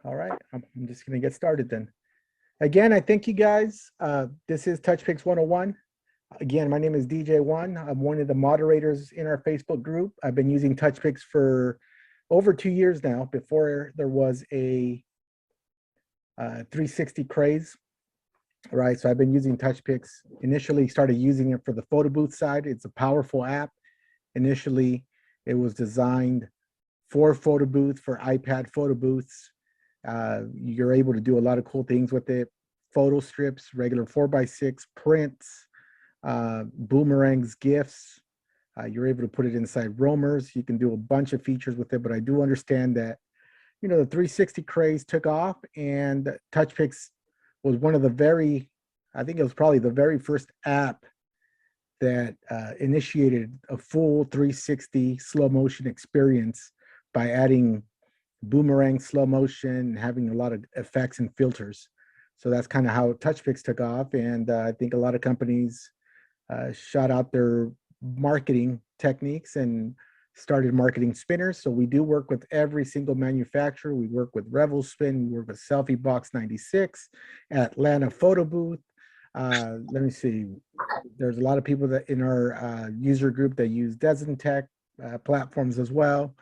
All right, I'm just going to get started then. Again, I thank you guys. This is Touchpix 101. Again, my name is DJ1. I'm one of the moderators in our Facebook group. I've been using Touchpix for over 2 years now, before there was a 360 craze, right? So I've been using Touchpix. Initially started using it for the photo booth side. It's a powerful app. Initially, it was designed for photo booth, for iPad photo booths. You're able to do a lot of cool things with it. Photo strips, regular 4x6 prints, boomerangs, GIFs. You're able to put it inside roamers. You can do a bunch of features with it, but I do understand that, you know, the 360 craze took off, and Touchpix was one of the I think it was probably the very first app that initiated a full 360 slow motion experience by adding boomerang slow motion, having a lot of effects and filters. So that's kind of how Touchpix took off. And I think a lot of companies shot out their marketing techniques and started marketing spinners. So we do work with every single manufacturer. We work with Revel Spin, we work with Selfie Box 96, Atlanta Photo Booth. Let me see. There's a lot of people that in our user group that use Desintech platforms as well.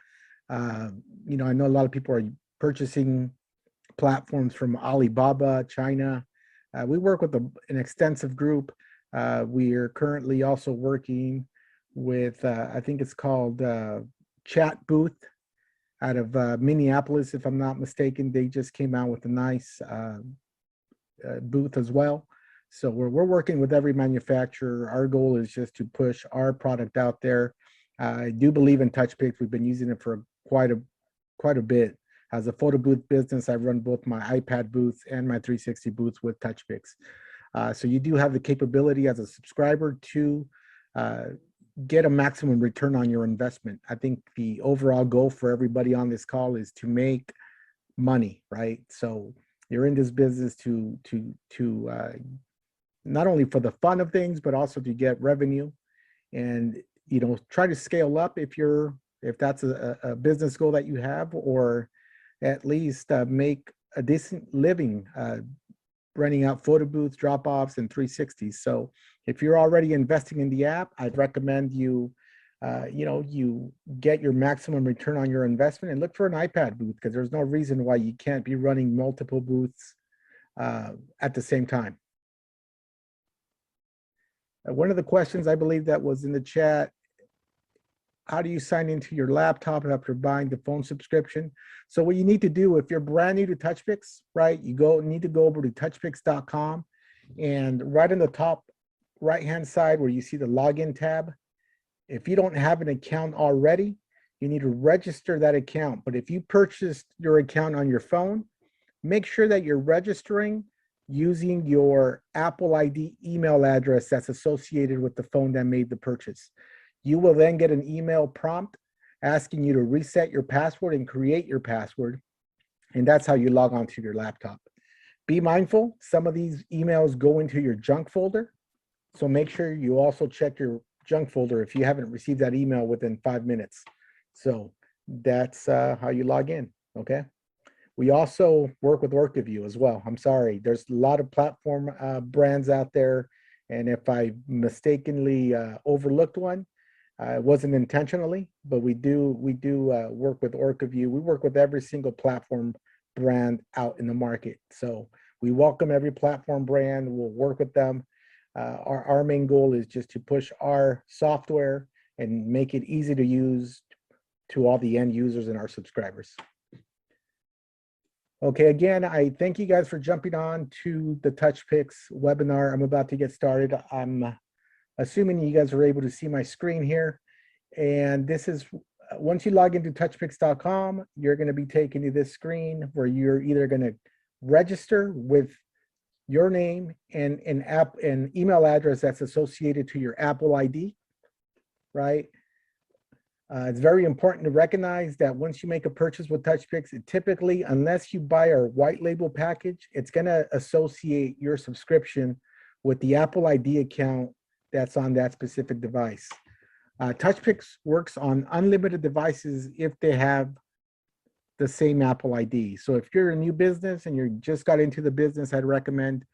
You know, I know a lot of people are purchasing platforms from Alibaba, China. We work with an extensive group. We are currently also working with, I think it's called Chat Booth out of Minneapolis, if I'm not mistaken. They just came out with a nice booth as well. So we're working with every manufacturer. Our goal is just to push our product out there. I do believe in Touchpix. We've been using it for quite a bit. As a photo booth business, I run both my iPad booths and my 360 booths with Touchpix. So you do have the capability as a subscriber to get a maximum return on your investment. I think the overall goal for everybody on this call is to make money, right? So you're in this business to not only for the fun of things, but also to get revenue, and you know, try to scale up if that's a business goal that you have, or at least make a decent living renting out photo booths, drop-offs, and 360s. So if you're already investing in the app, I'd recommend you you get your maximum return on your investment and look for an iPad booth, because there's no reason why you can't be running multiple booths at the same time. One of the questions I believe that was in the chat: how do you sign into your laptop after buying the phone subscription? So what you need to do, if you're brand new to Touchpix, right, you need to go over to touchpix.com, and right in the top right-hand side where you see the login tab, if you don't have an account already, you need to register that account. But if you purchased your account on your phone, make sure that you're registering using your Apple ID email address that's associated with the phone that made the purchase. You will then get an email prompt asking you to reset your password and create your password. And that's how you log onto your laptop. Be mindful, some of these emails go into your junk folder. So make sure you also check your junk folder if you haven't received that email within 5 minutes. So that's how you log in, okay? We also work with OrcaView as well. I'm sorry, there's a lot of platform brands out there. And if I mistakenly overlooked one, it wasn't intentionally, but we do work with OrcaView. We work with every single platform brand out in the market. So we welcome every platform brand. We'll work with them. Our main goal is just to push our software and make it easy to use to all the end users and our subscribers. Okay, again, I thank you guys for jumping on to the Touchpix webinar. I'm about to get started. I'm assuming you guys are able to see my screen here. And this is, once you log into touchpix.com, you're going to be taken to this screen where you're either going to register with your name and an email address that's associated to your Apple ID, right? It's very important to recognize that once you make a purchase with Touchpix, it typically, unless you buy our white label package, it's going to associate your subscription with the Apple ID account that's on that specific device. Touchpix works on unlimited devices if they have the same Apple ID. So if you're a new business and you just got into the business, I'd recommend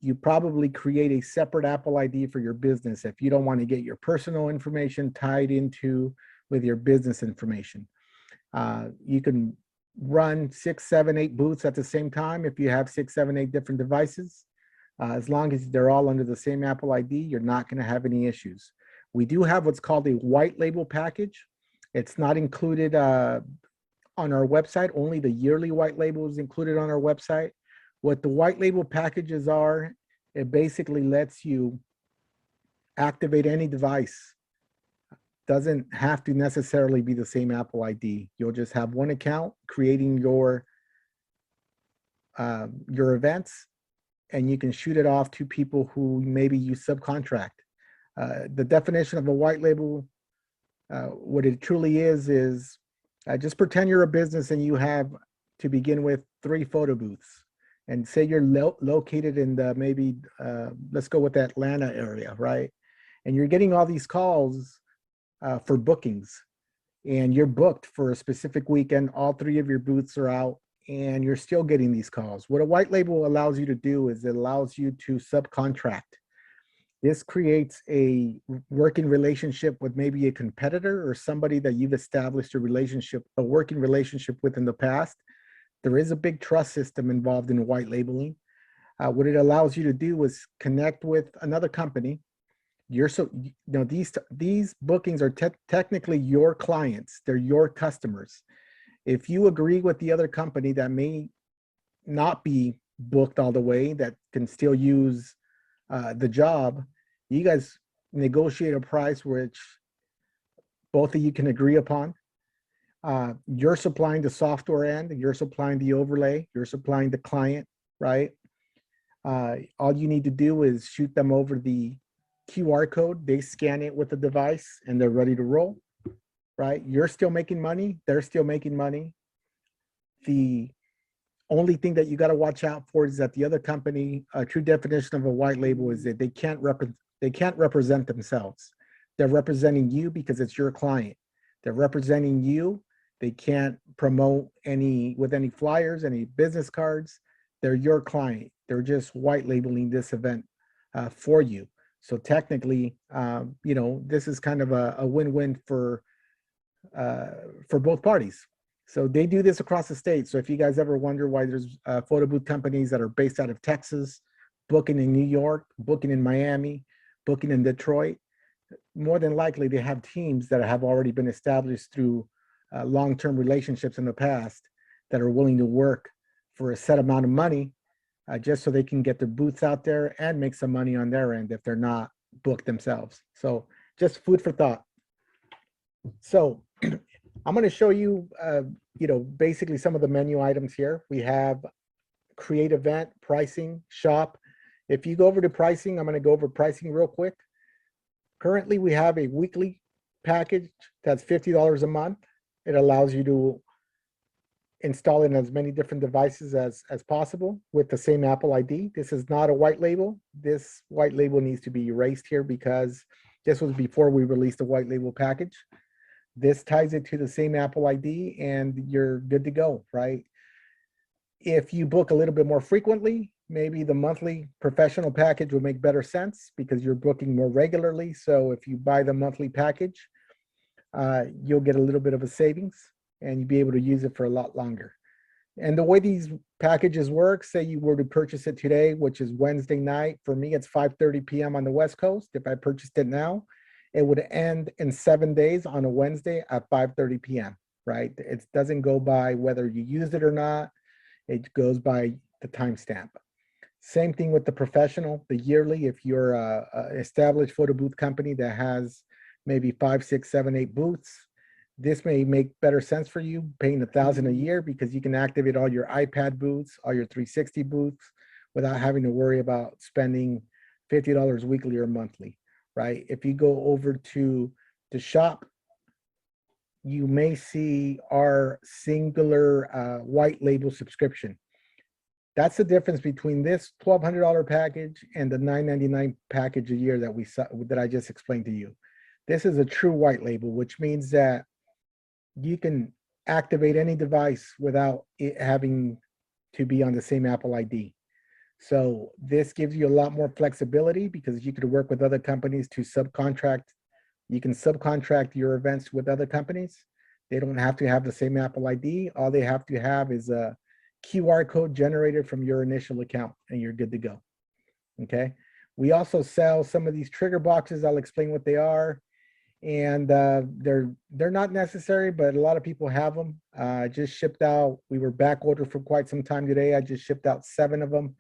you probably create a separate Apple ID for your business if you don't want to get your personal information tied into with your business information. You can run 6, 7, 8 booths at the same time if you have 6, 7, 8 different devices. As long as they're all under the same Apple ID, you're not going to have any issues. We do have what's called a white label package. It's not included on our website. Only the yearly white label is included on our website. What the white label packages are, it basically lets you activate any device. Doesn't have to necessarily be the same Apple ID. You'll just have one account creating your events, and you can shoot it off to people who maybe you subcontract. The definition of a white label, what it truly is just pretend you're a business and you have, to begin with, 3 photo booths. And say you're located in the maybe, let's go with the Atlanta area, right? And you're getting all these calls for bookings, and you're booked for a specific weekend. All 3 of your booths are out, and you're still getting these calls. What a white label allows you to do is it allows you to subcontract. This creates a working relationship with maybe a competitor or somebody that you've established a working relationship with in the past. There is a big trust system involved in white labeling. What it allows you to do is connect with another company. These bookings are technically your clients. They're your customers. If you agree with the other company that may not be booked all the way, that can still use the job, you guys negotiate a price which both of you can agree upon. You're supplying the software end, you're supplying the overlay, you're supplying the client, right? All you need to do is shoot them over the QR code, they scan it with the device, and they're ready to roll, right? You're still making money, they're still making money. The only thing that you got to watch out for is that the other company, a true definition of a white label is that they can't represent themselves. They're representing you because it's your client. They're representing you. They can't promote with any flyers, any business cards. They're your client. They're just white labeling this event for you. So technically, this is kind of a win-win for both parties. So they do this across the state. So if you guys ever wonder why there's photo booth companies that are based out of Texas, booking in New York, booking in Miami, booking in Detroit, more than likely they have teams that have already been established through long-term relationships in the past that are willing to work for a set amount of money just so they can get their booths out there and make some money on their end if they're not booked themselves. So just food for thought. So I'm going to show you, basically some of the menu items here. We have create event, pricing, shop. If you go over to pricing, I'm going to go over pricing real quick. Currently, we have a weekly package that's $50 a month. It allows you to install in as many different devices as possible with the same Apple ID. This is not a white label. This white label needs to be erased here because this was before we released the white label package. This ties it to the same Apple ID and you're good to go, right? If you book a little bit more frequently, maybe the monthly professional package will make better sense because you're booking more regularly. So if you buy the monthly package, you'll get a little bit of a savings and you'll be able to use it for a lot longer. And the way these packages work, say you were to purchase it today, which is Wednesday night. For me, it's 5:30 p.m. on the West Coast. If I purchased it now, it would end in 7 days on a Wednesday at 5:30 p.m., right? It doesn't go by whether you used it or not. It goes by the timestamp. Same thing with the professional, the yearly. If you're an established photo booth company that has maybe 5, 6, 7, 8 booths, this may make better sense for you, paying $1,000 a year because you can activate all your iPad booths, all your 360 booths without having to worry about spending $50 weekly or monthly, right? If you go over to the shop, you may see our singular white label subscription. That's the difference between this $1,200 package and the $999 package a year that I just explained to you. This is a true white label, which means that you can activate any device without it having to be on the same Apple ID. So this gives you a lot more flexibility because you could work with other companies to subcontract. You can subcontract your events with other companies. They don't have to have the same Apple ID. All they have to have is a QR code generated from your initial account and you're good to go. Okay. We also sell some of these trigger boxes. I'll explain what they are. And they're not necessary, but a lot of people have them. Just shipped out. We were back ordered for quite some time today. I just shipped out 7 of them.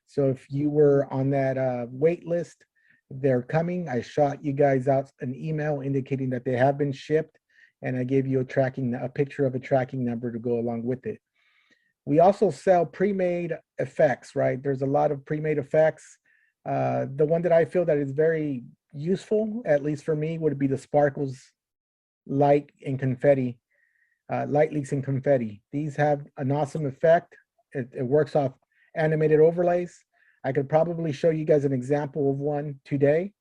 So if you were on that wait list, they're coming. I shot you guys out an email indicating that they have been shipped, and I gave you a picture of a tracking number to go along with it. We also sell pre-made effects, right? There's a lot of pre-made effects. The one that I feel that is very useful, at least for me, would be the sparkles, light and confetti, light leaks and confetti. These have an awesome effect. It works off animated overlays. I could probably show you guys an example of one today,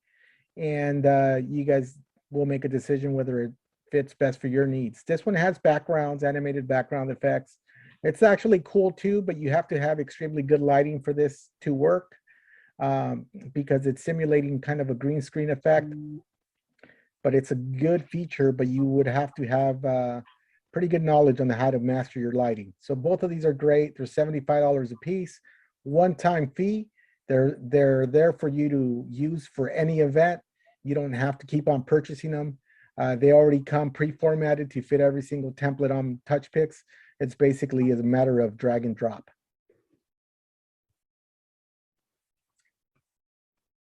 and you guys will make a decision whether it fits best for your needs. This one has backgrounds, animated background effects. It's actually cool too, but you have to have extremely good lighting for this to work. Because it's simulating kind of a green screen effect, but it's a good feature, but you would have to have pretty good knowledge on how to master your lighting. So both of these are great. They're $75 a piece, one-time fee. They're there for you to use for any event. You don't have to keep on purchasing them. They already come pre-formatted to fit every single template on Touchpix. It's basically as a matter of drag and drop.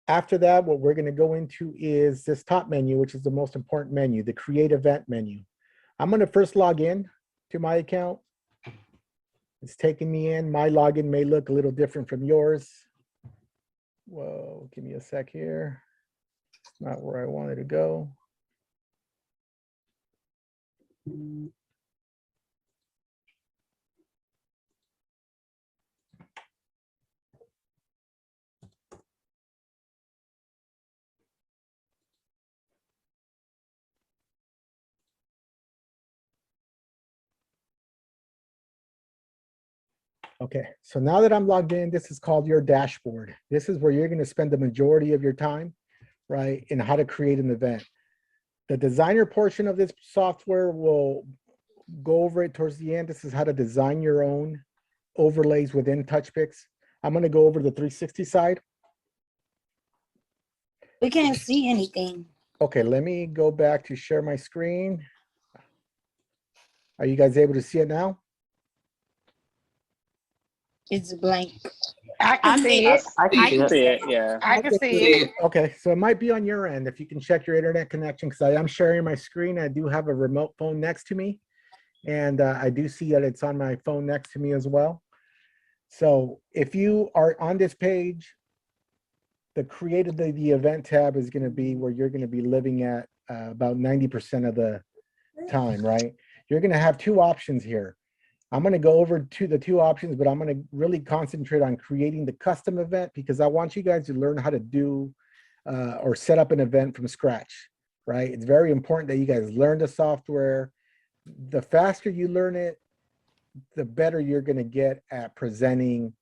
After that, what we're going to go into is this top menu, which is the most important menu, the create event menu. I'm going to first log in to my account. It's taking me in. My login may look a little different from yours. Whoa, give me a sec here. It's not where I wanted to go. Okay, so now that I'm logged in, this is called your dashboard. This is where you're going to spend the majority of your time, right, in how to create an event. The designer portion of this software will go over it towards the end. This is how to design your own overlays within Touchpix. I'm going to go over the 360 side. We can't see anything. Okay, let me go back to share my screen. Are you guys able to see it now? It's blank. I can see it. I can see it. Yeah. I can see it. Okay, so it might be on your end. If you can check your internet connection, because I am sharing my screen. I do have a remote phone next to me, and I do see that it's on my phone next to me as well. So if you are on this page, the created the event tab is going to be where you're going to be living at about 90% of the time, right? You're going to have 2 options here. I'm going to go over to the 2 options, but I'm going to really concentrate on creating the custom event because I want you guys to learn how to do or set up an event from scratch, right? It's very important that you guys learn the software. The faster you learn it, the better you're going to get at presenting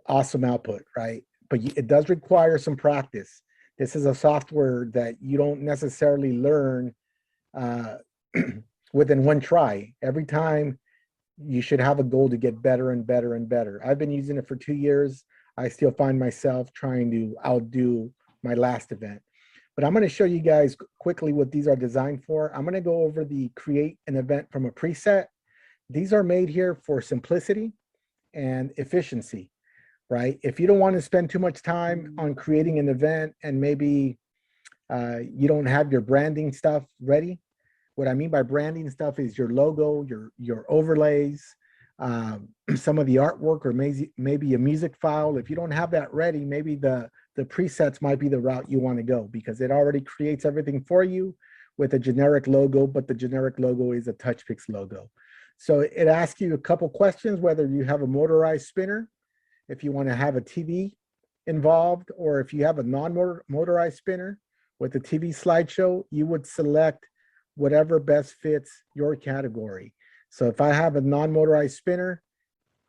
awesome output, right? But it does require some practice. This is a software that you don't necessarily learn within one try. Every time you should have a goal to get better and better and better. I've been using it for 2 years. I still find myself trying to outdo my last event. But I'm going to show you guys quickly what these are designed for. I'm going to go over the create an event from a preset. These are made here for simplicity and efficiency, right? If you don't want to spend too much time on creating an event and maybe you don't have your branding stuff ready. What I mean by branding stuff is your logo, your overlays, some of the artwork, or maybe a music file. If you don't have that ready, maybe the presets might be the route you want to go because it already creates everything for you with a generic logo, but the generic logo is a Touchpix logo. So it asks you a couple questions, whether you have a motorized spinner, if you want to have a TV involved, or if you have a non-motorized spinner with a TV slideshow, you would select whatever best fits your category. So if I have a non-motorized spinner,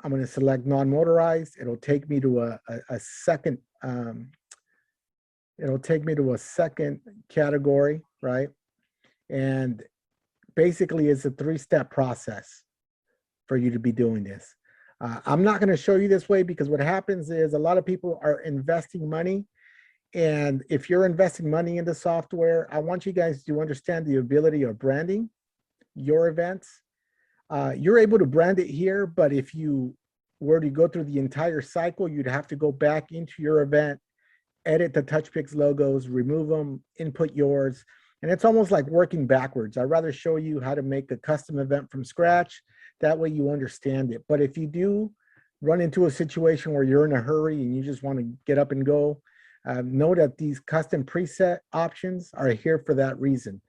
I'm going to select non-motorized. It'll take me to a second, it'll take me to a second category, right? And basically it's a 3-step process for you to be doing this. I'm not going to show you this way because what happens is a lot of people are investing money. And if you're investing money into software, I want you guys to understand the ability of branding your events. You're able to brand it here, but if you were to go through the entire cycle, you'd have to go back into your event, edit the Touchpix logos, remove them, input yours. And it's almost like working backwards. I'd rather show you how to make a custom event from scratch. That way you understand it. But if you do run into a situation where you're in a hurry and you just want to get up and go, know that these custom preset options are here for that reason.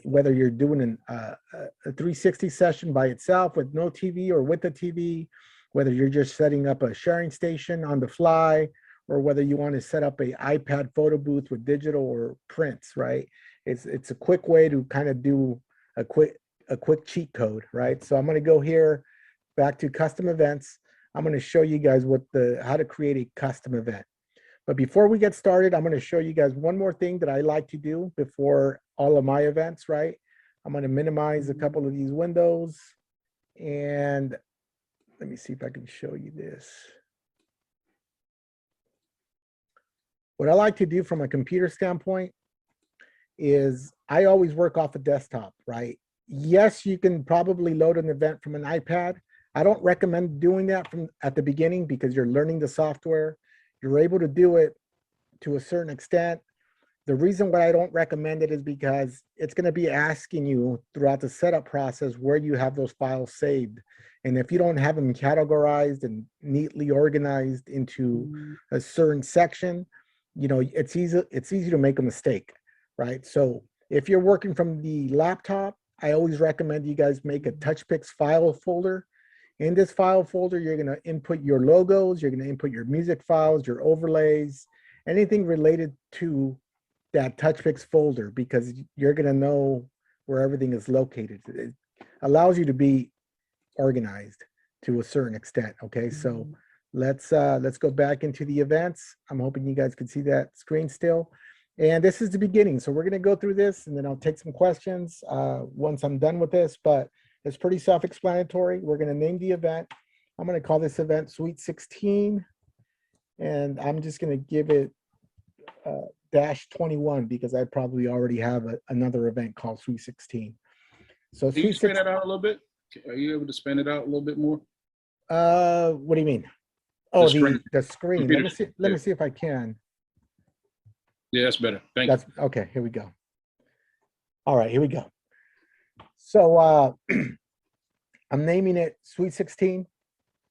Whether you're doing a 360 session by itself with no TV or with a TV, whether you're just setting up a sharing station on the fly, or whether you want to set up a iPad photo booth with digital or prints, right? It's a quick way to kind of do a quick cheat code, right? So I'm going to go here back to custom events. I'm going to show you guys how to create a custom event. But before we get started, I'm going to show you guys one more thing that I like to do before all of my events, right? I'm going to minimize a couple of these windows. And let me see if I can show you this. What I like to do from a computer standpoint is I always work off a desktop, right? Yes, you can probably load an event from an iPad. I don't recommend doing that at the beginning because you're learning the software. You're able to do it to a certain extent. The reason why I don't recommend it is because it's going to be asking you throughout the setup process where you have those files saved. And if you don't have them categorized and neatly organized into a certain section, you know, it's easy to make a mistake, right? So if you're working from the laptop, I always recommend you guys make a Touchpix file folder. In this file folder, you're going to input your logos, you're going to input your music files, your overlays, anything related to that Touchpix folder, because you're going to know where everything is located. It allows you to be organized to a certain extent. Okay, so let's go back into the events. I'm hoping you guys can see that screen still. And this is the beginning. So we're going to go through this and then I'll take some questions once I'm done with this, but it's pretty self-explanatory. We're going to name the event. I'm going to call this event Sweet 16. And I'm just going to give it -21 because I probably already have another event called Sweet 16. So Can you span it out a little bit? Are you able to span it out a little bit more? What do you mean? Oh, the screen. Let me see if I can. Yeah, that's better. Thank you. Okay, here we go. All right, here we go. So I'm naming it Sweet 16.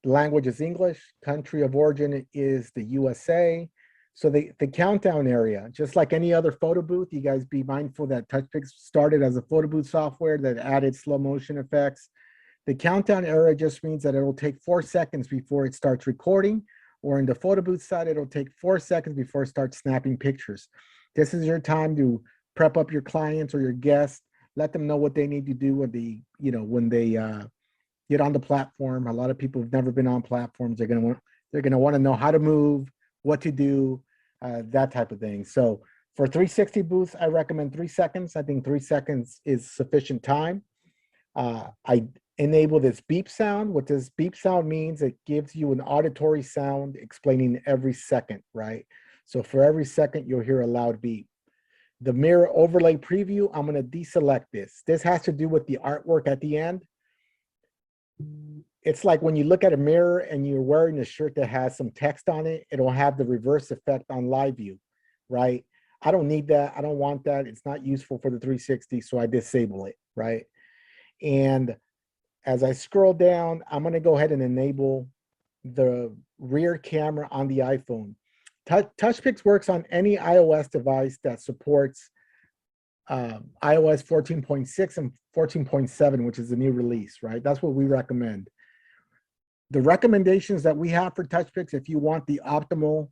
The language is English. Country of origin is the USA. So the countdown area, just like any other photo booth, you guys be mindful that Touchpix started as a photo booth software that added slow motion effects. The countdown area just means that it will take 4 seconds before it starts recording, or in the photo booth side, it'll take 4 seconds before it starts snapping pictures. This is your time to prep up your clients or your guests, let them know what they need to do when they get on the platform. A lot of people have never been on platforms. They're gonna want to know how to move, what to do, that type of thing. So for 360 booths, I recommend 3 seconds. I think 3 seconds is sufficient time. I enable this beep sound. What this beep sound means, it gives you an auditory sound explaining every second, right? So for every second, you'll hear a loud beep. The mirror overlay preview, I'm going to deselect this. This has to do with the artwork at the end. It's like when you look at a mirror and you're wearing a shirt that has some text on it, it'll have the reverse effect on live view, right? I don't need that. I don't want that. It's not useful for the 360, so I disable it, right? And as I scroll down, I'm going to go ahead and enable the rear camera on the iPhone. Touchpix works on any iOS device that supports iOS 14.6 and 14.7, which is the new release, right? That's what we recommend. The recommendations that we have for Touchpix, if you want the optimal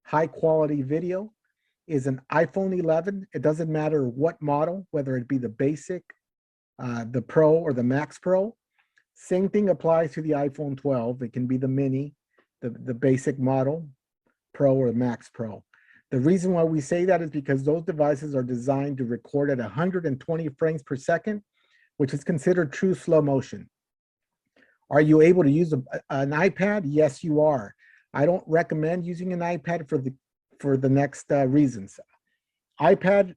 high quality video, is an iPhone 11. It doesn't matter what model, whether it be the basic, the Pro, or the Max Pro. Same thing applies to the iPhone 12. It can be the mini, the basic model, Pro or Max Pro. The reason why we say that is because those devices are designed to record at 120 frames per second, which is considered true slow motion. Are you able to use an iPad? Yes, you are. I don't recommend using an iPad for the next reasons. iPad,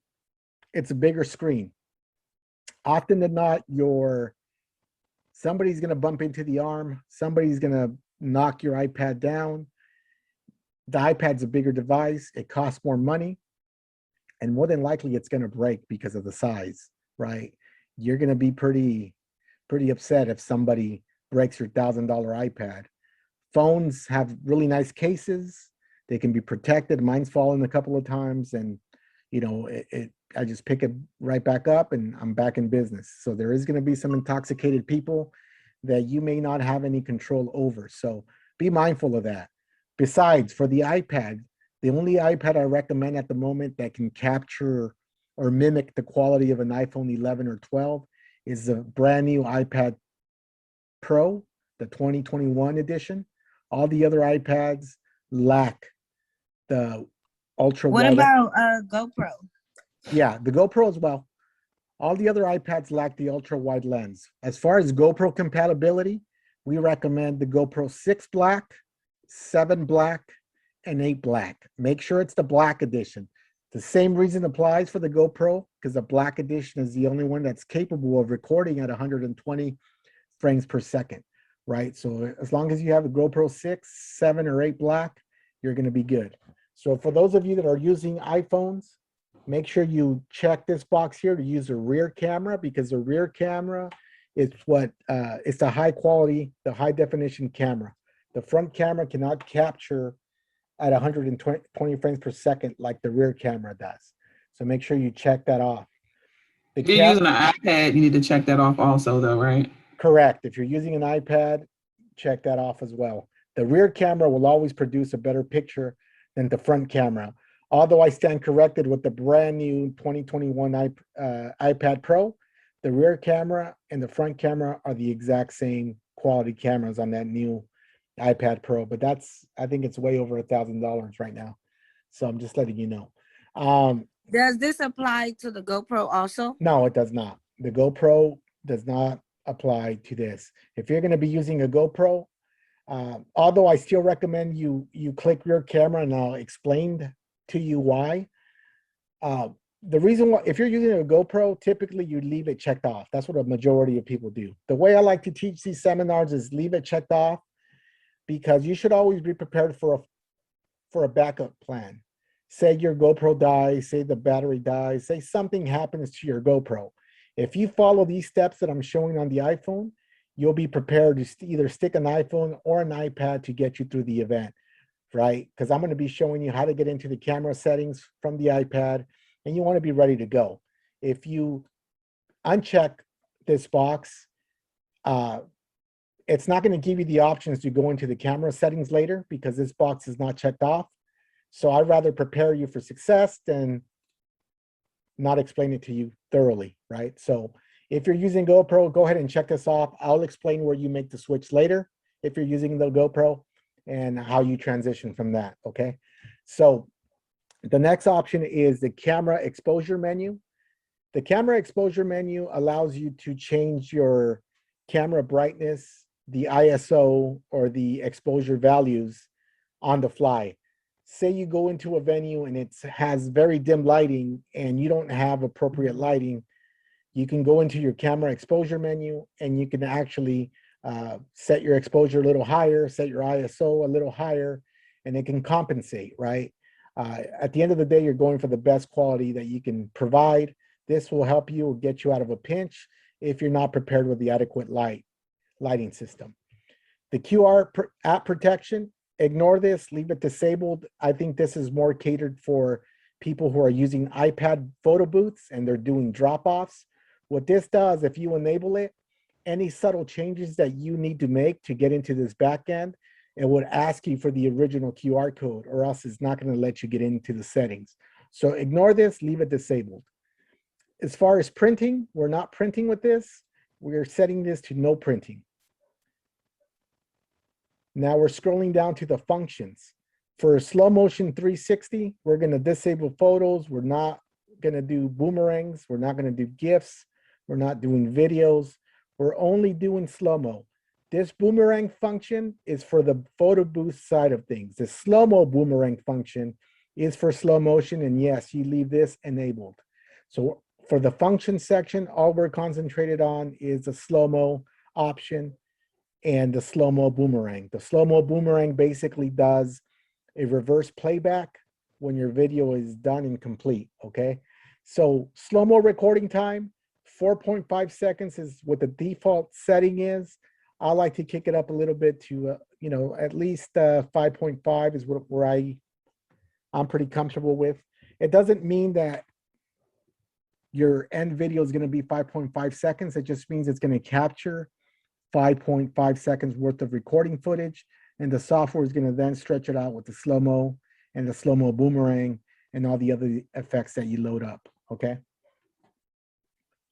it's a bigger screen. Often than not, somebody's going to bump into the arm. Somebody's going to knock your iPad down. The iPad's a bigger device. It costs more money. And more than likely, it's going to break because of the size, right? You're going to be pretty upset if somebody breaks your $1,000 iPad. Phones have really nice cases. They can be protected. Mine's fallen a couple of times, and I just pick it right back up and I'm back in business. So there is going to be some intoxicated people that you may not have any control over. So be mindful of that. Besides, for the iPad, the only iPad I recommend at the moment that can capture or mimic the quality of an iPhone 11 or 12 is the brand new iPad Pro, the 2021 edition. All the other iPads lack the ultra What wide. about GoPro? Yeah, the GoPro as well. All the other iPads lack the ultra wide lens. As far as GoPro compatibility, we recommend the GoPro 6 Black, 7 Black, and 8 Black. Make sure it's the Black edition. The same reason applies for the GoPro, because the Black edition is the only one that's capable of recording at 120 frames per second, right? So as long as you have a GoPro 6, 7, or 8 Black, you're going to be good. So for those of you that are using iPhones, make sure you check this box here to use a rear camera, because the rear camera is it's the high quality, the high definition camera. The front camera cannot capture at 120 frames per second like the rear camera does. So make sure you check that off. If you're using an iPad, you need to check that off also though, right? Correct. If you're using an iPad, check that off as well. The rear camera will always produce a better picture than the front camera. Although I stand corrected with the brand new 2021 iPad Pro, the rear camera and the front camera are the exact same quality cameras on that new iPad Pro, but I think it's way over $1,000 right now. So I'm just letting you know. Does this apply to the GoPro also? No, it does not. The GoPro does not apply to this. If you're going to be using a GoPro, although I still recommend you click rear camera, and I'll explain to you why. The reason why, if you're using a GoPro, typically you leave it checked off. That's what a majority of people do. The way I like to teach these seminars is leave it checked off, because you should always be prepared for a backup plan. Say your GoPro dies, say the battery dies, say something happens to your GoPro. If you follow these steps that I'm showing on the iPhone, you'll be prepared to either stick an iPhone or an iPad to get you through the event, right? Because I'm going to be showing you how to get into the camera settings from the iPad, and you want to be ready to go. If you uncheck this box, it's not going to give you the options to go into the camera settings later, because this box is not checked off. So I'd rather prepare you for success than not explain it to you thoroughly, right? So if you're using GoPro, go ahead and check this off. I'll explain where you make the switch later if you're using the GoPro and how you transition from that, okay? So the next option is the camera exposure menu. The camera exposure menu allows you to change your camera brightness, the ISO, or the exposure values on the fly. Say you go into a venue and it has very dim lighting and you don't have appropriate lighting, you can go into your camera exposure menu and you can actually set your exposure a little higher, set your ISO a little higher, and it can compensate, right? At the end of the day, you're going for the best quality that you can provide. This will help you or get you out of a pinch if you're not prepared with the adequate lighting system. The QR app protection, ignore this, leave it disabled. I think this is more catered for people who are using iPad photo booths and they're doing drop-offs. What this does, if you enable it, any subtle changes that you need to make to get into this backend, it would ask you for the original QR code, or else it's not going to let you get into the settings. So ignore this, leave it disabled. As far as printing, we're not printing with this. We're setting this to no printing. Now we're scrolling down to the functions. For slow motion 360, we're gonna disable photos. We're not gonna do boomerangs. We're not gonna do GIFs. We're not doing videos. We're only doing slow-mo. This boomerang function is for the photo booth side of things. The slow-mo boomerang function is for slow motion, and yes, you leave this enabled. So for the function section, all we're concentrated on is the slow-mo option and the slow-mo boomerang. The slow-mo boomerang basically does a reverse playback when your video is done and complete, okay? So slow-mo recording time, 4.5 seconds is what the default setting is. I like to kick it up a little bit to, you know, at least 5.5 is where I'm pretty comfortable with. It doesn't mean that your end video is going to be 5.5 seconds. It just means it's going to capture 5.5 seconds worth of recording footage, and the software is going to then stretch it out with the slow-mo and the slow-mo boomerang and all the other effects that you load up, okay?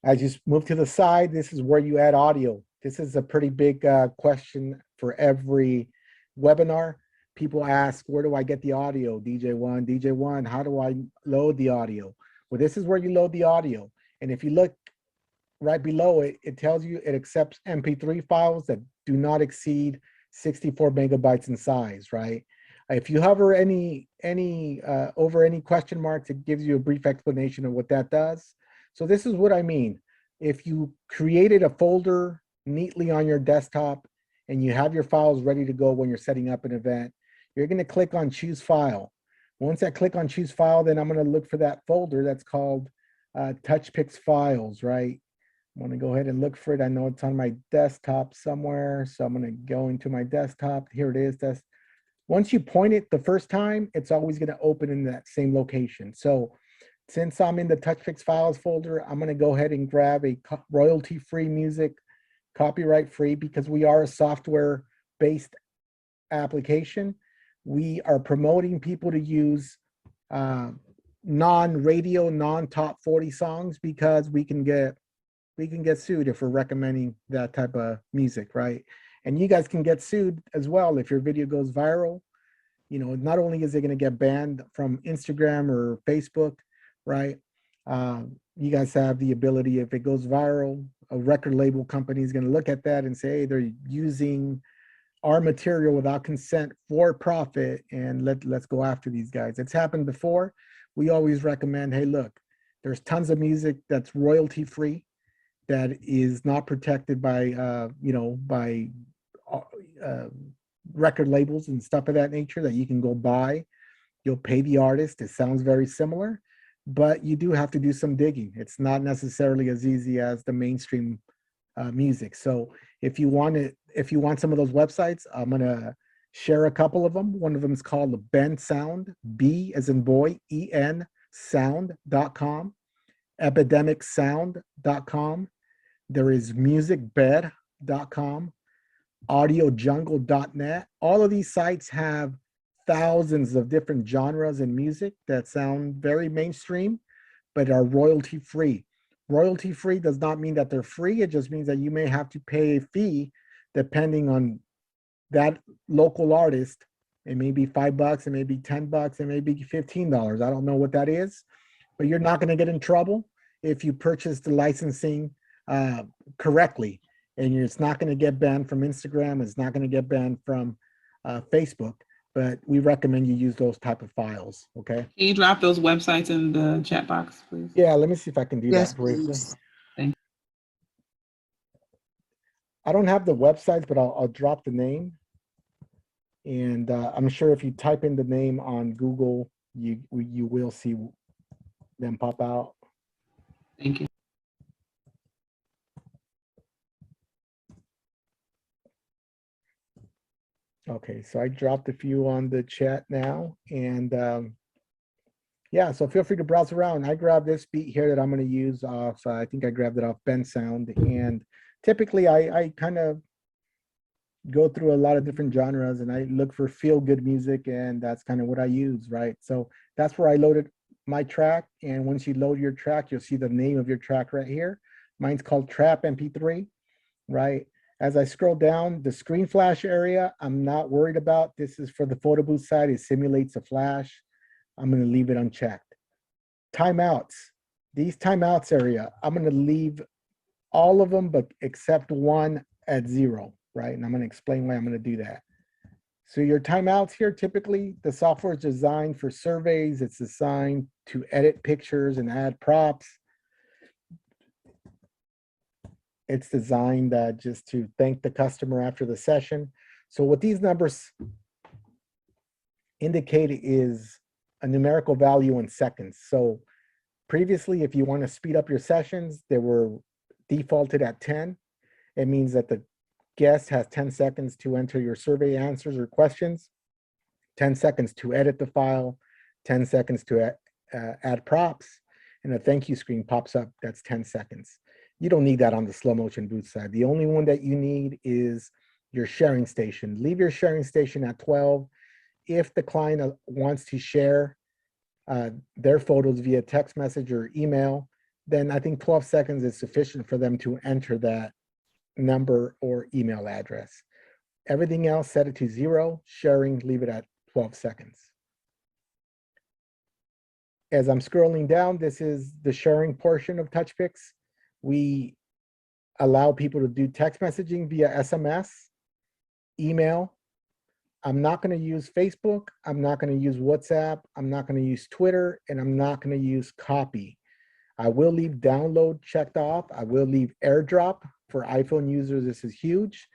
As you move to the side, this is where you add audio. This is a pretty big question for every webinar. People ask, where do I get the audio? DJ1, how do I load the audio? Well, this is where you load the audio. And if you look right below it, it tells you it accepts MP3 files that do not exceed 64 megabytes in size, right? If you hover over any question marks, it gives you a brief explanation of what that does. So this is what I mean. If you created a folder neatly on your desktop and you have your files ready to go when you're setting up an event, you're going to click on choose file. Once I click on choose file, then I'm going to look for that folder that's called Touchpix files, right? I'm going to go ahead and look for it. I know it's on my desktop somewhere, so I'm going to go into my desktop. Here it is. Once you point it the first time, it's always going to open in that same location. So since I'm in the Touchpix files folder, I'm going to go ahead and grab a royalty-free music, copyright-free, because we are a software-based application. We are promoting people to use non-radio, non-top 40 songs because we can get sued if we're recommending that type of music, right? And you guys can get sued as well if your video goes viral. You know, not only is it going to get banned from Instagram or Facebook, right? You guys have the ability, if it goes viral, a record label company is going to look at that and say, hey, they're using our material without consent for profit, and let's go after these guys. It's happened before. We always recommend, hey, look, there's tons of music that's royalty free, that is not protected by record labels and stuff of that nature that you can go buy. You'll pay the artist. It sounds very similar, but you do have to do some digging. It's not necessarily as easy as the mainstream music. So if you want some of those websites, I'm gonna share a couple of them. One of them is called Ben Sound, B as in boy, EN sound.com, epidemicsound.com. There is musicbed.com, audiojungle.net. All of these sites have thousands of different genres in music that sound very mainstream, but are royalty free. Royalty free does not mean that they're free. It just means that you may have to pay a fee depending on that local artist. It may be $5, it may be $10, it may be $15. I don't know what that is, but you're not going to get in trouble if you purchase the licensing correctly, and it's not going to get banned from Instagram. It's not going to get banned from Facebook, but we recommend you use those type of files. Okay. Can you drop those websites in the chat box, please? Yeah, let me see if I can do Yes, that briefly. please. Thank I don't have the websites, but I'll drop the name. And I'm sure if you type in the name on Google, you will see them pop out. Thank you. Okay, so I dropped a few on the chat now, and yeah, so feel free to browse around. I grabbed this beat here that I'm going to use off, I think I grabbed it off Ben Sound, and typically I kind of go through a lot of different genres, and I look for feel-good music, and that's kind of what I use, right? So that's where I loaded my track, and once you load your track, you'll see the name of your track right here. Mine's called Trap MP3, right? As I scroll down, the screen flash area, I'm not worried about. This is for the photo booth side. It simulates a flash. I'm going to leave it unchecked. Timeouts. These timeouts area, I'm going to leave all of them, but except one at 0, right? And I'm going to explain why I'm going to do that. So your timeouts here, typically the software is designed for surveys. It's designed to edit pictures and add props. It's designed just to thank the customer after the session. So what these numbers indicate is a numerical value in seconds. So previously, if you want to speed up your sessions, they were defaulted at 10. It means that the guest has 10 seconds to enter your survey answers or questions, 10 seconds to edit the file, 10 seconds to add props, and a thank you screen pops up. That's 10 seconds. You don't need that on the slow motion booth side. The only one that you need is your sharing station. Leave your sharing station at 12. If the client wants to share their photos via text message or email, then I think 12 seconds is sufficient for them to enter that number or email address. Everything else, set it to 0. Sharing, leave it at 12 seconds. As I'm scrolling down, this is the sharing portion of Touchpix. We allow people to do text messaging via SMS, email. I'm not going to use Facebook. I'm not going to use WhatsApp. I'm not going to use Twitter, and I'm not going to use copy. I will leave download checked off. I will leave AirDrop for iPhone users. This is huge.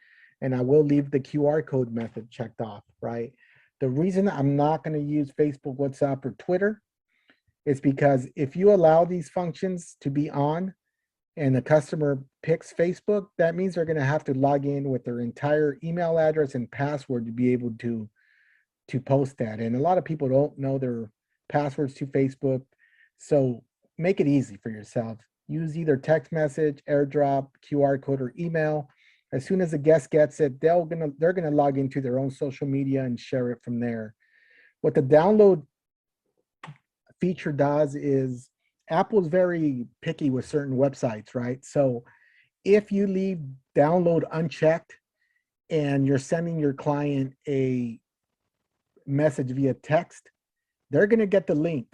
And I will leave the QR code method checked off, right? The reason I'm not going to use Facebook, WhatsApp, or Twitter is because if you allow these functions to be on and the customer picks Facebook, that means they're going to have to log in with their entire email address and password to be able to post that. And a lot of people don't know their passwords to Facebook. So make it easy for yourself. Use either text message, AirDrop, QR code, or email. As soon as the guest gets it, they're gonna log into their own social media and share it from there. What the download feature does is Apple's very picky with certain websites, right? So if you leave download unchecked and you're sending your client a message via text, they're going to get the link.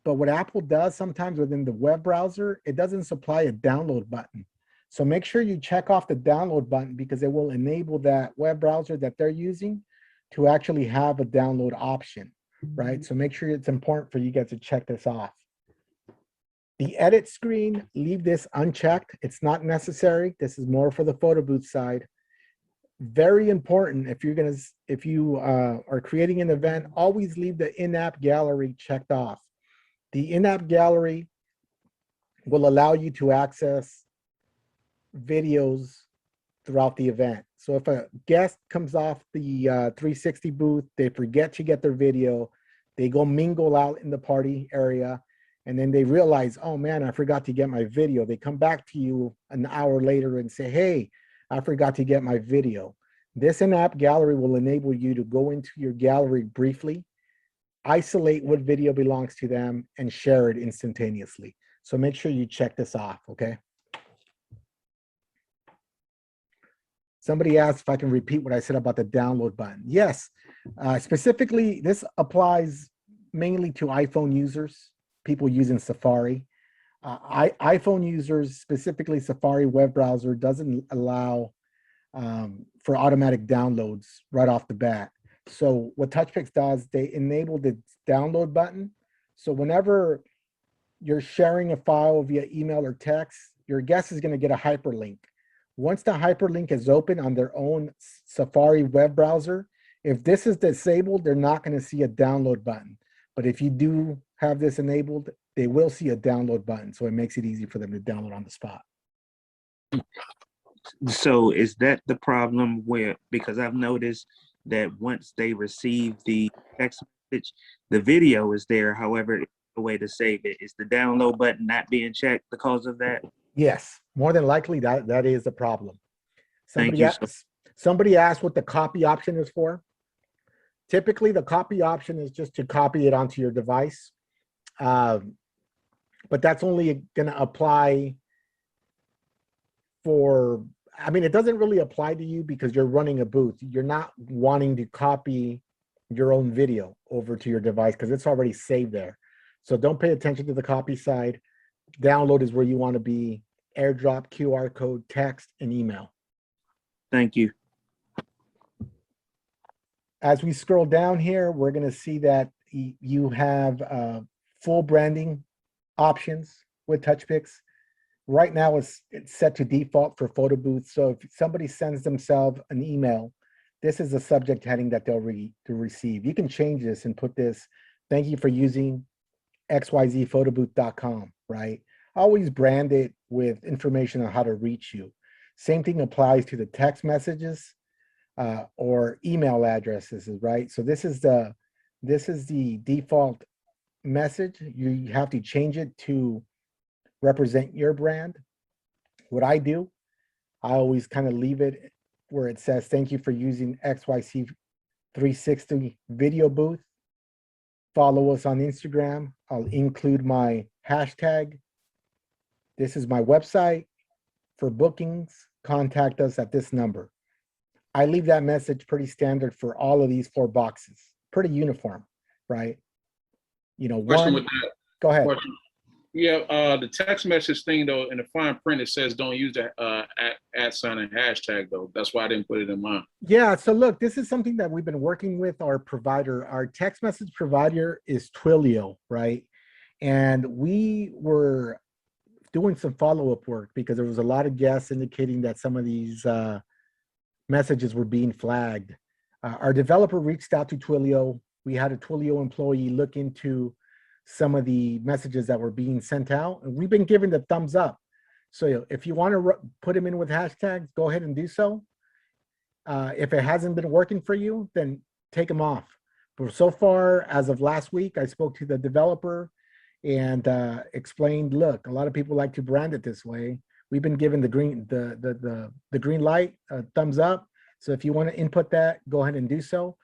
But what Apple does sometimes within the web browser, it doesn't supply a download button. So make sure you check off the download button because it will enable that web browser that they're using to actually have a download option, right? So make sure it's important for you guys to check this off. The edit screen, leave this unchecked. It's not necessary. This is more for the photo booth side. Very important if you are creating an event, always leave the in-app gallery checked off. The in-app gallery will allow you to access videos throughout the event. So if a guest comes off the 360 booth, they forget to get their video, they go mingle out in the party area, and then they realize, oh man, I forgot to get my video. They come back to you an hour later and say, hey, I forgot to get my video. This in-app gallery will enable you to go into your gallery briefly, isolate what video belongs to them, and share it instantaneously. So make sure you check this off, okay? Somebody asked if I can repeat what I said about the download button. Yes, specifically, this applies mainly to iPhone users, people using Safari. iPhone users, specifically Safari web browser, doesn't allow for automatic downloads right off the bat. So what Touchpix does, they enable the download button. So whenever you're sharing a file via email or text, your guest is going to get a hyperlink. Once the hyperlink is open on their own Safari web browser, if this is disabled, they're not going to see a download button. But if you do have this enabled, they will see a download button. So it makes it easy for them to download on the spot. So is that the problem where, because I've noticed that once they receive the text message, the video is there. However, the way to save it is the download button not being checked because of that. Yes, more than likely that is the problem. Thank you. Somebody asked what the copy option is for. Typically, the copy option is just to copy it onto your device. But that's only going to apply for I mean, it doesn't really apply to you because you're running a booth. You're not wanting to copy your own video over to your device because it's already saved there. So don't pay attention to the copy side. Download is where you want to be. AirDrop, QR code, text, and email. Thank you. As we scroll down here, we're going to see that you have full branding options with Touchpix. Right now, it's set to default for photo booths. So if somebody sends themselves an email, this is the subject heading that they'll receive. You can change this and put this, thank you for using xyzphotobooth.com, right? Always brand it with information on how to reach you. Same thing applies to the text messages or email addresses, right? So this is the default message. You have to change it to represent your brand. What I do, I always kind of leave it where it says, thank you for using XYZ 360 video booth. Follow us on Instagram. I'll include my hashtag. This is my website. For bookings, contact us at this number. I leave that message pretty standard for all of these 4 boxes. Pretty uniform, right? You know, Question one, with that. go ahead. Question. Yeah, the text message thing though, in the fine print, it says don't use the at sign and hashtag though. That's why I didn't put it in mine. Yeah, so look, this is something that we've been working with our provider. Our text message provider is Twilio, right? And we were doing some follow-up work because there was a lot of guests indicating that some of these messages were being flagged. Our developer reached out to Twilio. We had a Twilio employee look into some of the messages that were being sent out, and we've been given the thumbs up. So if you want to put them in with hashtags, go ahead and do so. If it hasn't been working for you, then take them off. But so far, as of last week, I spoke to the developer and explained, look, a lot of people like to brand it this way. We've been given the green light, thumbs up. So if you want to input that, go ahead and do so.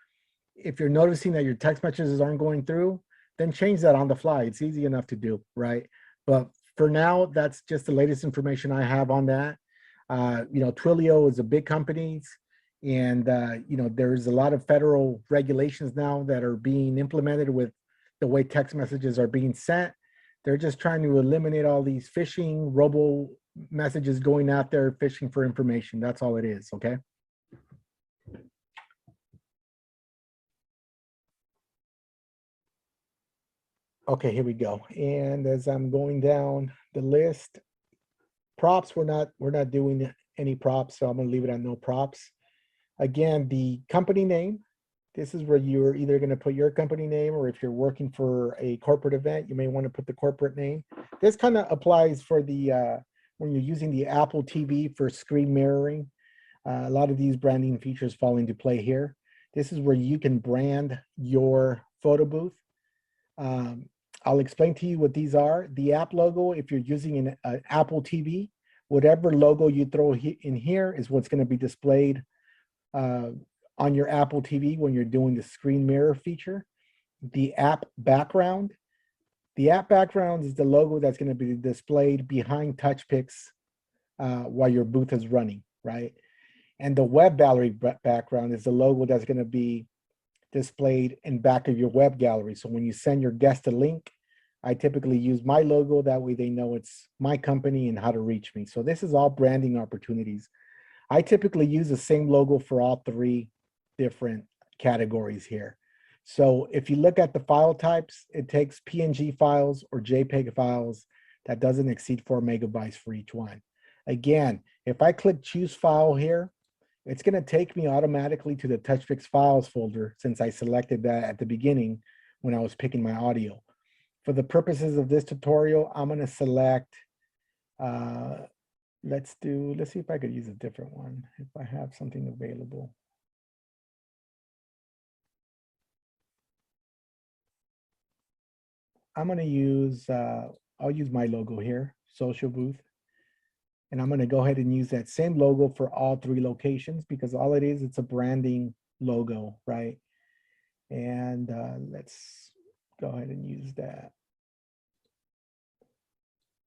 If you're noticing that your text messages aren't going through, then change that on the fly. It's easy enough to do, right? But for now, that's just the latest information I have on that. You know, Twilio is a big company, and you know, there's a lot of federal regulations now that are being implemented with the way text messages are being sent. They're just trying to eliminate all these phishing, robo messages going out there fishing for information. That's all it is, okay? Okay, here we go. And as I'm going down the list, props, we're not doing any props, so I'm gonna leave it at no props. Again, the company name, this is where you're either gonna put your company name, or if you're working for a corporate event, you may wanna put the corporate name. This kind of applies for the, when you're using the Apple TV for screen mirroring. A lot of these branding features fall into play here. This is where you can brand your photo booth. I'll explain to you what these are. The app logo, if you're using an Apple TV, whatever logo you throw in here is what's going to be displayed on your Apple TV when you're doing the screen mirror feature. The app background is the logo that's going to be displayed behind Touchpix while your booth is running, right? And the web gallery background is the logo that's going to be displayed in back of your web gallery. So when you send your guest a link, I typically use my logo. That way they know it's my company and how to reach me. So this is all branding opportunities. I typically use the same logo for all 3 different categories here. So if you look at the file types, it takes PNG files or JPEG files that doesn't exceed 4 megabytes for each one. Again, if I click choose file here, it's going to take me automatically to the Touchpix files folder since I selected that at the beginning when I was picking my audio. For the purposes of this tutorial, I'm going to select, let's see if I could use a different one, if I have something available. I'm going to use, I'll use my logo here, Social Booth. And I'm going to go ahead and use that same logo for all 3 locations because all it is, it's a branding logo, right? And let's go ahead and use that.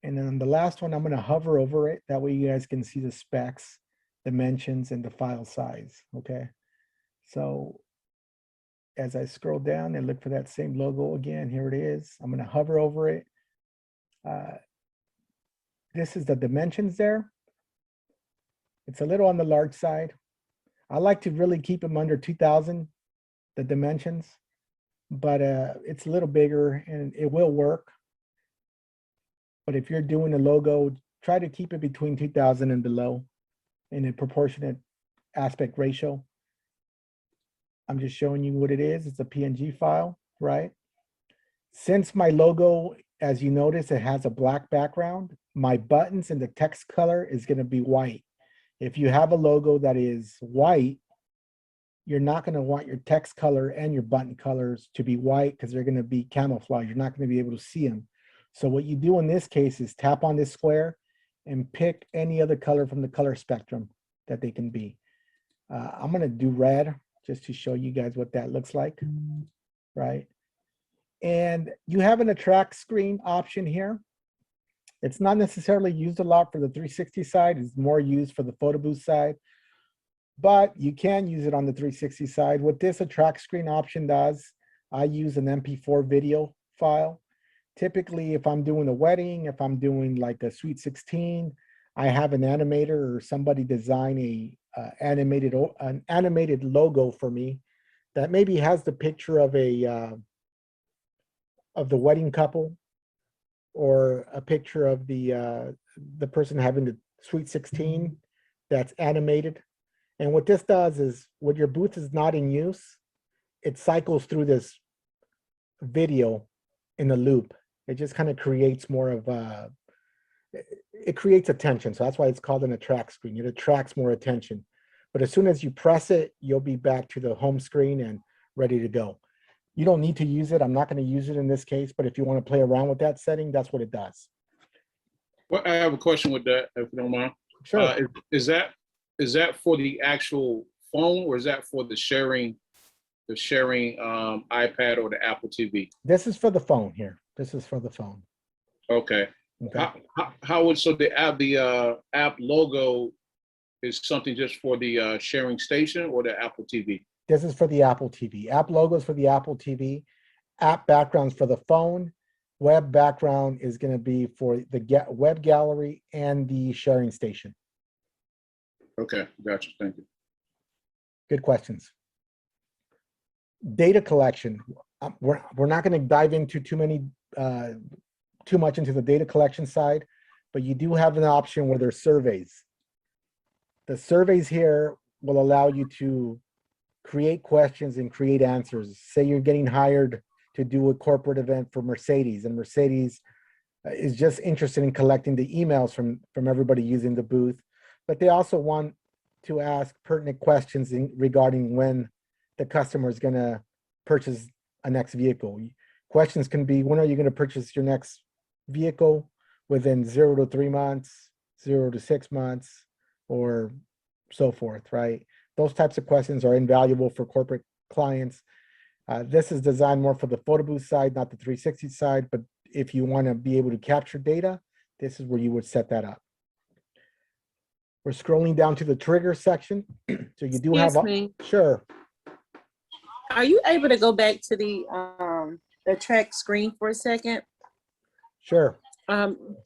And then the last one, I'm going to hover over it. That way you guys can see the specs dimensions and the file size, okay? So as I scroll down and look for that same logo again, here it is. I'm gonna hover over it. This is the dimensions there. It's a little on the large side. I like to really keep them under 2000, the dimensions, but it's a little bigger and it will work. But if you're doing a logo, try to keep it between 2000 and below in a proportionate aspect ratio. I'm just showing you what it is. It's a PNG file, right? Since my logo, as you notice, it has a black background, my buttons and the text color is going to be white. If you have a logo that is white, you're not going to want your text color and your button colors to be white because they're going to be camouflaged. You're not going to be able to see them. So what you do in this case is tap on this square and pick any other color from the color spectrum that they can be. I'm going to do red just to show you guys what that looks like, right? And you have an attract screen option here. It's not necessarily used a lot for the 360 side. It's more used for the photo booth side, but you can use it on the 360 side. What this attract screen option does, I use an MP4 video file. Typically, if I'm doing a wedding, if I'm doing like a Sweet 16, I have an animator or somebody design an animated logo for me that maybe has the picture of the wedding couple or a picture of the person having the Sweet 16 that's animated. And what this does is when your booth is not in use, it cycles through this video in a loop. It just kind of creates more of it creates attention. So that's why it's called an attract screen. It attracts more attention. But as soon as you press it, you'll be back to the home screen and ready to go. You don't need to use it. I'm not going to use it in this case, but if you want to play around with that setting, that's what it does. Well, I have a question with that, if you don't mind. Sure. Is that for the actual phone or is that for the sharing iPad or the Apple TV? This is for the phone here. This is for the phone. Okay. Okay. How would the app logo is something just for the sharing station or the Apple TV? This is for the Apple TV. App logos for the Apple TV. App backgrounds for the phone. Web background is going to be for the web gallery and the sharing station. Okay, gotcha. Thank you. Good questions. Data collection. We're not going to dive into too much into the data collection side, but you do have an option where there's surveys. The surveys here will allow you to create questions and create answers. Say you're getting hired to do a corporate event for Mercedes, and Mercedes is just interested in collecting the emails from everybody using the booth, but they also want to ask pertinent questions regarding when the customer is going to purchase a next vehicle. Questions can be, when are you going to purchase your next vehicle? Within 0 to 3 months, 0 to 6 months, or so forth, right? Those types of questions are invaluable for corporate clients. This is designed more for the photo booth side, not the 360 side, but if you want to be able to capture data, this is where you would set that up. We're scrolling down to the trigger section. So you do have, Excuse me. sure. Are you able to go back to the track screen for a second? Sure.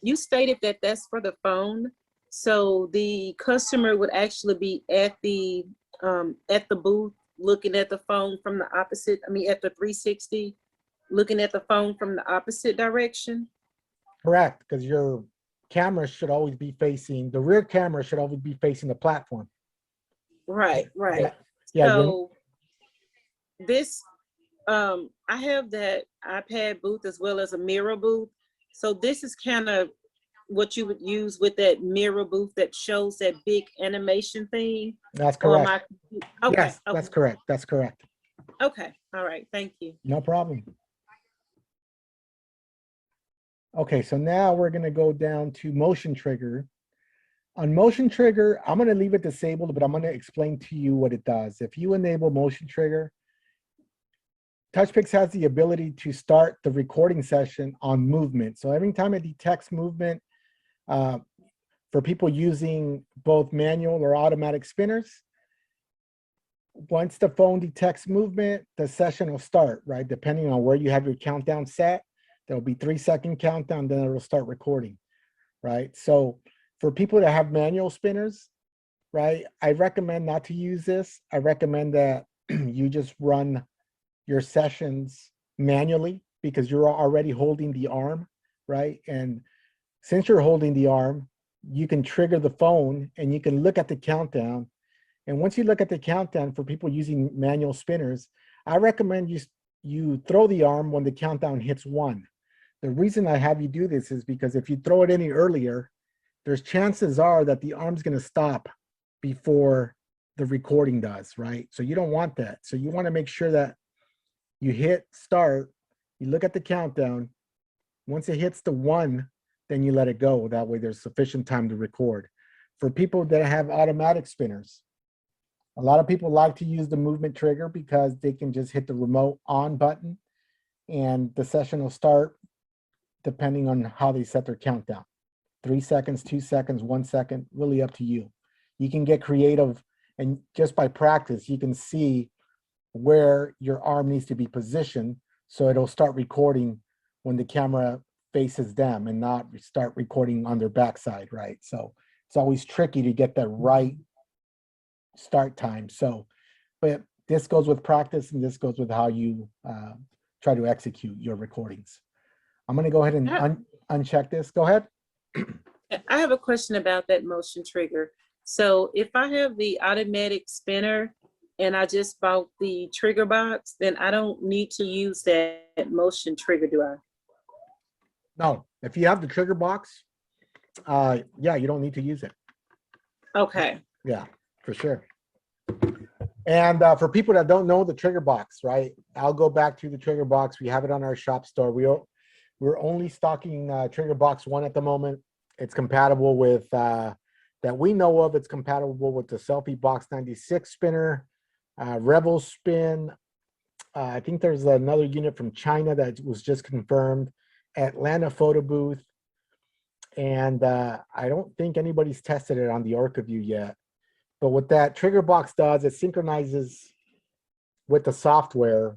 You stated that that's for the phone. So the customer would actually be at the booth looking at the phone from the opposite, at the 360, looking at the phone from the opposite direction? Correct, because your camera should always be facing, the rear camera should always be facing the platform. Right. Yeah. So this, I have that iPad booth as well as a mirror booth. So this is kind of what you would use with that mirror booth that shows that big animation thing. That's correct. Okay. Yes, that's correct. That's correct. Okay. All right. Thank you. No problem. Okay, so now we're going to go down to motion trigger. On motion trigger, I'm going to leave it disabled, but I'm going to explain to you what it does. If you enable motion trigger, Touchpix has the ability to start the recording session on movement. So every time it detects movement, For people using both manual or automatic spinners, once the phone detects movement, the session will start, right? Depending on where you have your countdown set, there'll be 3-second countdown, then it'll start recording, right? So for people that have manual spinners, right, I recommend not to use this. I recommend that you just run your sessions manually because you're already holding the arm, right? And since you're holding the arm, you can trigger the phone and you can look at the countdown. And once you look at the countdown for people using manual spinners, I recommend you throw the arm when the countdown hits 1. The reason I have you do this is because if you throw it any earlier, there's chances are that the arm's going to stop before the recording does, right? So you don't want that. So you want to make sure that you hit start, you look at the countdown. Once it hits the 1, then you let it go. That way there's sufficient time to record. For people that have automatic spinners, a lot of people like to use the movement trigger because they can just hit the remote on button and the session will start depending on how they set their countdown. 3 seconds, 2 seconds, 1 second, really up to you. You can get creative, and just by practice, you can see where your arm needs to be positioned so it'll start recording when the camera faces them and not start recording on their backside, right? So it's always tricky to get that right start time. So, but this goes with practice and this goes with how you try to execute your recordings. I'm going to go ahead and uncheck this. Go ahead. I have a question about that motion trigger. So if I have the automatic spinner and I just bought the trigger box, then I don't need to use that motion trigger, do I? No, if you have the trigger box, yeah, you don't need to use it. Okay. Yeah, for sure. And for people that don't know the trigger box, right? I'll go back to the trigger box. We have it on our shop store. We're only stocking trigger box 1 at the moment. It's compatible with, that we know of, it's compatible with the Selfie Box 96 spinner, Rebel Spin. I think there's another unit from China that was just confirmed, Atlanta Photo Booth. And I don't think anybody's tested it on the OrcaView yet. But what that trigger box does, it synchronizes with the software.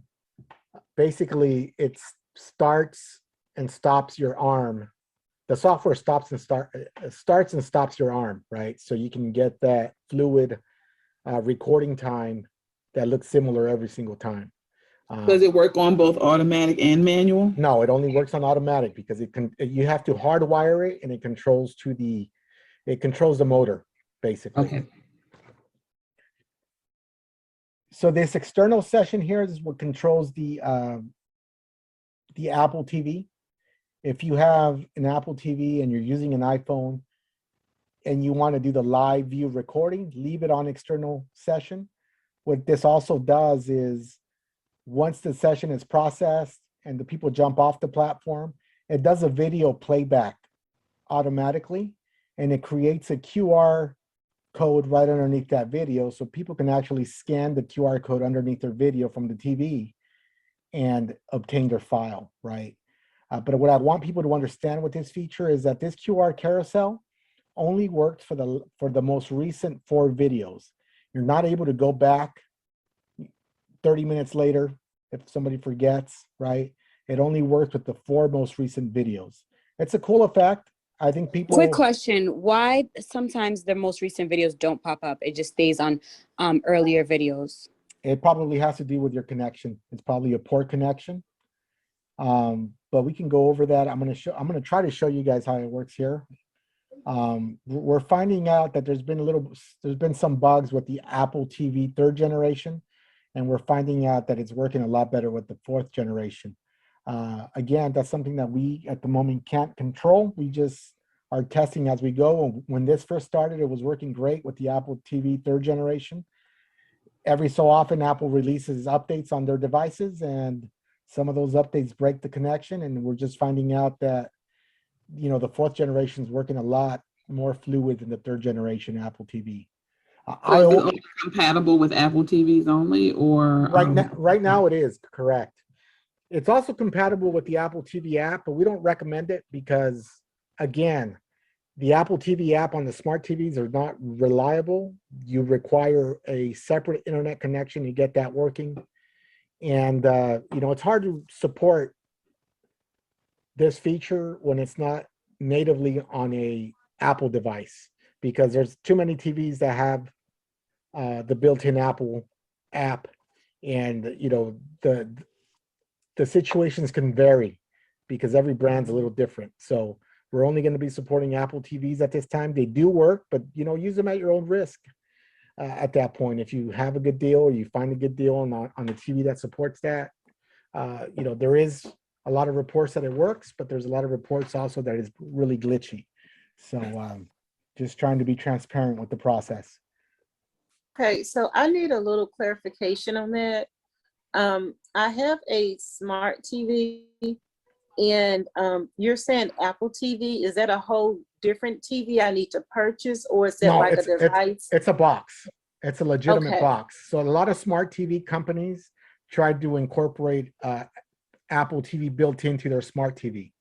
Basically, it starts and stops your arm. The software starts and stops your arm, right? So you can get that fluid recording time that looks similar every single time. Does it work on both automatic and manual? No, it only works on automatic because you have to hardwire it and it controls the motor, basically. Okay. So this external session here is what controls the Apple TV. If you have an Apple TV and you're using an iPhone and you want to do the live view recording, leave it on external session. What this also does is once the session is processed and the people jump off the platform, it does a video playback automatically and it creates a QR code right underneath that video so people can actually scan the QR code underneath their video from the TV and obtain their file, right? But what I want people to understand with this feature is that this QR carousel only works for the most recent 4 videos. You're not able to go back 30 minutes later if somebody forgets, right? It only works with the 4 most recent videos. It's a cool effect. I think people. Quick question: why sometimes the most recent videos don't pop up? It just stays on earlier videos. It probably has to do with your connection. It's probably a poor connection. But we can go over that. I'm going to try to show you guys how it works here. We're finding out that there's been some bugs with the Apple TV 3rd generation, and we're finding out that it's working a lot better with the 4th generation. Again, that's something that we at the moment can't control. We just are testing as we go. When this first started, it was working great with the Apple TV 3rd generation. Every so often, Apple releases updates on their devices, and some of those updates break the connection, and we're just finding out that, you know, the 4th generation is working a lot more fluid than the 3rd generation Apple TV. So is it only compatible with Apple TVs only, or right now it is correct. It's also compatible with the Apple TV app, but we don't recommend it because, again, the Apple TV app on the smart TVs are not reliable. You require a separate internet connection to get that working. And, you know, it's hard to support this feature when it's not natively on a Apple device, because there's too many TVs that have the built-in Apple app, and you know the situations can vary because every brand's a little different. So we're only going to be supporting Apple TVs at this time. They do work, but you know, use them at your own risk. At that point, if you have a good deal or you find a good deal on the TV that supports that, you know, there is a lot of reports that it works, but there's a lot of reports also that is really glitchy. So just trying to be transparent with the process. Okay, so I need a little clarification on that. I have a smart TV, and you're saying Apple TV. Is that a whole different TV I need to purchase, or is that No, like a device? it's a box. It's a legitimate Okay. box. So a lot of smart TV companies tried to incorporate Apple TV built into their smart TV,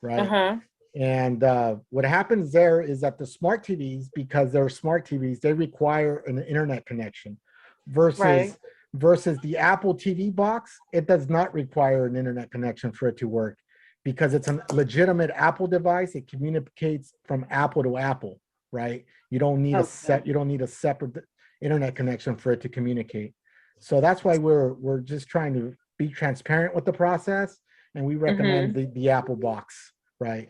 right? Uh-huh. And what happens there is that the smart TVs, because they're smart TVs, they require an internet connection versus Right. versus the Apple TV box. It does not require an internet connection for it to work because it's a legitimate Apple device. It communicates from Apple to Apple, right? You don't need Okay. you don't need a separate internet connection for it to communicate. So that's why we're just trying to be transparent with the process, and we recommend the Apple box, right?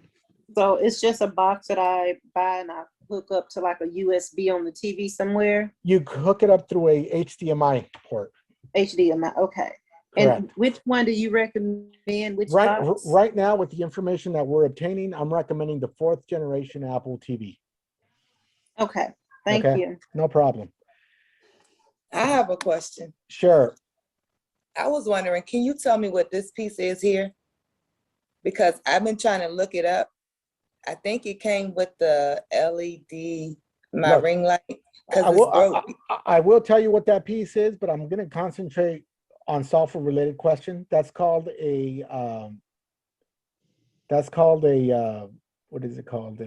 So it's just a box that I buy and I hook up to like a USB on the TV somewhere. You hook it up through a HDMI port. HDMI. Okay. Correct. And which one do you recommend? Which Right, box? right now, with the information that we're obtaining, I'm recommending the 4th generation Apple TV. Okay. Thank Okay. you. No problem. I have a question. Sure. I was wondering, can you tell me what this piece is here? Because I've been trying to look it up. I think it came with the LED, my Look, ring light, I because it's will, broke. I will tell you what that piece is, but I'm going to concentrate on software related question. That's called a, what is it called?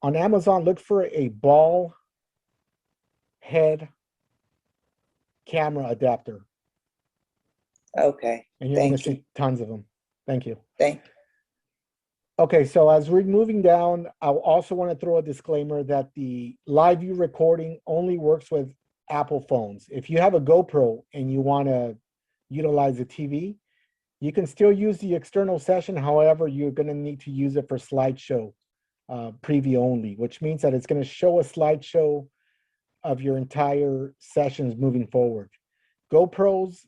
On Amazon, look for a ball head camera adapter. Okay, And you're going to thank you. see tons of them. Thank you. Thank you. Okay, so as we're moving down, I also want to throw a disclaimer that the live view recording only works with Apple phones. If you have a GoPro and you want to utilize a TV, you can still use the external session. However, you're going to need to use it for slideshow preview only, which means that it's going to show a slideshow of your entire sessions moving forward. GoPros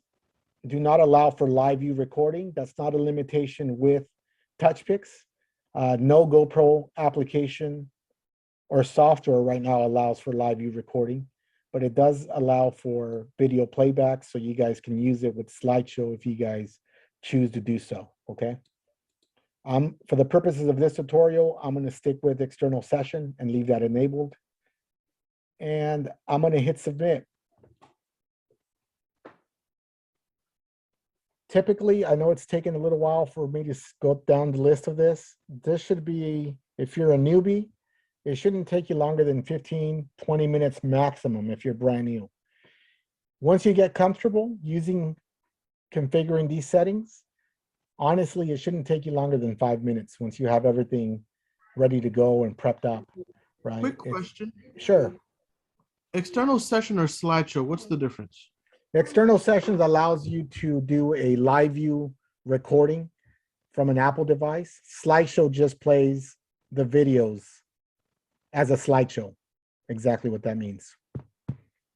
do not allow for live view recording. That's not a limitation with Touchpix. No GoPro application or software right now allows for live view recording, but it does allow for video playback, so you guys can use it with slideshow if you guys choose to do so, okay? For the purposes of this tutorial, I'm going to stick with external session and leave that enabled. And I'm going to hit submit. Typically, I know it's taken a little while for me to go down the list of this. This should be, if you're a newbie, it shouldn't take you longer than 15, 20 minutes maximum if you're brand new. Once you get comfortable configuring these settings, honestly, it shouldn't take you longer than 5 minutes once you have everything ready to go and prepped up, right? Quick question. Sure. External session or slideshow, what's the difference? External sessions allows you to do a live view recording from an Apple device. Slideshow just plays the videos as a slideshow. Exactly what that means.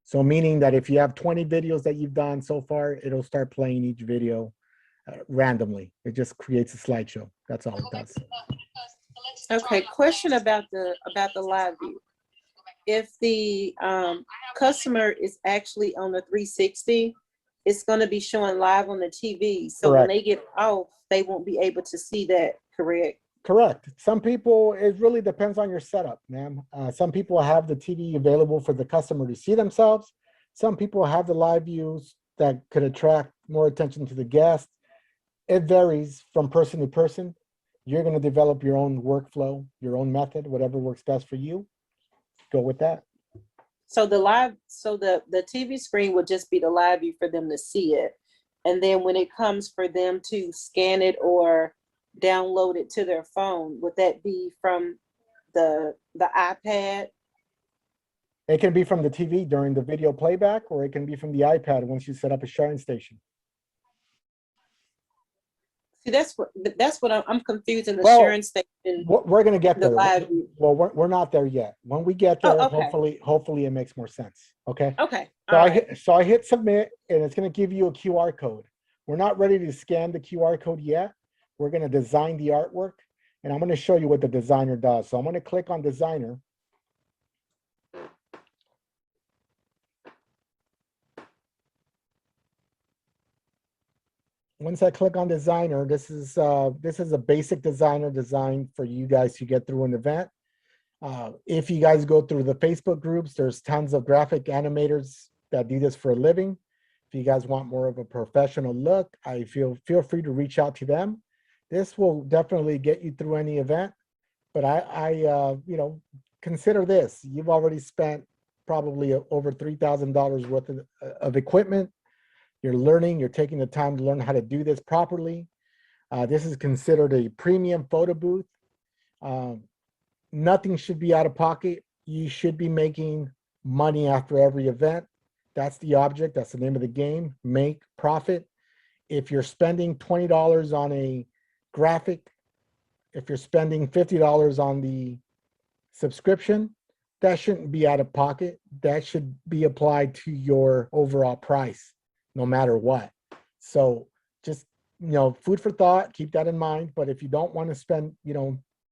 So meaning that if you have 20 videos that you've done so far, it'll start playing each video randomly. It just creates a slideshow. That's all it does. Okay, question about the live view. If the customer is actually on the 360, it's going to be showing live on the TV. So Correct. when they get off, they won't be able to see that, correct? Correct. Some people, it really depends on your setup, ma'am. Some people have the TV available for the customer to see themselves. Some people have the live views that could attract more attention to the guest. It varies from person to person. You're gonna develop your own workflow, your own method, whatever works best for you. Go with that. So the TV screen would just be the live view for them to see it. And then when it comes for them to scan it or download it to their phone, would that be from the iPad? It can be from the TV during the video playback, or it can be from the iPad once you set up a sharing station. See, that's what I'm confusing the Well, sharing station. We're gonna get The there. live view. Well, we're not there yet. When we get Oh, there, okay. hopefully it makes more sense. Okay. Okay. So All right. I hit submit, and it's gonna give you a QR code. We're not ready to scan the QR code yet. We're gonna design the artwork, and I'm gonna show you what the designer does. So I'm gonna click on designer. Once I click on designer, this is a basic designer design for you guys to get through an event. If you guys go through the Facebook groups, there's tons of graphic animators that do this for a living. If you guys want more of a professional look, feel free to reach out to them. This will definitely get you through any event. But consider this: you've already spent probably over $3,000 worth of equipment. You're learning, you're taking the time to learn how to do this properly. This is considered a premium photo booth. Nothing should be out of pocket. You should be making money after every event. That's the object. That's the name of the game. Make profit. If you're spending $20 on a graphic, if you're spending $50 on the subscription, that shouldn't be out of pocket. That should be applied to your overall price, no matter what. So just, food for thought, keep that in mind. But if you don't want to spend,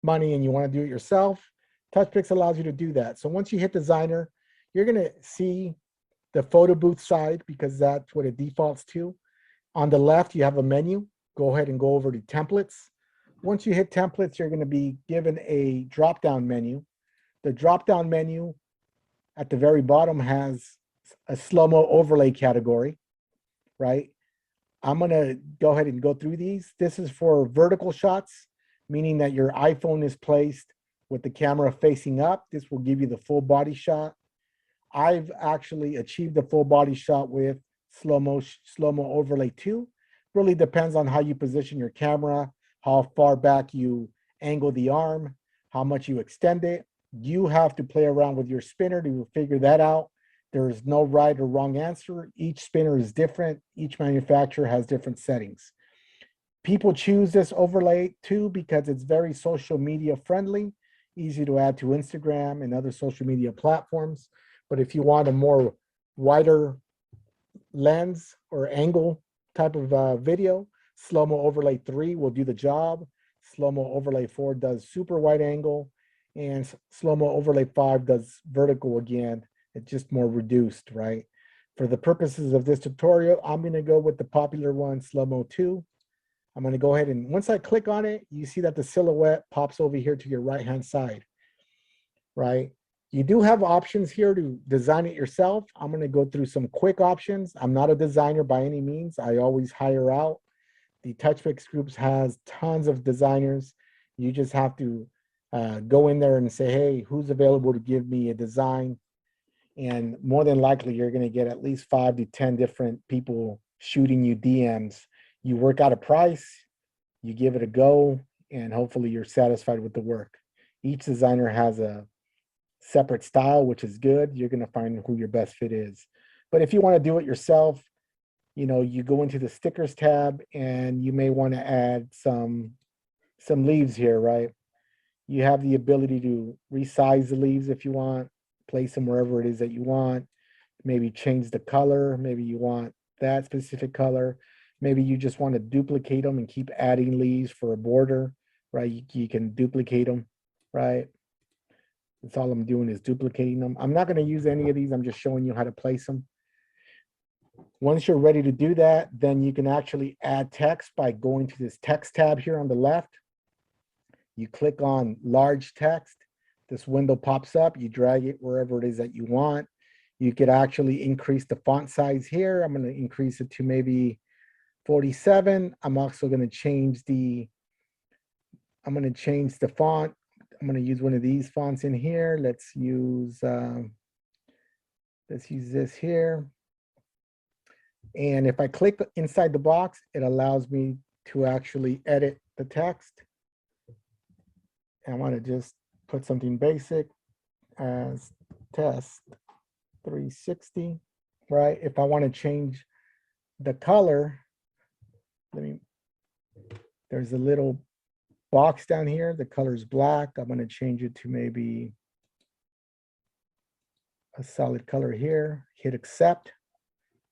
money and you want to do it yourself, Touchpix allows you to do that. So once you hit designer, you're going to see the photo booth side because that's what it defaults to. On the left, you have a menu. Go ahead and go over to templates. Once you hit templates, you're going to be given a drop-down menu. The drop-down menu at the very bottom has a Slo-Mo Overlay category, right? I'm going to go ahead and go through these. This is for vertical shots, meaning that your iPhone is placed with the camera facing up. This will give you the full body shot. I've actually achieved the full body shot with Slo-Mo Overlay 2. Really depends on how you position your camera, how far back you angle the arm, how much you extend it. You have to play around with your spinner to figure that out. There is no right or wrong answer. Each spinner is different. Each manufacturer has different settings. People choose this overlay too because it's very social media friendly, easy to add to Instagram and other social media platforms. But if you want a more wider lens or angle type of video, Slo-Mo Overlay 3 will do the job. Slo-Mo Overlay 4 does super wide angle, and Slo-Mo Overlay 5 does vertical again. It's just more reduced, right? For the purposes of this tutorial, I'm going to go with the popular one, Slo-Mo 2. I'm going to go ahead and once I click on it, you see that the silhouette pops over here to your right-hand side, right? You do have options here to design it yourself. I'm going to go through some quick options. I'm not a designer by any means. I always hire out. The Touchpix Groups has tons of designers. You just have to go in there and say, hey, who's available to give me a design? And more than likely, you're going to get at least 5 to 10 different people shooting you DMs. You work out a price, you give it a go, and hopefully you're satisfied with the work. Each designer has a separate style, which is good. You're going to find who your best fit is. But if you want to do it yourself, you go into the stickers tab and you may want to add some leaves here, right? You have the ability to resize the leaves if you want, place them wherever it is that you want, maybe change the color. Maybe you want that specific color. Maybe you just want to duplicate them and keep adding leaves for a border, right? You can duplicate them, right? That's all I'm doing is duplicating them. I'm not going to use any of these. I'm just showing you how to place them. Once you're ready to do that, then you can actually add text by going to this text tab here on the left. You click on large text. This window pops up. You drag it wherever it is that you want. You could actually increase the font size here. I'm going to increase it to maybe 47. I'm also going to change the I'm going to change the font. I'm going to use one of these fonts in here. Let's use this here. And if I click inside the box, it allows me to actually edit the text. I want to just put something basic as test 360, right? If I want to change the color, there's a little box down here. The color is black. I'm going to change it to maybe a solid color here. Hit accept,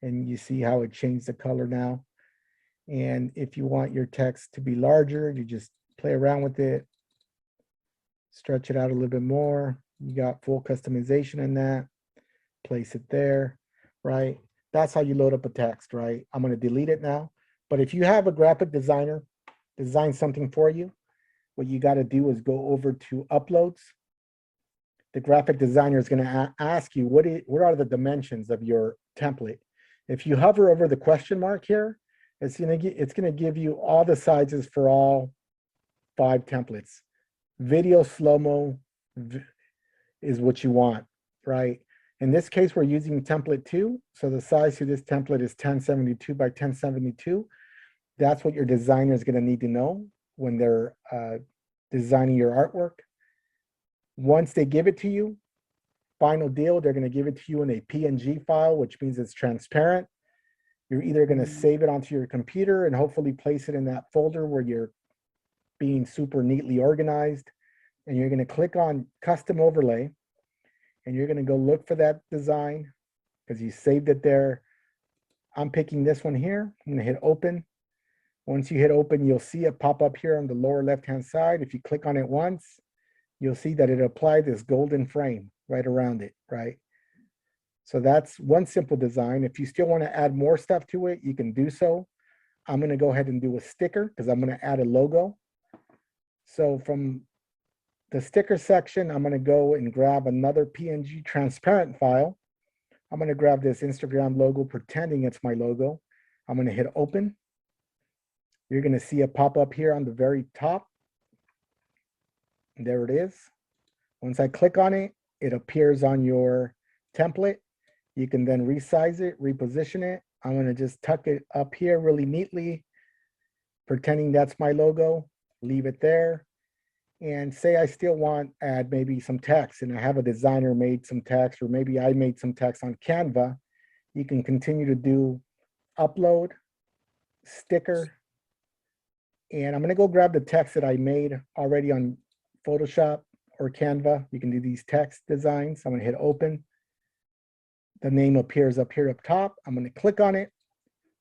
and you see how it changed the color now. And if you want your text to be larger, you just play around with it, stretch it out a little bit more. You got full customization in that. Place it there, right? That's how you load up a text, right? I'm going to delete it now. But if you have a graphic designer design something for you, what you got to do is go over to uploads. The graphic designer is going to ask you, what are the dimensions of your template? If you hover over the question mark here, it's going to give you all the sizes for all 5 templates. Video Slo-Mo is what you want, right? In this case, we're using template 2. So the size to this template is 1072 by 1072. That's what your designer is going to need to know when they're designing your artwork. Once they give it to you, final deal, they're going to give it to you in a PNG file, which means it's transparent. You're either going to save it onto your computer and hopefully place it in that folder where you're being super neatly organized. And you're going to click on custom overlay, and you're going to go look for that design because you saved it there. I'm picking this one here. I'm going to hit open. Once you hit open, you'll see it pop up here on the lower left-hand side. If you click on it once, you'll see that it applied this golden frame right around it, right? So that's one simple design. If you still want to add more stuff to it, you can do so. I'm going to go ahead and do a sticker because I'm going to add a logo. So from the sticker section, I'm going to go and grab another PNG transparent file. I'm going to grab this Instagram logo pretending it's my logo. I'm going to hit open. You're going to see it pop up here on the very top. There it is. Once I click on it, it appears on your template. You can then resize it, reposition it. I'm going to just tuck it up here really neatly, pretending that's my logo. Leave it there. And say I still want to add maybe some text, and I have a designer made some text, or maybe I made some text on Canva. You can continue to do upload, sticker, and I'm going to go grab the text that I made already on Photoshop or Canva. You can do these text designs. I'm going to hit open. The name appears up here up top. I'm going to click on it.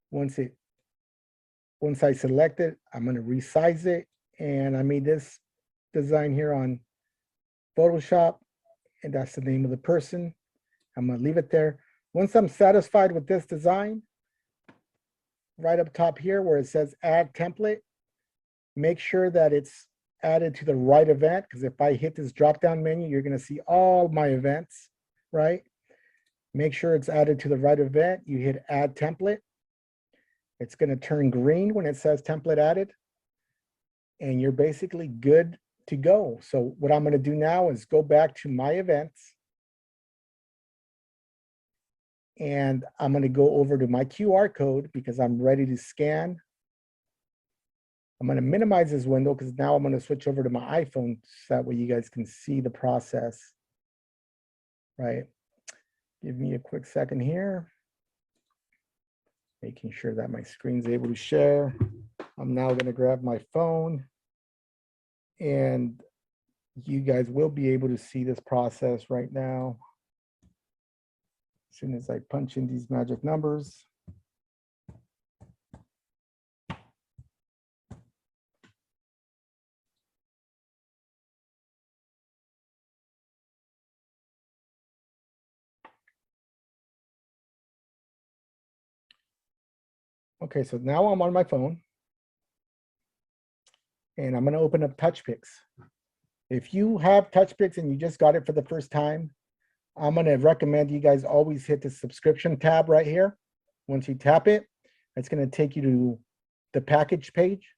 Once I select it, I'm going to resize it, and I made this design here on Photoshop, and that's the name of the person. I'm going to leave it there. Once I'm satisfied with this design, right up top here where it says add template, make sure that it's added to the right event, because if I hit this drop down menu, you're going to see all my events, right? Make sure it's added to the right event. You hit add template. It's going to turn green when it says template added, and you're basically good to go. So what I'm going to do now is go back to my events, and I'm going to go over to my QR code because I'm ready to scan. I'm going to minimize this window because now I'm going to switch over to my iPhone so that way you guys can see the process, right? Give me a quick second here. Making sure that my screen's able to share. I'm now going to grab my phone, and you guys will be able to see this process right now. As soon as I punch in these magic numbers. Okay, so now I'm on my phone, and I'm going to open up Touchpix. If you have Touchpix and you just got it for the first time, I'm going to recommend you guys always hit the subscription tab right here. Once you tap it, it's going to take you to the package page.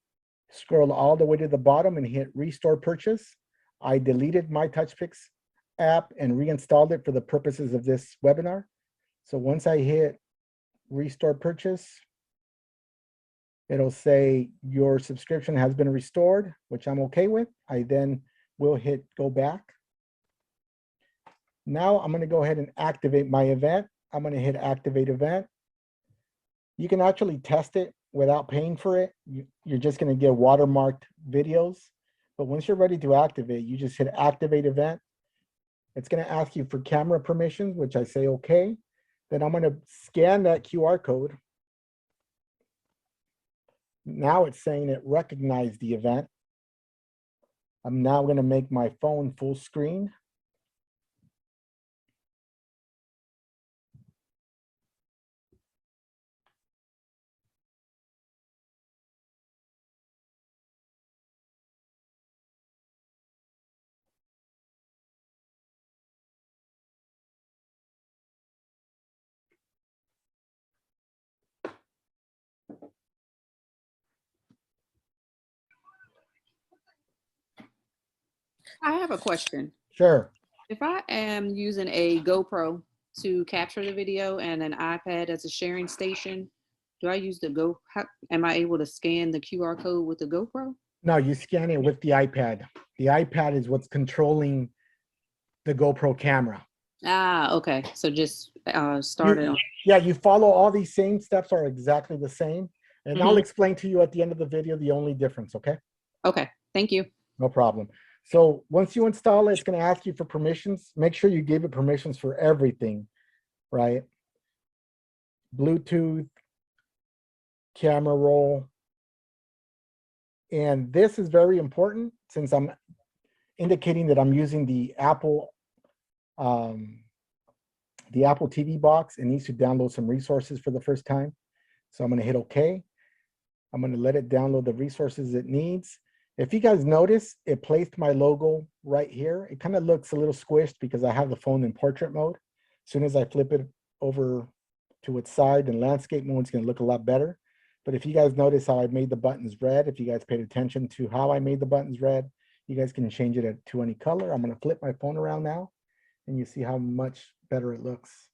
scroll all the way to the bottom and hit restore purchase. I deleted my Touchpix app and reinstalled it for the purposes of this webinar. So once I hit restore purchase, it'll say your subscription has been restored, which I'm okay with. I then will hit go back. Now I'm going to go ahead and activate my event. I'm going to hit activate event. You can actually test it without paying for it. You're just going to get watermarked videos. But once you're ready to activate, you just hit activate event. It's going to ask you for camera permissions, which I say okay. Then I'm going to scan that QR code. Now it's saying it recognized the event. I'm now going to make my phone full screen. I have a question. Sure. If I am using a GoPro to capture the video and an iPad as a sharing station, do I use the am I able to scan the QR code with the GoPro? No, you scan it with the iPad. The iPad is what's controlling the GoPro camera. Ah, okay. So just start it on. Yeah, you follow all these same steps are exactly the same. And I'll explain to you at the end of the video the only difference, okay? Okay, thank you. No problem. So once you install it, it's going to ask you for permissions. Make sure you give it permissions for everything, right? Bluetooth, camera roll. And this is very important since I'm indicating that I'm using the Apple TV box. It needs to download some resources for the first time. So I'm going to hit OK. I'm going to let it download the resources it needs. If you guys notice, it placed my logo right here. It kind of looks a little squished because I have the phone in portrait mode. As soon as I flip it over to its side in landscape mode, it's going to look a lot better. But if you guys notice how I made the buttons red, if you guys paid attention to how I made the buttons red, you guys can change it to any color. I'm going to flip my phone around now, and you see how much better it looks,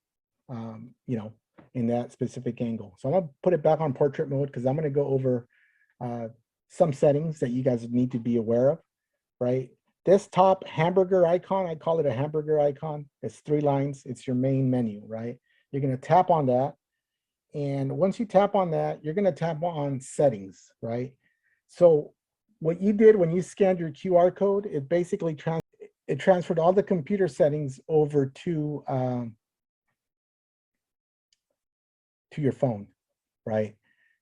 you know, in that specific angle. So I'm going to put it back on portrait mode because I'm going to go over some settings that you guys need to be aware of, right? This top hamburger icon, I call it a hamburger icon. It's 3 lines. It's your main menu, right? You're going to tap on that. And once you tap on that, you're going to tap on settings, right? So what you did when you scanned your QR code, it basically transferred all the computer settings over to your phone, right?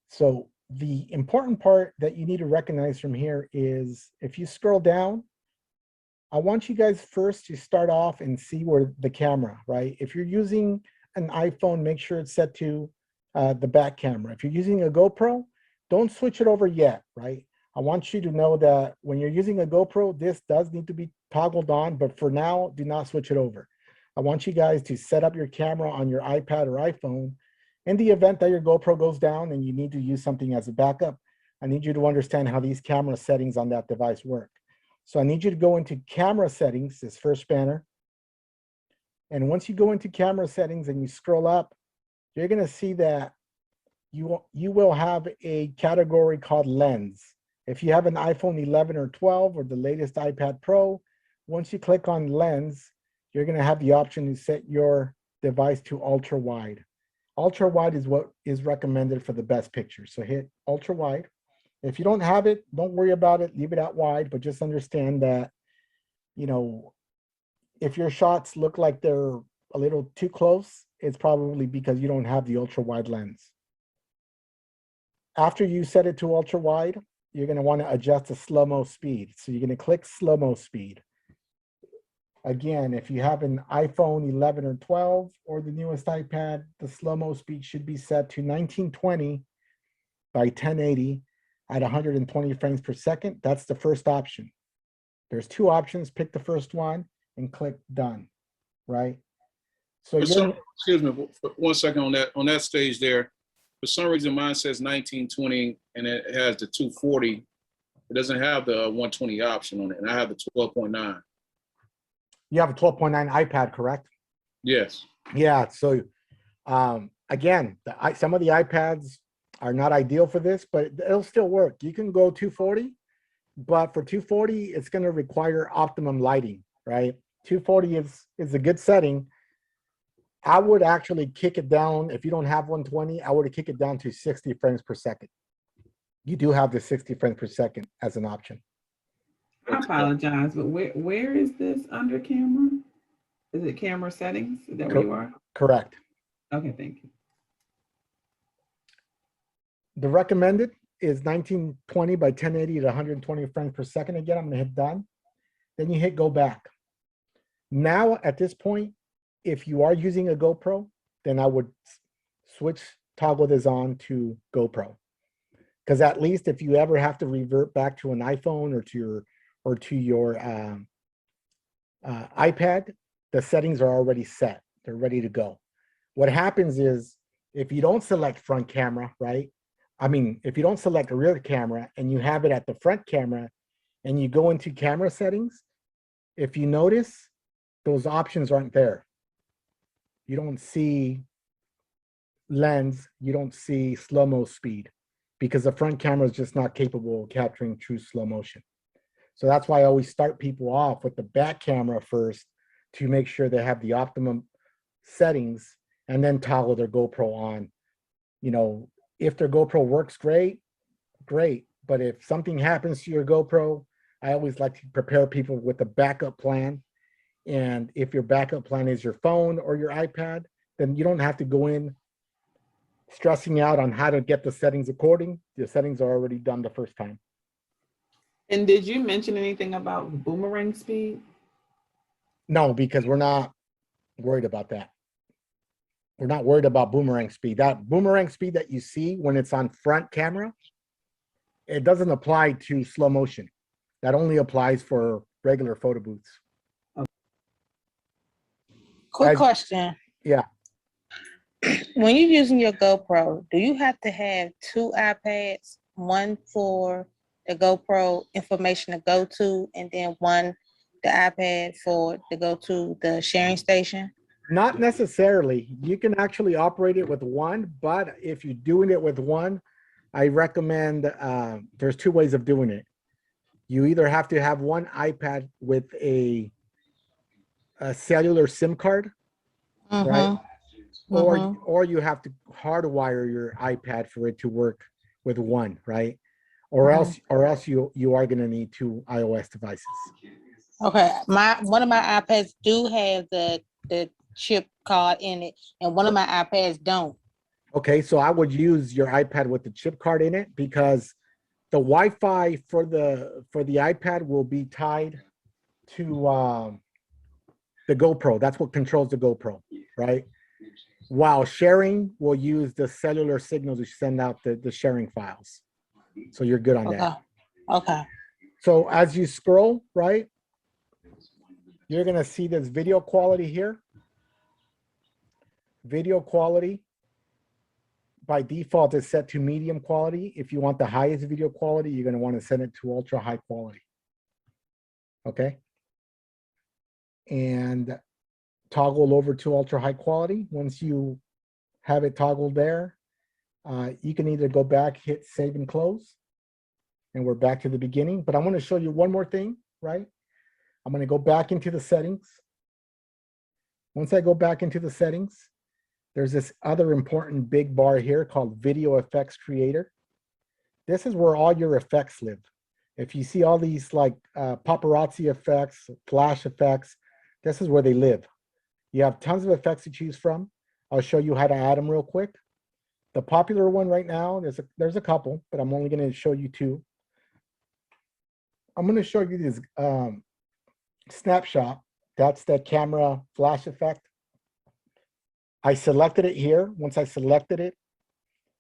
So the important part that you need to recognize from here is if you scroll down, I want you guys first to start off and see where the camera, right? If you're using an iPhone, make sure it's set to the back camera. If you're using a GoPro, don't switch it over yet, right? I want you to know that when you're using a GoPro, this does need to be toggled on, but for now, do not switch it over. I want you guys to set up your camera on your iPad or iPhone. In the event that your GoPro goes down and you need to use something as a backup, I need you to understand how these camera settings on that device work. So I need you to go into camera settings, this first banner. And once you go into camera settings and you scroll up, you're going to see that you will have a category called lens. If you have an iPhone 11 or 12 or the latest iPad Pro, once you click on lens, you're going to have the option to set your device to ultra wide. Ultra wide is what is recommended for the best pictures. So hit ultra wide. If you don't have it, don't worry about it. Leave it at wide, but just understand that, you know, if your shots look like they're a little too close, it's probably because you don't have the ultra wide lens. After you set it to ultra wide, you're going to want to adjust the slow-mo speed. So you're going to click slow-mo speed. Again, if you have an iPhone 11 or 12 or the newest iPad, the slow-mo speed should be set to 1920 by 1080 at 120 frames per second. That's the first option. There's 2 options. Pick the first one and click done, right? So excuse me for 1 second on that stage there. For some reason, mine says 1920 and it has the 240 It doesn't have the 120 option on it, and I have the 12.9. You have a 12.9 iPad, correct? Yes. Yeah, so again, some of the iPads are not ideal for this, but it'll still work. You can go 240, but for 240, it's going to require optimum lighting, right? 240 is a good setting. I would actually kick it down. If you don't have 120, I would kick it down to 60 frames per second. You do have the 60 frames per second as an option. I apologize, but where is this under camera? Is it camera settings? Is that where you are? Correct. Okay, thank you. The recommended is 1920 by 1080 at 120 frames per second. Again, I'm going to hit done. Then you hit go back. Now, at this point, if you are using a GoPro, then I would toggle this on to GoPro. Because at least if you ever have to revert back to an iPhone or to your iPad, the settings are already set. They're ready to go. What happens is if you don't select front camera, right? I mean, if you don't select a rear camera and you have it at the front camera and you go into camera settings, if you notice, those options aren't there. You don't see lens, you don't see slow-mo speed because the front camera is just not capable of capturing true slow motion. So that's why I always start people off with the back camera first to make sure they have the optimum settings and then toggle their GoPro on. You know, if their GoPro works great. But if something happens to your GoPro, I always like to prepare people with a backup plan. And if your backup plan is your phone or your iPad, then you don't have to go in stressing out on how to get the settings according. The settings are already done the first time. And did you mention anything about boomerang speed? No, because we're not worried about that. We're not worried about boomerang speed. That boomerang speed that you see when it's on front camera, it doesn't apply to slow motion. That only applies for regular photo booths. Quick question. Yeah. When you're using your GoPro, do you have to have two iPads, one for the GoPro information to go to, and then one, the iPad for to go to the sharing station? Not necessarily. You can actually operate it with one, but if you're doing it with one, I recommend, there's two ways of doing it. You either have to have one iPad with a cellular SIM card, right? Or you have to hardwire your iPad for it to work with one, right? Or else you are going to need two iOS devices. Okay, one of my iPads do have the chip card in it, and one of my iPads don't. Okay, so I would use your iPad with the chip card in it because the Wi-Fi for the iPad will be tied to the GoPro. That's what controls the GoPro, right? While sharing will use the cellular signal to send out the sharing files. So you're good on that. Okay. So as you scroll, right, you're gonna see this video quality here. Video quality by default is set to medium quality. If you want the highest video quality, you're gonna want to set it to ultra high quality. Okay. And toggle over to ultra high quality. Once you have it toggled there, you can either go back, hit save and close, and we're back to the beginning. But I want to show you one more thing, right? I'm going to go back into the settings. Once I go back into the settings, there's this other important big bar here called Video Effects Creator. This is where all your effects live. If you see all these like paparazzi effects, flash effects, this is where they live. You have tons of effects to choose from. I'll show you how to add them real quick. The popular one right now, there's a couple, but I'm only going to show you two. I'm going to show you this snapshot. That's the camera flash effect. I selected it here. Once I selected it,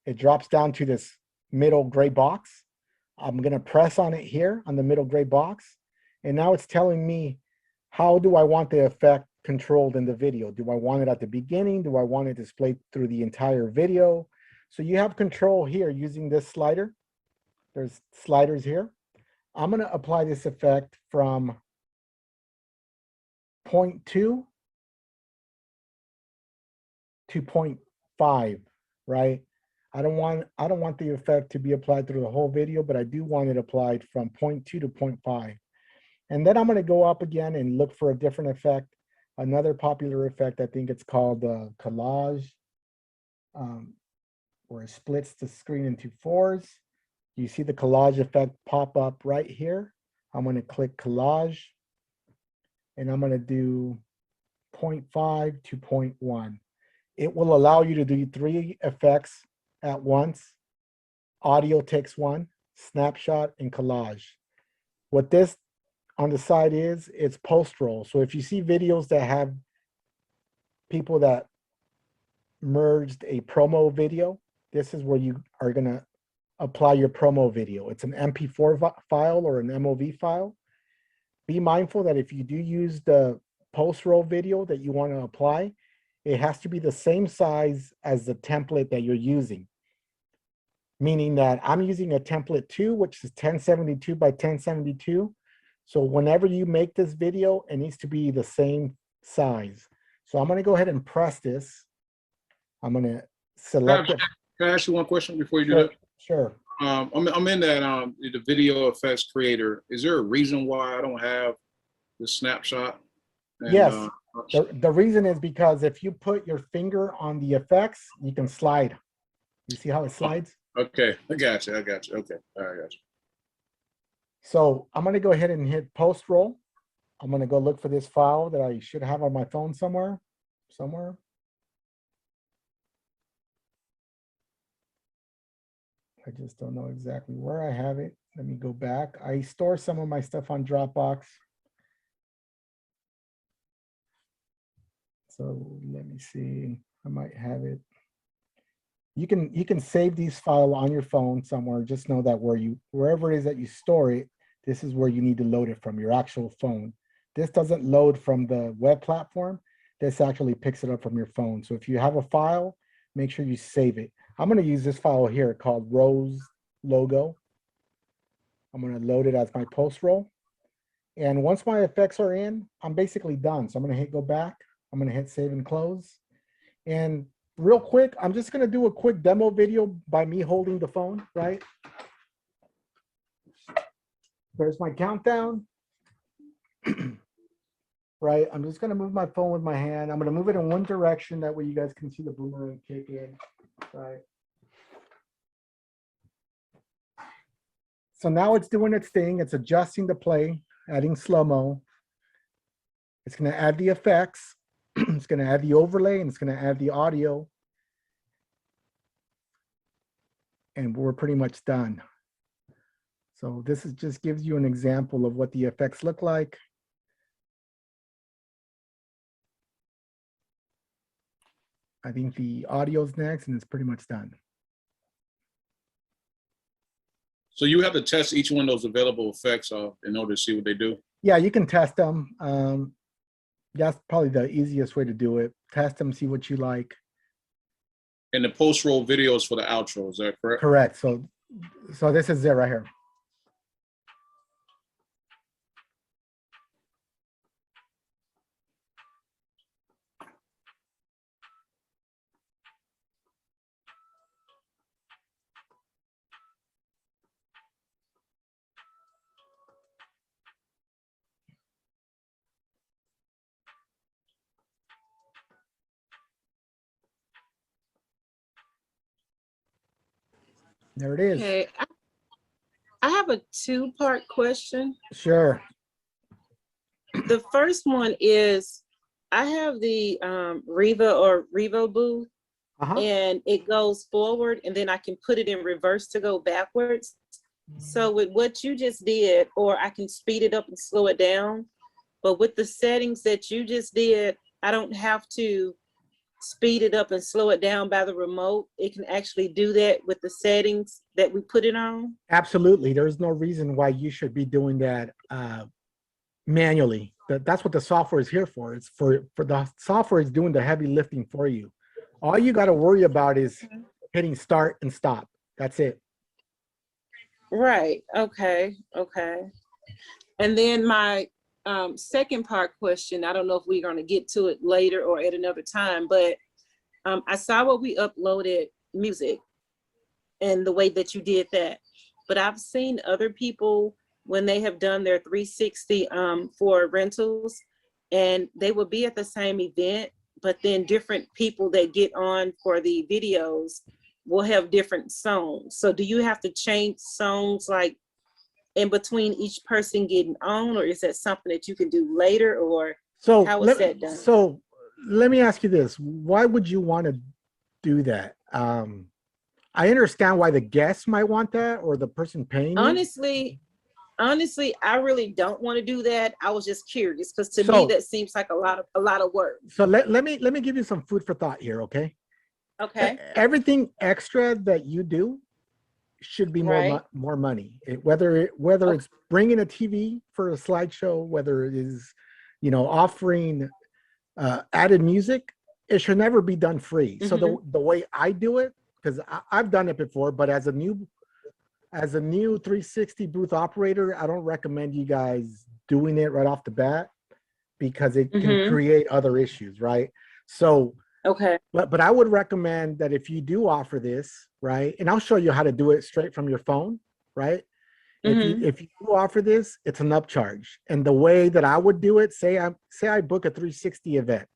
it drops down to this middle gray box. I'm going to press on it here on the middle gray box. And now it's telling me, how do I want the effect controlled in the video? Do I want it at the beginning? Do I want it displayed through the entire video? So you have control here using this slider. There's sliders here. I'm gonna apply this effect from 0.2 to 0.5, right? I don't want the effect to be applied through the whole video, but I do want it applied from 0.2 to 0.5. And then I'm going to go up again and look for a different effect. Another popular effect, I think it's called Collage, where it splits the screen into fours. You see the Collage effect pop up right here. I'm going to click Collage, and I'm going to do 0.5 to 0.1. It will allow you to do 3 effects at once. Audio takes 1, snapshot, and collage. What this on the side is, it's post-roll. So if you see videos that have people that merged a promo video, this is where you are gonna apply your promo video. It's an MP4 file or an MOV file. Be mindful that if you do use the post-roll video that you want to apply, it has to be the same size as the template that you're using. Meaning that I'm using a template 2, which is 1072 by 1072. So whenever you make this video, it needs to be the same size. So I'm going to go ahead and press this. I'm going to select it. Can I ask you one question before you do Sure, that? sure. I'm in that the video effects creator. Is there a reason why I don't have the snapshot? And, Yes. The reason is because if you put your finger on the effects, you can slide. You see how it slides? Okay, I got you. Okay, all right, I got you. So I'm going to go ahead and hit post roll. I'm going to go look for this file that I should have on my phone somewhere. I just don't know exactly where I have it. Let me go back. I store some of my stuff on Dropbox. So let me see. I might have it. You can save these files on your phone somewhere. Just know that wherever it is that you store it, this is where you need to load it from, your actual phone. This doesn't load from the web platform. This actually picks it up from your phone. So if you have a file, make sure you save it. I'm going to use this file here called Rose Logo. I'm going to load it as my post roll. And once my effects are in, I'm basically done. So I'm going to hit go back. I'm going to hit save and close. And real quick, I'm just going to do a quick demo video by me holding the phone, right? There's my countdown. Right, I'm just going to move my phone with my hand. I'm going to move it in one direction. That way you guys can see the boomerang kick in, right? So now it's doing its thing. It's adjusting the play, adding slow-mo. It's going to add the effects. It's going to add the overlay, and it's going to add the audio. And we're pretty much done. So this is just gives you an example of what the effects look like. I think the audio's next, and it's pretty much done. So you have to test each one of those available effects in order to see what they do? Yeah, you can test them. That's probably the easiest way to do it. Test them, see what you like. And the post-roll videos for the outro, is that correct? Correct. So this is it right here. There it is. Okay, I have a 2-part question. Sure. The first one is, I have the Riva or Revo booth, and it goes forward, and then I can put it in reverse to go backwards. So with what you just did, or I can speed it up and slow it down, but with the settings that you just did, I don't have to speed it up and slow it down by the remote. It can actually do that with the settings that we put it on. Absolutely. There's no reason why you should be doing that manually. That's what the software is here for. It's for the software is doing the heavy lifting for you. All you got to worry about is hitting start and stop. That's it. Right. Okay. Okay. And then my second part question, I don't know if we're going to get to it later or at another time, but I saw what we uploaded music and the way that you did that. But I've seen other people when they have done their 360 for rentals, and they will be at the same event, but then different people that get on for the videos will have different songs. So do you have to change songs like in between each person getting on, or is that something that you can do later, or So how is that done? So let me ask you this: why would you want to do that? I understand why the guests might want that, or the person paying you. Honestly, I really don't want to do that. I was just curious because to me So- that seems like a lot of work. So let me give you some food for thought here, okay? Okay. Everything extra that you do should be Right. more money. Whether it's bringing a TV for a slideshow, whether it is, offering added music, it should never be done free. So the way I do it, because I've done it before, but as a new 360 booth operator, I don't recommend you guys doing it right off the bat because it can create other issues, right? So Okay. but I would recommend that if you do offer this, right, and I'll show you how to do it straight from your phone, right? If you do offer this, it's an upcharge. And the way that I would do it, say I book a 360 event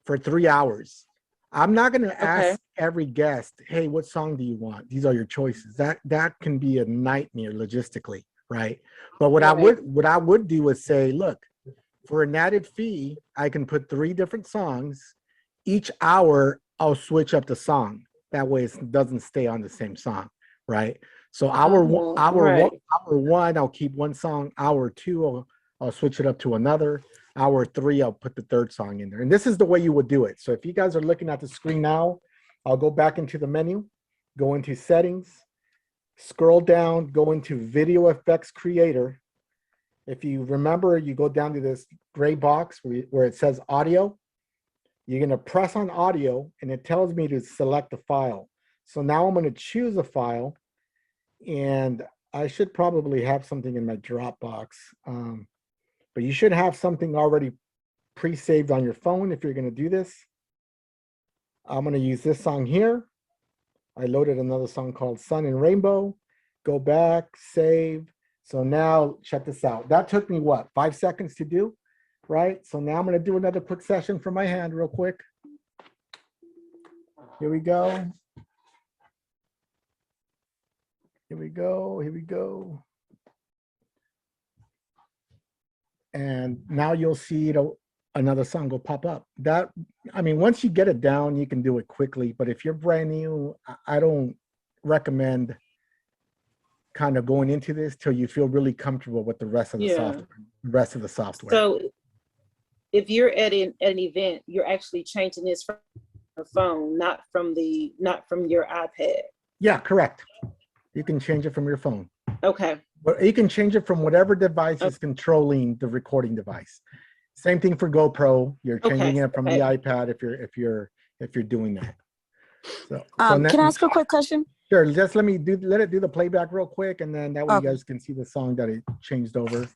for 3 hours. I'm not going to ask every guest, hey, what song do you want? These are your choices. That can be a nightmare logistically, right? But what I would do is say, look, for an added fee, I can put 3 different songs. Each hour, I'll switch up the song. That way it doesn't stay on the same song, right? So hour one, I'll keep one song. Hour 2, I'll switch it up to another. Hour 3, I'll put the third song in there. And this is the way you would do it. So if you guys are looking at the screen now, I'll go back into the menu, go into settings, scroll down, go into video effects creator. If you remember, you go down to this gray box where it says audio. You're going to press on audio and it tells me to select a file. So now I'm going to choose a file, and I should probably have something in my Dropbox. But you should have something already pre-saved on your phone if you're going to do this. I'm going to use this song here. I loaded another song called Sun and Rainbow. Go back, save. So now check this out. That took me what, 5 seconds to do? Right? So now I'm going to do another quick session from my hand real quick. Here we go. Here we go. Here we go. And now you'll see another song will pop up. Once you get it down, you can do it quickly. But if you're brand new, I don't recommend kind of going into this till you feel really comfortable with the rest of the software. So if you're at an event, you're actually changing this from the phone, not from your iPad. Yeah, correct. You can change it from your phone. Okay. But you can change it from whatever device is controlling the recording device. Same thing for GoPro. You're changing it from the iPad if you're doing that. So can I ask a quick question? Sure. Just let it do the playback real quick, and then that way you guys can see the song that it changed over.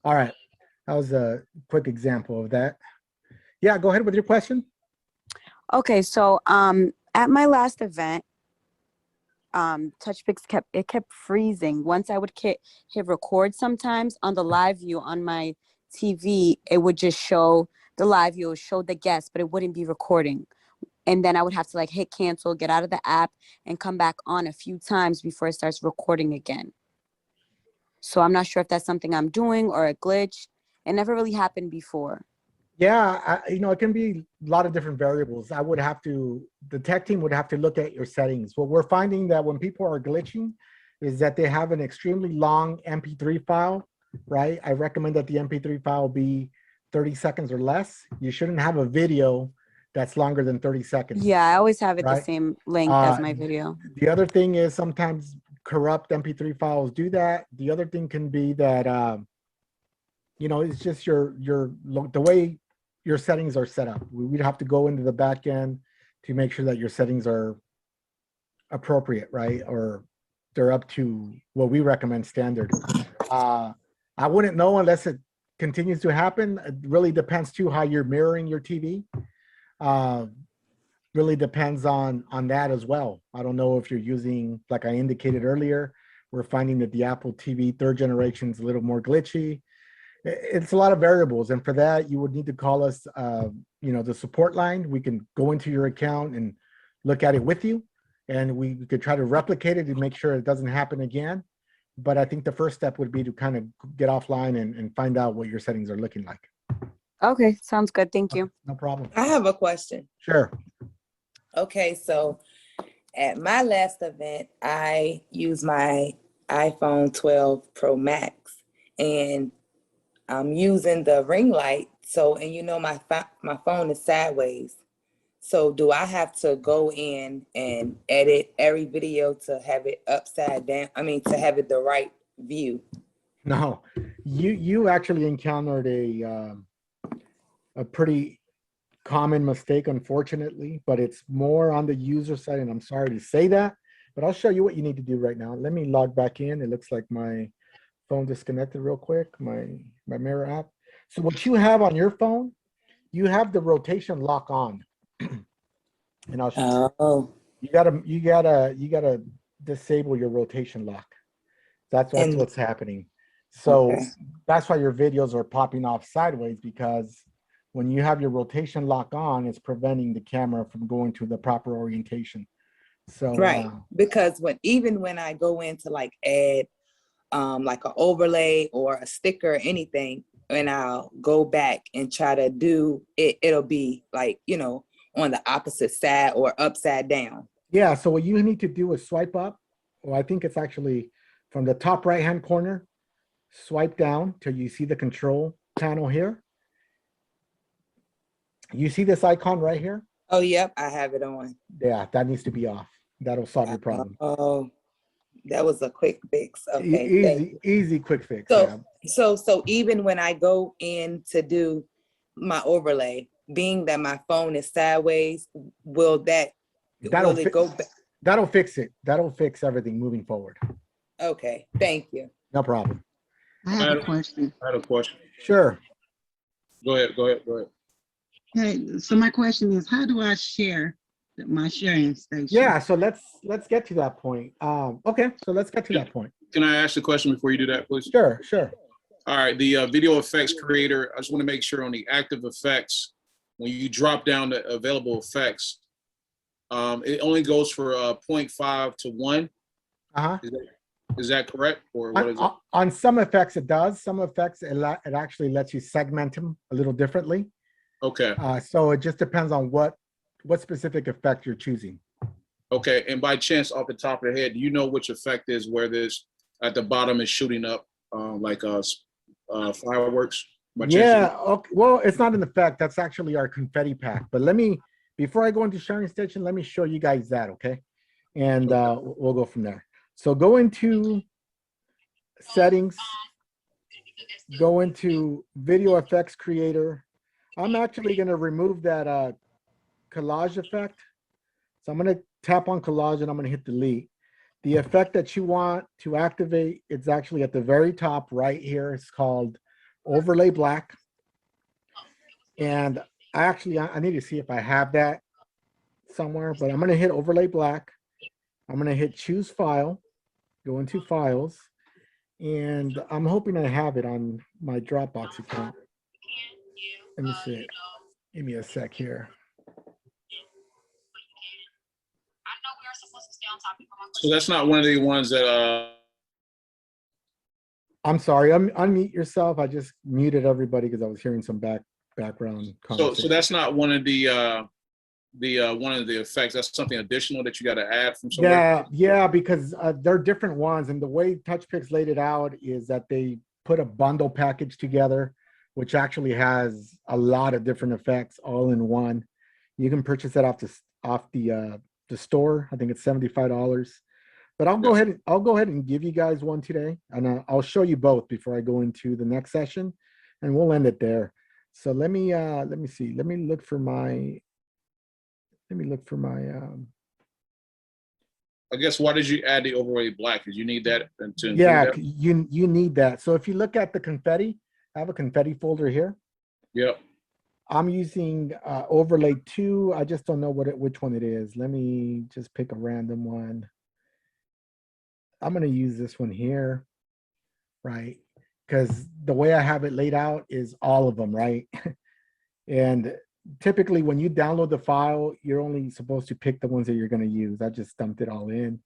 All right. That was a quick example of that. Yeah, go ahead with your question. Okay, so at my last event, Touchpix kept freezing. Once I would hit record, sometimes on the live view on my TV, it would just show the live view, show the guest, but it wouldn't be recording. And then I would have to hit cancel, get out of the app, and come back on a few times before it starts recording again. So I'm not sure if that's something I'm doing or a glitch. It never really happened before. Yeah, it can be a lot of different variables. The tech team would have to look at your settings. What we're finding that when people are glitching is that they have an extremely long MP3 file, right? I recommend that the MP3 file be 30 seconds or less, you shouldn't have a video that's longer than 30 seconds. Yeah, I always have it the Right. same length as my video. The other thing is sometimes corrupt MP3 files do that. The other thing can be that, you know, it's just the way your settings are set up. We'd have to go into the back end to make sure that your settings are appropriate, right? Or they're up to what we recommend standard. I wouldn't know unless it continues to happen. It really depends too how you're mirroring your TV. Really depends on that as well. I don't know if you're using, like I indicated earlier, we're finding that the Apple TV 3rd generation is a little more glitchy. It's a lot of variables, and for that you would need to call us, you know, the support line. We can go into your account and look at it with you, and we could try to replicate it to make sure it doesn't happen again. But I think the first step would be to kind of get offline and find out what your settings are looking like. Okay, sounds good. Thank you. No problem. I have a question. Sure. Okay, so at my last event, I used my iPhone 12 Pro Max, and I'm using the ring light. So, and you know, my phone is sideways. So do I have to go in and edit every video to have it upside down? I mean, to have it the right view? No, you actually encountered a pretty common mistake, unfortunately, but it's more on the user side, and I'm sorry to say that, but I'll show you what you need to do right now. Let me log back in. It looks like my phone disconnected real quick, my mirror app. So what you have on your phone, you have the rotation lock on. And I'll show Oh, you. You gotta disable your rotation lock. That's what's happening. So okay. that's why your videos are popping off sideways, because when you have your rotation lock on, it's preventing the camera from going to the proper orientation. So Right, because even when I go in to like add like an overlay or a sticker or anything, and I'll go back and try to do it, it'll be like, you know, on the opposite side or upside down. yeah, so what you need to do is swipe up. Well, I think it's actually from the top right-hand corner, swipe down till you see the control panel here. You see this icon right here? Oh, yep, I have it on. Yeah, that needs to be off. That'll solve your problem. Oh, that was a quick fix. Okay, thank you. Easy, quick fix. So, Yeah. so even when I go in to do my overlay, being that my phone is sideways, will it go back? That'll fix it. That'll fix everything moving forward. Okay, thank you. No problem. I have a question. I had a question. Sure. Go ahead. Okay, so my question is, how do I share my sharing station? Yeah, so let's get to that point. Okay, so let's get to that point. Can I ask the question before you do that, please? Sure. All right, the video effects creator, I just want to make sure on the active effects, when you drop down the available effects, it only goes for 0.5 to 1. Uh-huh. Is that correct? Or what is it? On some effects, it does. Some effects, it actually lets you segment them a little differently. Okay. So it just depends on what specific effect you're choosing. Okay, and by chance, off the top of the head, do you know which effect is where this at the bottom is shooting up like fireworks? Yeah, okay. Well, it's not an effect. That's actually our confetti pack. But before I go into sharing station, let me show you guys that, okay? And we'll go from there. So go into settings, go into video effects creator. I'm actually going to remove that collage effect. So I'm going to tap on collage and I'm going to hit delete. The effect that you want to activate, it's actually at the very top right here. It's called overlay black. And I need to see if I have that somewhere, but I'm going to hit overlay black. I'm going to hit choose file, go into files, and I'm hoping I have it on my Dropbox account. Let me see. Give me a sec here. So that's not one of the ones that I'm sorry, unmute yourself. I just muted everybody because I was hearing some background conversation. so that's not one of the one of the effects. That's something additional that you got to add from somewhere. Yeah, because they're different ones, and the way Touchpix laid it out is that they put a bundle package together which actually has a lot of different effects all in one. You can purchase that off the store. I think it's $75. But I'll go ahead and give you guys one today, and I'll show you both before I go into the next session, and we'll end it there. So let me see. Let me look for my. I guess why did you add the overlay black? Because you need that to include Yeah, that? you need that. So if you look at the confetti, I have a confetti folder here. Yep. I'm using overlay 2. I just don't know which one it is. Let me just pick a random one. I'm going to use this one here, right? Because the way I have it laid out is all of them, right? And typically when you download the file, you're only supposed to pick the ones that you're going to use. I just dumped it all in.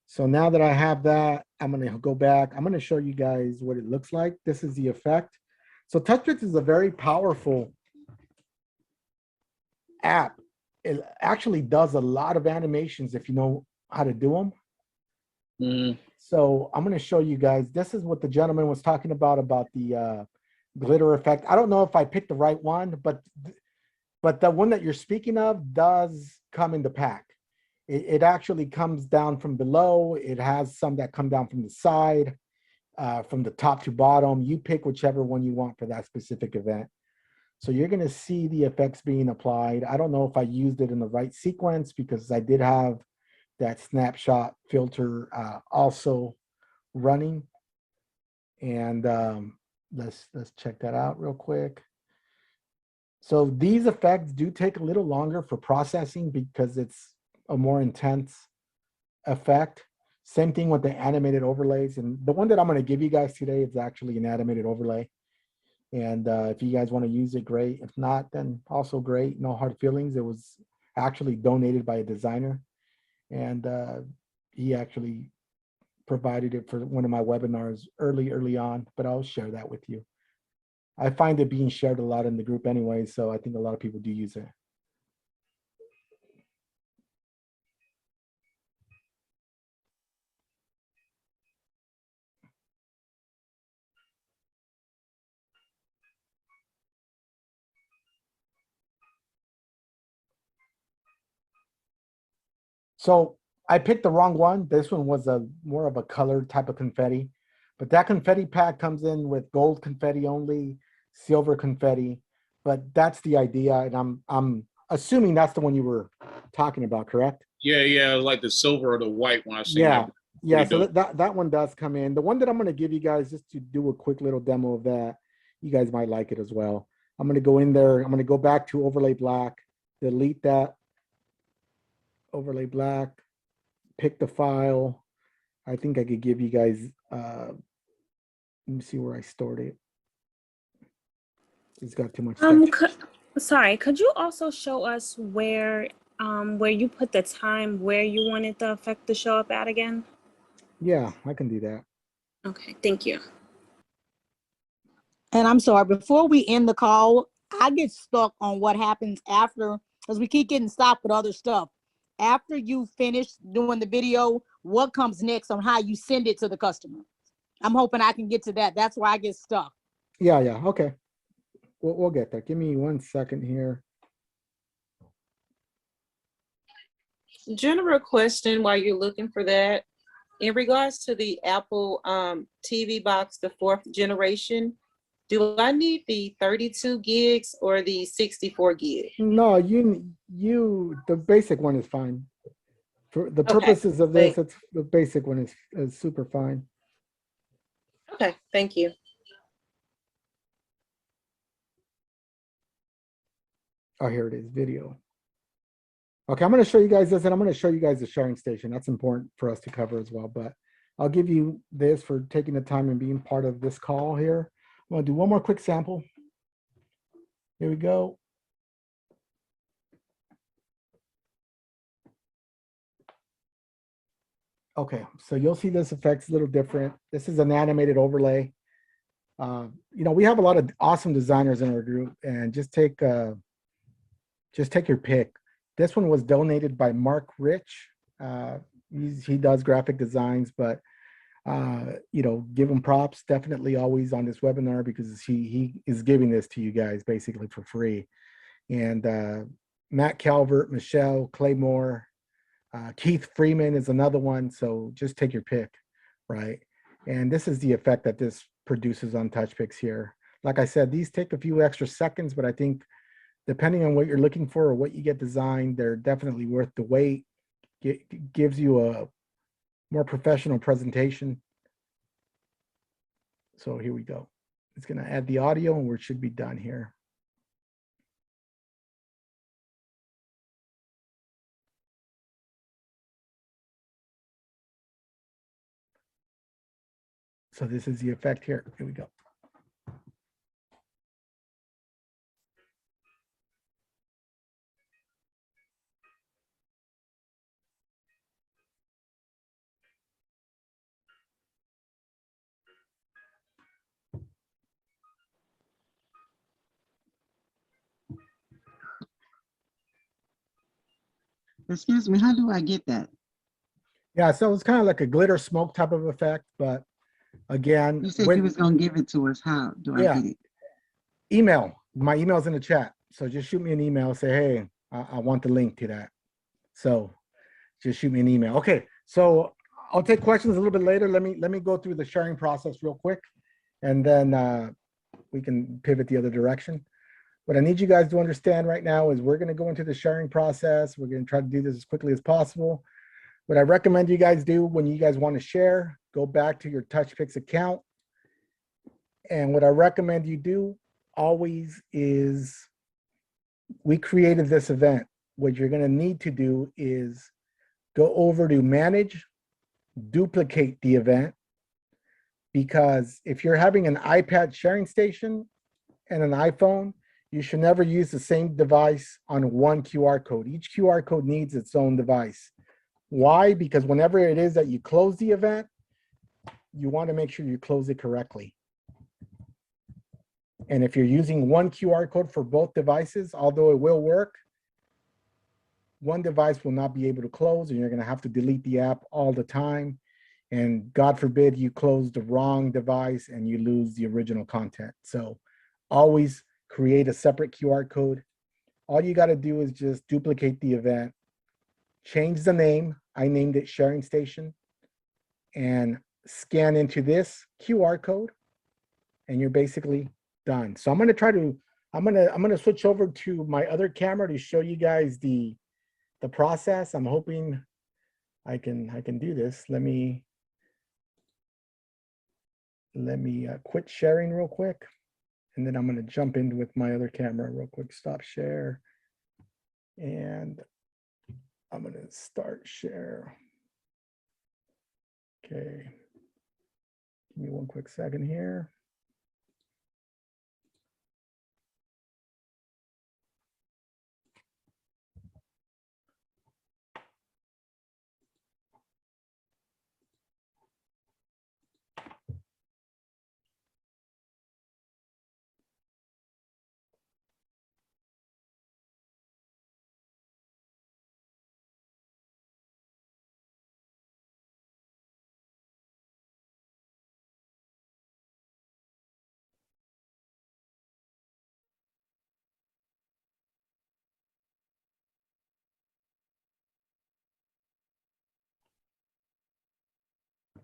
So now that I have that, I'm going to go back. I'm going to show you guys what it looks like. This is the effect. So Touchpix is a very powerful app. It actually does a lot of animations if you know how to do them. Mm-hmm. So I'm going to show you guys. This is what the gentleman was talking about the glitter effect. I don't know if I picked the right one, but the one that you're speaking of does come in the pack. It actually comes down from below. It has some that come down from the side, from the top to bottom. You pick whichever one you want for that specific event. So you're going to see the effects being applied. I don't know if I used it in the right sequence because I did have that snapshot filter also running. And let's check that out real quick. So these effects do take a little longer for processing because it's a more intense effect. Same thing with the animated overlays. And the one that I'm going to give you guys today is actually an animated overlay. And if you guys want to use it, great. If not, then also great. No hard feelings. It was actually donated by a designer. And he actually provided it for one of my webinars early on, but I'll share that with you. I find it being shared a lot in the group anyway, so I think a lot of people do use it. So I picked the wrong one. This one was more of a colored type of confetti, but that confetti pack comes in with gold confetti only, silver confetti, but that's the idea. And I'm assuming that's the one you were talking about, correct? Yeah, like the silver or the white one I've seen. Yeah. So that one does come in. The one that I'm going to give you guys, just to do a quick little demo of that, you guys might like it as well. I'm going to go in there. I'm going to go back to overlay black, delete that overlay black, pick the file. I think I could give you guys, let me see where I stored it. It's got too much stuff. Sorry, could you also show us where you put the time where you wanted the effect to show up at again? Yeah, I can do that. Okay, thank you. And I'm sorry, before we end the call, I get stuck on what happens after, because we keep getting stopped with other stuff. After you finish doing the video, what comes next on how you send it to the customer? I'm hoping I can get to that. That's why I get stuck. Yeah, okay. We'll get there. Give me 1 second here. General question while you're looking for that. In regards to the Apple TV box, the 4th generation, do I need the 32 gigs or the 64 gig? No, the basic one is fine. For the purposes of this, it's the basic one is super fine. Okay, thank you. Oh, here it is, video. Okay, I'm going to show you guys this, and I'm going to show you guys the sharing station. That's important for us to cover as well, but I'll give you this for taking the time and being part of this call here. I'm going to do one more quick sample. Here we go. Okay, so you'll see this effect's a little different. This is an animated overlay. We have a lot of awesome designers in our group, and just take your pick. This one was donated by Mark Rich. He does graphic designs, but You know, give him props, definitely always on this webinar, because he is giving this to you guys basically for free. And Matt Calvert, Michelle Claymore, Keith Freeman is another one. So just take your pick, right? And this is the effect that this produces on Touchpix here. Like I said, these take a few extra seconds, but I think depending on what you're looking for or what you get designed, they're definitely worth the wait. It gives you a more professional presentation. So here we go. It's going to add the audio and we should be done here. So this is the effect here. Here we go. Excuse me, how do I get that? Yeah, so it's kind of like a glitter smoke type of effect, but again, You said you was gonna give it to us. How do I get it? Email. My email's in the chat. So just shoot me an email, say, hey, I want the link to that. So just shoot me an email. Okay, so I'll take questions a little bit later. Let me go through the sharing process real quick, and then we can pivot the other direction. What I need you guys to understand right now is we're going to go into the sharing process. We're going to try to do this as quickly as possible. What I recommend you guys do when you guys want to share, go back to your Touchpix account. And what I recommend you do always is, we created this event. What you're going to need to do is go over to manage, duplicate the event, because if you're having an iPad sharing station and an iPhone, you should never use the same device on one QR code. Each QR code needs its own device. Why? Because whenever it is that you close the event, you want to make sure you close it correctly. And if you're using one QR code for both devices, although it will work, one device will not be able to close, and you're going to have to delete the app all the time. And God forbid you close the wrong device and you lose the original content. So always create a separate QR code. All you got to do is just duplicate the event, change the name. I named it Sharing Station, and scan into this QR code, and you're basically done. So I'm going to try to, I'm going to switch over to my other camera to show you guys the process. I'm hoping I can do this. Let me quit sharing real quick, and then I'm going to jump in with my other camera real quick. Stop share, and I'm going to start share. Okay, give me one quick second here.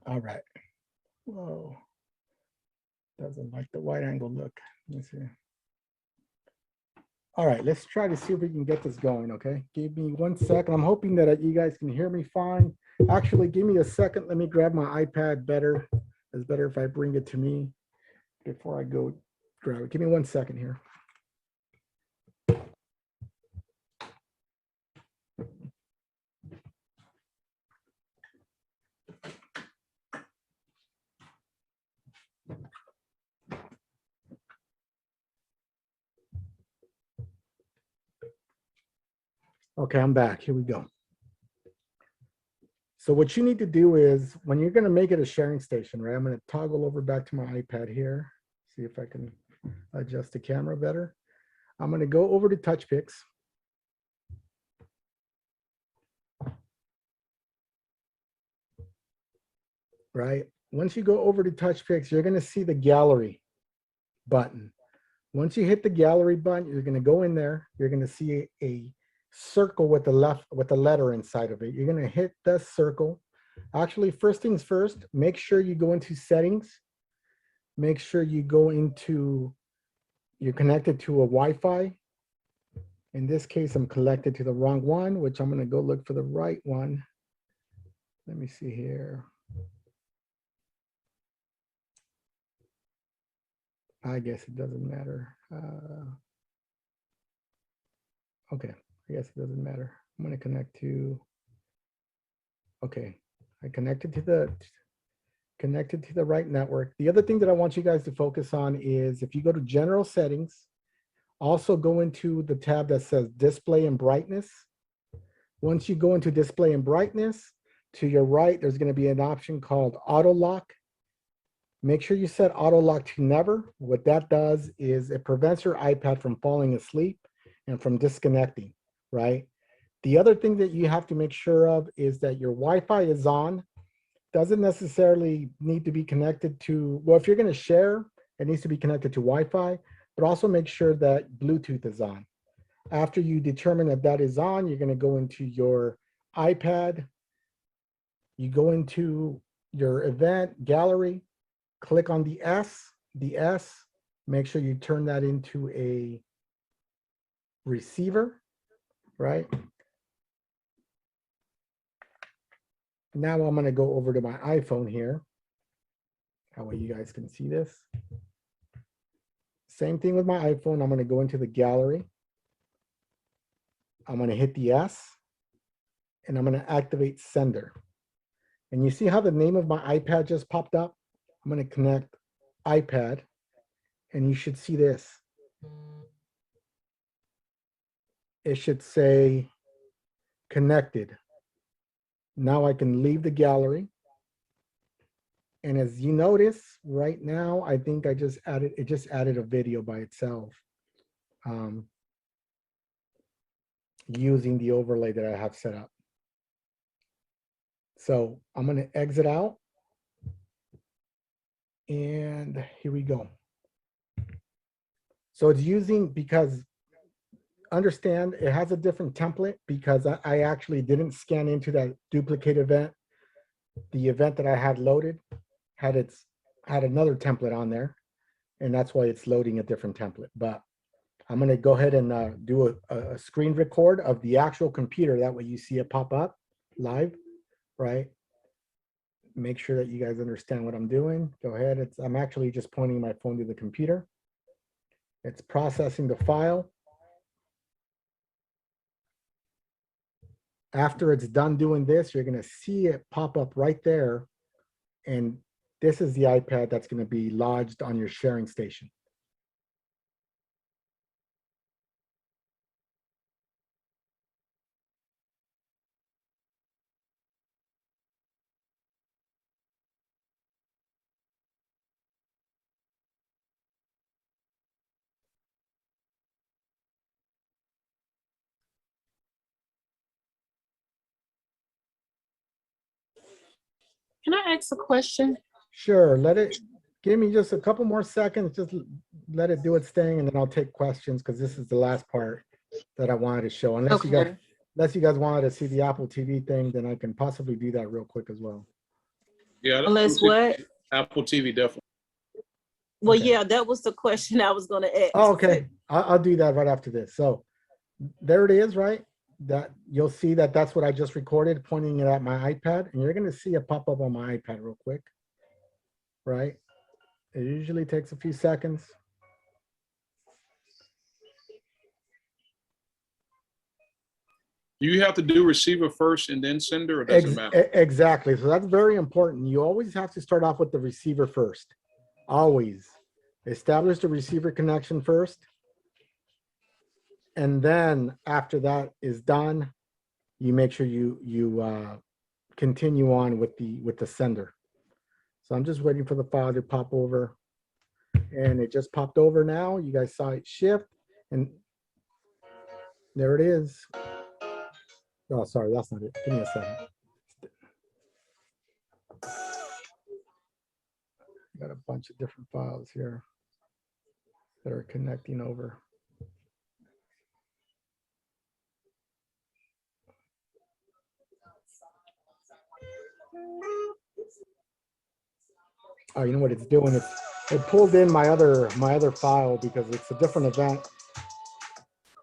All right. Whoa. Doesn't like the wide angle look. Let me see. All right, let's try to see if we can get this going, okay? Give me 1 second. I'm hoping that you guys can hear me fine. Actually, give me a second. Let me grab my iPad better. It's better if I bring it to me before I go grab it. Give me 1 second here. Okay, I'm back. Here we go. So what you need to do is, when you're going to make it a sharing station, right? I'm going to toggle over back to my iPad here. See if I can adjust the camera better. I'm going to go over to Touchpix. Right? once you go over to Touchpix, you're gonna see the gallery button. Once you hit the gallery button, you're gonna go in there, you're gonna see a circle with the letter inside of it. You're gonna hit the circle. Actually, first things first, make sure you go into settings. Make sure you go into, you're connected to a Wi-Fi. In this case, I'm connected to the wrong one, which I'm gonna go look for the right one. Let me see here. I guess it doesn't matter. Okay, I guess it doesn't matter. I'm gonna connect to, okay, I connected to the right network. The other thing that I want you guys to focus on is if you go to general settings, also go into the tab that says display and brightness. Once you go into display and brightness, to your right, there's gonna be an option called auto lock. Make sure you set auto lock to never. What that does is it prevents your iPad from falling asleep and from disconnecting, right? The other thing that you have to make sure of is that your Wi-Fi is on. Doesn't necessarily need to be connected to, well, if you're gonna share, it needs to be connected to Wi-Fi, but also make sure that Bluetooth is on. After you determine that that is on, you're gonna go into your iPad, you go into your event gallery, click on the S, make sure you turn that into a receiver, right? Now I'm gonna go over to my iPhone here. That way you guys can see this. Same thing with my iPhone. I'm gonna go into the gallery. I'm gonna hit the S and I'm gonna activate sender. And you see how the name of my iPad just popped up? I'm gonna connect iPad and you should see this. It should say connected. Now I can leave the gallery. And as you notice right now, I think it just added a video by itself using the overlay that I have set up. So I'm gonna exit out and here we go. So it's using, because understand it has a different template because I actually didn't scan into that duplicate event. The event that I had loaded had another template on there, and that's why it's loading a different template. But I'm gonna go ahead and do a screen record of the actual computer. That way you see it pop up live, right? Make sure that you guys understand what I'm doing. Go ahead. I'm actually just pointing my phone to the computer. It's processing the file. After it's done doing this, you're gonna see it pop up right there. And this is the iPad that's gonna be lodged on your sharing station. Can I ask a question? Sure, give me just a couple more seconds, just let it do its thing, and then I'll take questions because this is the last part that I wanted to show. Unless you guys wanted to see the Apple TV thing, then I can possibly do that real quick as well. Yeah. Unless what? Apple TV, definitely. Well, Okay. yeah, that was the question I was gonna ask. Oh, okay, I'll do that right after this. So there it is, right? That you'll see that that's what I just recorded, pointing it at my iPad, and you're gonna see it pop up on my iPad real quick, right? It usually takes a few seconds. Do you have to do receiver first and then sender, or does it matter? Exactly. So that's very important. You always have to start off with the receiver first. Always. Establish the receiver connection first. And then after that is done, you make sure you continue on with the sender. So I'm just waiting for the file to pop over. And it just popped over now. You guys saw it shift. And there it is. Oh, sorry, that's not it. Give me a second. Got a bunch of different files here that are connecting over. Oh, you know what it's doing? It pulled in my other file because it's a different event.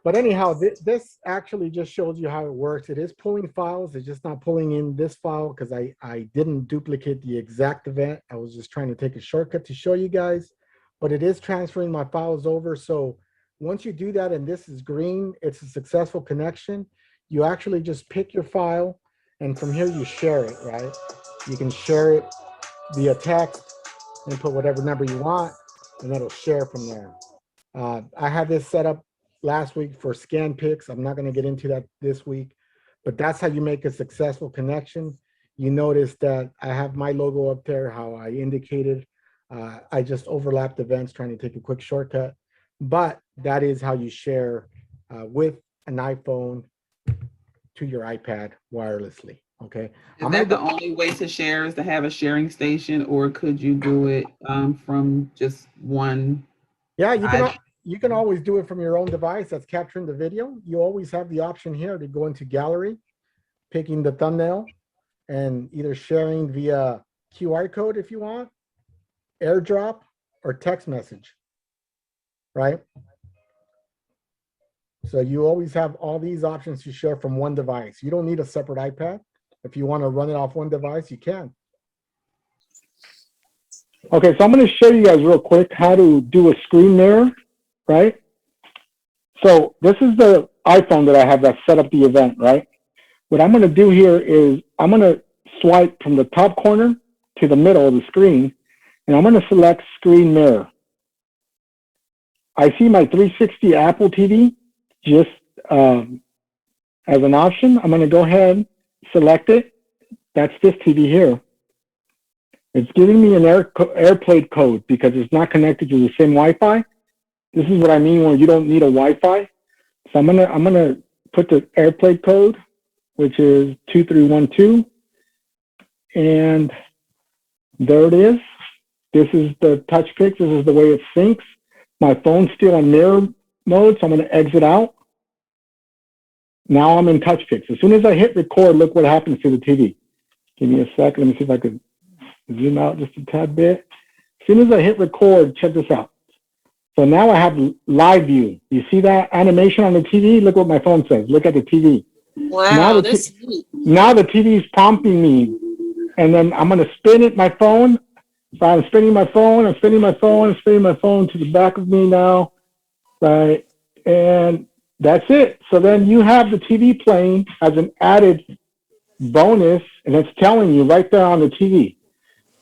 But anyhow, this actually just shows you how it works. It is pulling files. It's just not pulling in this file because I didn't duplicate the exact event. I was just trying to take a shortcut to show you guys. But it is transferring my files over. So once you do that and this is green, it's a successful connection. You actually just pick your file and from here you share it, right? You can share it via text and put whatever number you want and it'll share from there. I had this set up last week for ScanPix. I'm not going to get into that this week, but that's how you make a successful connection. You notice that I have my logo up there, how I indicated. I just overlapped events trying to take a quick shortcut, but that is how you share with an iPhone to your iPad wirelessly. Okay. Is that the only way to share is to have a sharing station, or could you do it from just one? Yeah, you can always do it from your own device that's capturing the video. You always have the option here to go into gallery, picking the thumbnail, and either sharing via QR code if you want, AirDrop, or text message, right? So you always have all these options to share from one device. You don't need a separate iPad. If you want to run it off one device, you can. Okay, so I'm going to show you guys real quick how to do a screen mirror, right? So this is the iPhone that I have that set up the event, right? What I'm going to do here is I'm going to swipe from the top corner to the middle of the screen, and I'm going to select screen mirror. I see my 360 Apple TV just as an option. I'm going to go ahead, select it. That's this TV here. It's giving me an AirPlay code because it's not connected to the same Wi-Fi. This is what I mean when you don't need a Wi-Fi. So I'm gonna put the AirPlay code, which is 2312, and there it is. This is the Touchpix. This is the way it syncs. My phone's still in mirror mode, so I'm gonna exit out. Now I'm in Touchpix. As soon as I hit record, look what happens to the TV. Give me a sec. Let me see if I could zoom out just a tad bit. As soon as I hit record, check this out. So now I have live view. You see that animation on the TV? Look what my phone says. Look at the TV. Wow, that's neat. Now the TV is prompting me, and then I'm going to spin it, my phone. So I'm spinning my phone, I'm spinning my phone, I'm spinning my phone to the back of me now, right? And that's it. So then you have the TV playing as an added bonus, and it's telling you right there on the TV,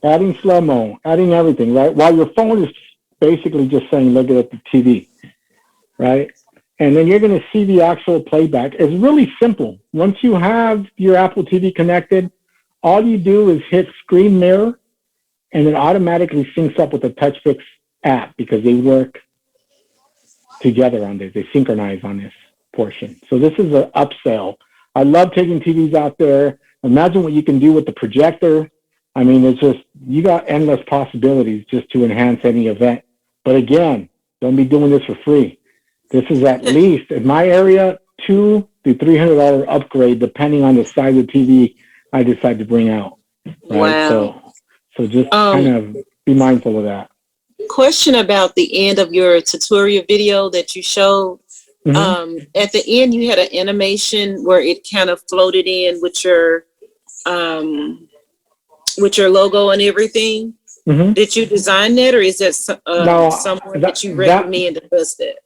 adding slow-mo, adding everything, right? While your phone is basically just saying, look at the TV, right? And then you're going to see the actual playback. It's really simple. Once you have your Apple TV connected, all you do is hit screen mirror, and it automatically syncs up with the Touchpix app because they work together on this. They synchronize on this portion. So this is an upsell. I love taking TVs out there. Imagine what you can do with the projector. I mean, it's just, you got endless possibilities just to enhance any event. But again, don't be doing this for free. This is at least, in my area, $200 to $300 upgrade, depending on the size of TV I decide to bring out. Right? Wow. So just kind of be mindful of that. Question about the end of your tutorial video that you showed. At the end, you had an animation where it kind of floated in with your logo and everything. Did you design that, or is that someone that you recommend that does that?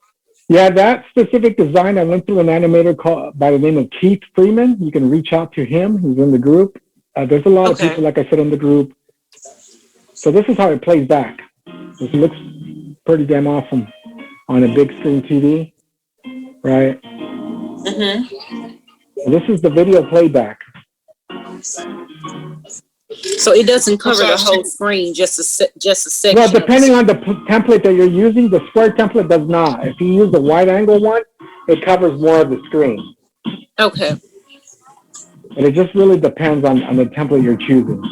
Yeah, that specific design, I went through an animator called by the name of Keith Freeman. You can reach out to him. He's in the group. There's a lot of people, like I said, in the group. So this is how it plays back. This looks pretty damn awesome on a big screen TV, right? This is the video playback. So it doesn't cover the whole screen, just a section. Well, depending on the template that you're using, the square template does not. If you use the wide angle one, it covers more of the screen. Okay. And it just really depends on the template you're choosing.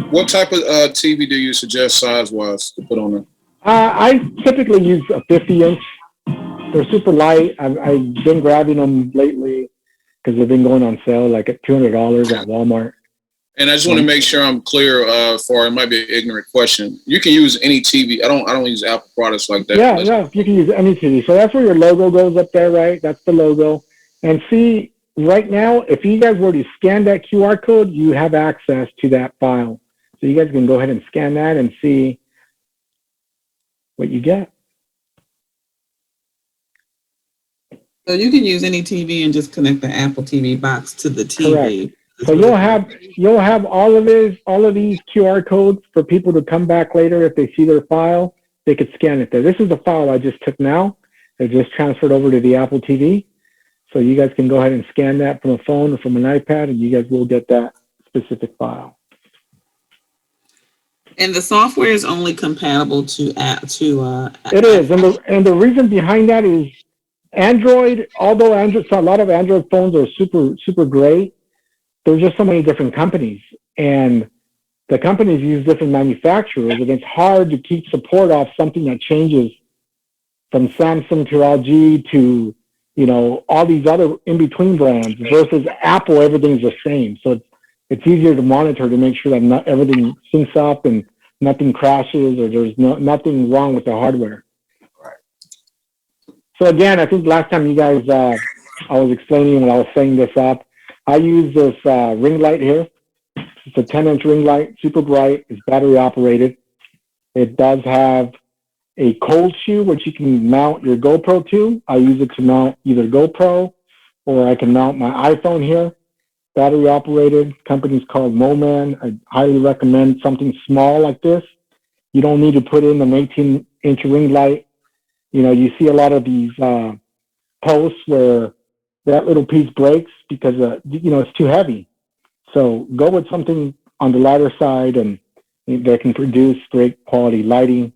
What type of TV do you suggest size-wise to put on there? I typically use a 50-inch. They're super light. I've been grabbing them lately because they've been going on sale like at $200 at Walmart. And I just want to make sure I'm clear for it might be an ignorant question. You can use any TV. I don't use Apple products like that. Yeah, yeah, you can use any TV. So that's where your logo goes up there, right? That's the logo. And see, right now, if you guys were to scan that QR code, you have access to that file. So you guys can go ahead and scan that and see what you get. So you can use any TV and just connect the Apple TV box to the TV. Correct. So you'll have all of these QR codes for people to come back later if they see their file. They could scan it there. This is the file I just took now. It just transferred over to the Apple TV. So you guys can go ahead and scan that from a phone or from an iPad, and you guys will get that specific file. And the software is only compatible to It is, and the reason behind that is Android. Although a lot of Android phones are super great, there's just so many different companies, and the companies use different manufacturers, and it's hard to keep support off something that changes from Samsung to LG to, you know, all these other in-between brands versus Apple. Everything's the same, so it's easier to monitor to make sure that not everything syncs up and nothing crashes or there's nothing wrong with the hardware. So again, I think last time you guys, I was explaining when I was setting this up, I use this ring light here. It's a 10-inch ring light, super bright. It's battery operated. It does have a cold shoe, which you can mount your GoPro to. I use it to mount either GoPro or I can mount my iPhone here. Battery operated. Company's called Moman. I highly recommend something small like this. You don't need to put in an 18-inch ring light. You know, you see a lot of these posts where that little piece breaks because, you know, it's too heavy. So go with something on the lighter side and that can produce great quality lighting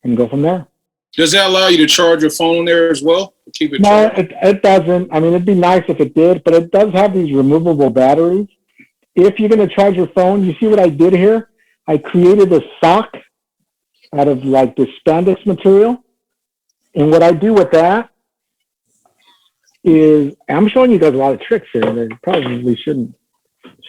and go from there. Does that allow you to charge your phone there as well? To keep it No, charged? it doesn't. I mean, it'd be nice if it did, but it does have these removable batteries. If you're going to charge your phone, you see what I did here? I created a sock out of like this spandex material. And what I do with that is, I'm showing you guys a lot of tricks here that I probably shouldn't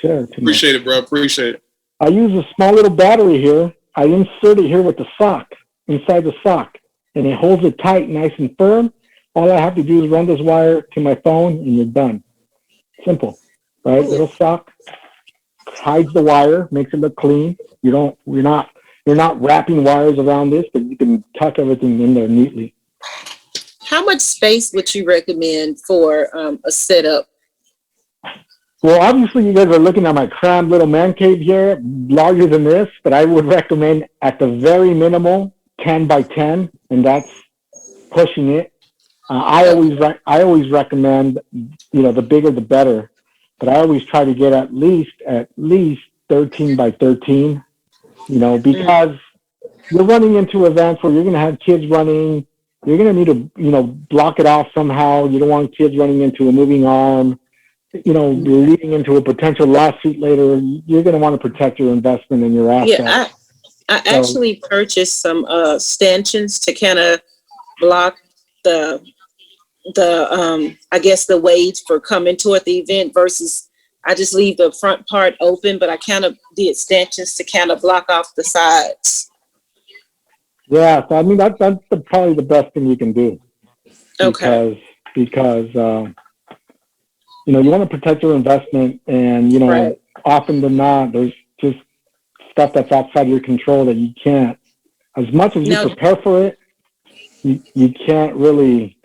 share too much. Appreciate it, bro. Appreciate it. I use a small little battery here. I insert it here with the sock, inside the sock, and it holds it tight, nice and firm. All I have to do is run this wire to my phone and you're done. Simple, right? Little sock hides the wire, makes it look clean. You're not wrapping wires around this, but you can tuck everything in there neatly. How much space would you recommend for a setup? Well, obviously you guys are looking at my crammed little man cave here, larger than this, but I would recommend at the very minimal 10 by 10, and that's pushing it. I always recommend, you know, the bigger the better, but I always try to get at least 13 by 13, you know, because you're running into events where you're going to have kids running. You're going to need to, you know, block it off somehow. You don't want kids running into a moving arm, you know, leading into a potential lawsuit later. You're going to want to protect your investment and your assets. Yeah, I actually purchased some stanchions to kind of block the I guess the waves for coming toward the event versus I just leave the front part open, but I kind of did stanchions to kind of block off the sides. Yeah, so I mean that's probably the best thing you can do. Okay. Because you know, you want to protect your investment, and you know, Right. often than not, there's just stuff that's outside your control that you can't. As much as you Now- prepare for it, you can't really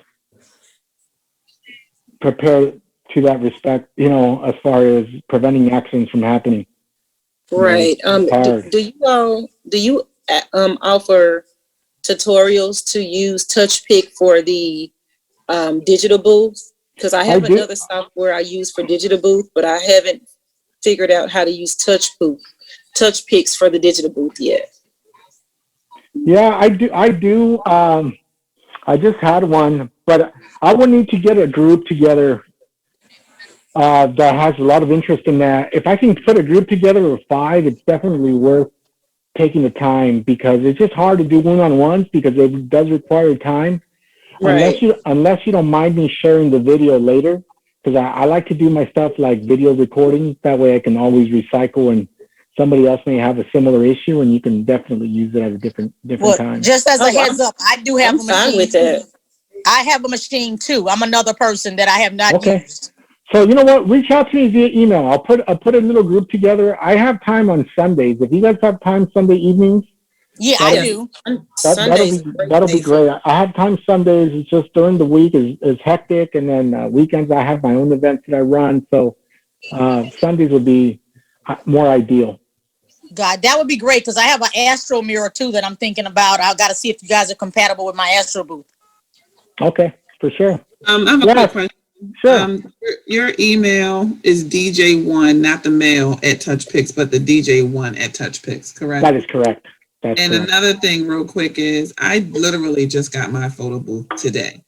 prepare to that respect. You know, as far as preventing accidents from happening. Right. It's hard. Do you offer tutorials to use Touchpix for the digital booth? Because I have I do. another software I use for digital booth, but I haven't figured out how to use Touchpix for the digital booth yet. Yeah, I do. I just had one, but I would need to get a group together that has a lot of interest in that. If I can put a group together of 5, it's definitely worth taking the time because it's just hard to do one-on-ones because it does require time. Right. Unless you don't mind me sharing the video later, because I like to do my stuff like video recording. That way I can always recycle and somebody else may have a similar issue and you can definitely use it at a different Well, time. just as a Oh, heads up, I do have I'm a fine machine with too. that. I have a machine too. I'm another person that I have not Okay. used. So you know what? Reach out to me via email. I'll put a little group together. I have time on Sundays. If you guys have time Sunday evenings, Yeah, I do. Sunday's a great that'll day be great. I have time Sundays. It's just during the week is hectic, and then weekends I have my own events that I run. So Sundays would be more ideal. God, that would be great because I have an Astro mirror too that I'm thinking about. I got to see if you guys are compatible with my Astro booth. Okay, for sure. I have a quick question. Sure. Your email is DJ1, not the mail at Touchpix, but the DJ1 at Touchpix, correct? That is correct. That's and correct. Another thing real quick is I literally just got my photo booth today.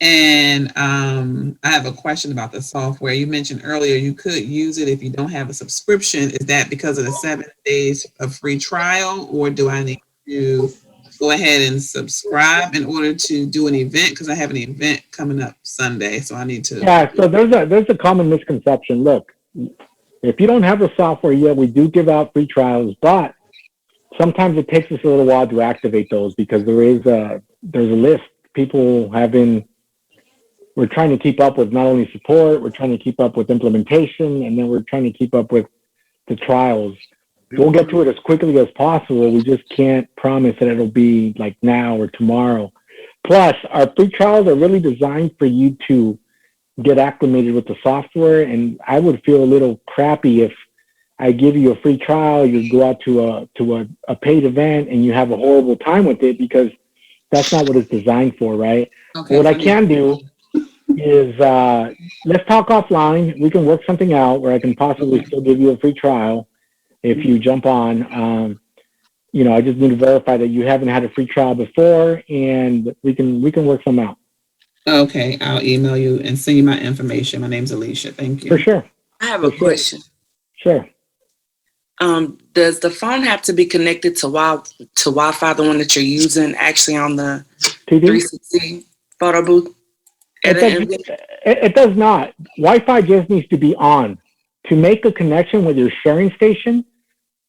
And I have a question about the software. You mentioned earlier you could use it if you don't have a subscription. Is that because of the 7 days of free trial, or do I need to go ahead and subscribe in order to do an event? Because I have an event coming up Sunday, so I need to. Yeah, so there's a common misconception. Look, if you don't have the software yet, we do give out free trials, but sometimes it takes us a little while to activate those because there's a list. People have been. We're trying to keep up with not only support, we're trying to keep up with implementation, and then we're trying to keep up with the trials. We'll get to it as quickly as possible. We just can't promise that it'll be like now or tomorrow. Plus, our free trials are really designed for you to get acclimated with the software, and I would feel a little crappy if I give you a free trial, you go out to a paid event, and you have a horrible time with it because that's not what it's designed for, right? Okay, What I can do is let's talk offline. We can work something out where I can possibly still give you a free trial if you jump on. I just need to verify that you haven't had a free trial before, and we can work something out. Okay, I'll email you and send you my information. My name's Alicia. Thank you. For sure. I have a question. Sure. Does the phone have to be connected to Wi-Fi, the one that you're using, actually on the TV? 360 photo booth? It does not. Wi-Fi just needs to be on. To make a connection with your sharing station,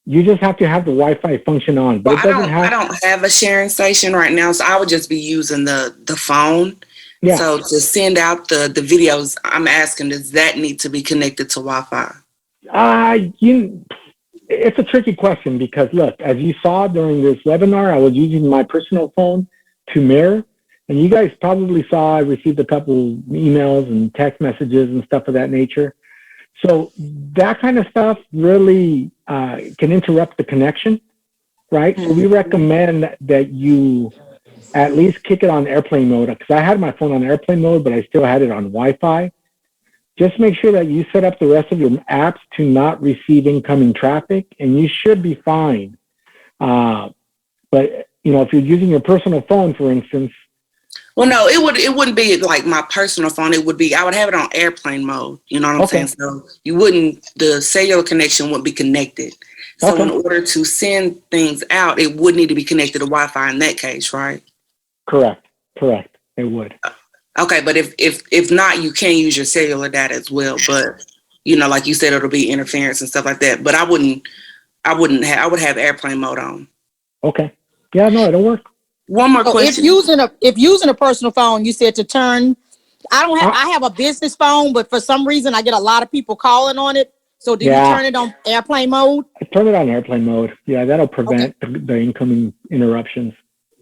you just have to have the Wi-Fi function on. But Well, I don't have a sharing station right now, so I would just be using the phone. Yeah. So to send out the videos, I'm asking, does that need to be connected to Wi-Fi? It's a tricky question because look, as you saw during this webinar, I was using my personal phone to mirror. And you guys probably saw I received a couple emails and text messages and stuff of that nature. So that kind of stuff really can interrupt the connection, right? So we recommend that you at least kick it on airplane mode, because I had my phone on airplane mode, but I still had it on Wi-Fi. Just make sure that you set up the rest of your apps to not receive incoming traffic, and you should be fine. But if you're using your personal phone, for instance. Well, no, it wouldn't be like my personal phone. I would have it on airplane mode. You know what I'm saying? So the cellular connection wouldn't be connected. So in order to send things out, it would need to be connected to Wi-Fi in that case, right? Correct. It would. Okay, but if not, you can use your cellular data as well. But like you said, it'll be interference and stuff like that. But I would have airplane mode on. Okay. Yeah, no, it'll work. One more question. If using a personal phone, you said to turn. I have a business phone, but for some reason I get a lot of people calling on it. So do you turn it on airplane mode? I turn it on airplane mode. Yeah, that'll prevent the incoming interruptions.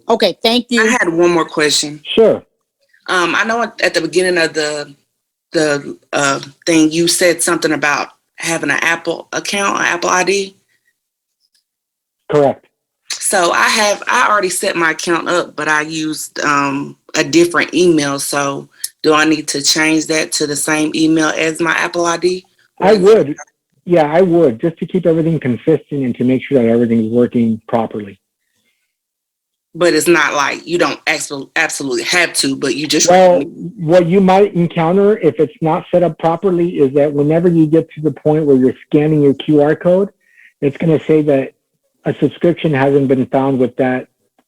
Okay, thank you. I had one more question. Sure. I know at the beginning of the thing you said something about having an Apple account, an Apple ID. Correct. So I already set my account up, but I used a different email. So do I need to change that to the same email as my Apple ID? I would. Yeah, I would, just to keep everything consistent and to make sure that everything's working properly. but it's not like you don't absolutely have to, but you just Well, what you might encounter if it's not set up properly is that whenever you get to the point where you're scanning your QR code, it's going to say that a subscription hasn't been found with that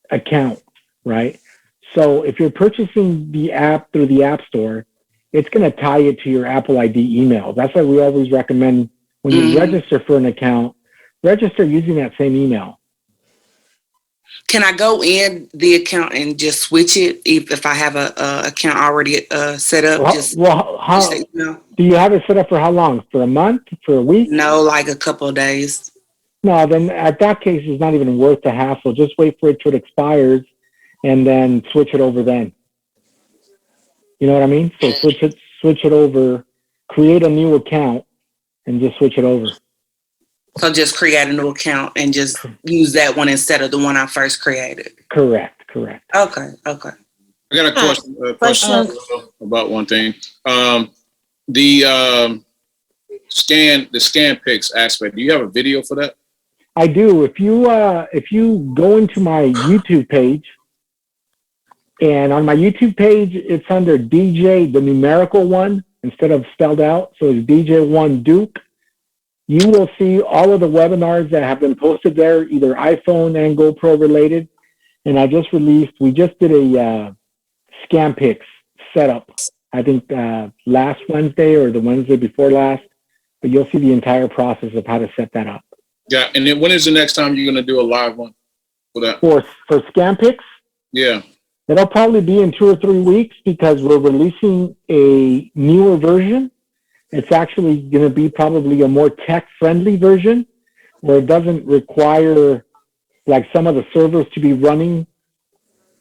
account, right? So if you're purchasing the app through the App Store, it's going to tie it to your Apple ID email. That's why we always recommend when you register for an account, register using that same email. Can I go in the account and just switch it if I have a account already set up? Do you have it set up for how long? For a month? For a week? No, like a couple of days. No, then at that case, it's not even worth the hassle. Just wait for it till it expires and then switch it over then. You know what I mean? So switch it over, create a new account and just switch it over. So just create a new account and just use that one instead of the one I first created. Correct. Okay. I got a question about one thing. The scan pics aspect. Do you have a video for that? I do. If you go into my YouTube page, and on my YouTube page, it's under DJ, the numerical one, instead of spelled out. So it's DJ1 Duke. You will see all of the webinars that have been posted there, either iPhone and GoPro related. And we just did a ScanPix setup, I think last Wednesday or the Wednesday before last. But you'll see the entire process of how to set that up. Yeah, and then when is the next time you're going to do a live one for that? For ScanPix? Yeah. It'll probably be in 2 or 3 weeks because we're releasing a newer version. It's actually going to be probably a more tech-friendly version where it doesn't require like some of the servers to be running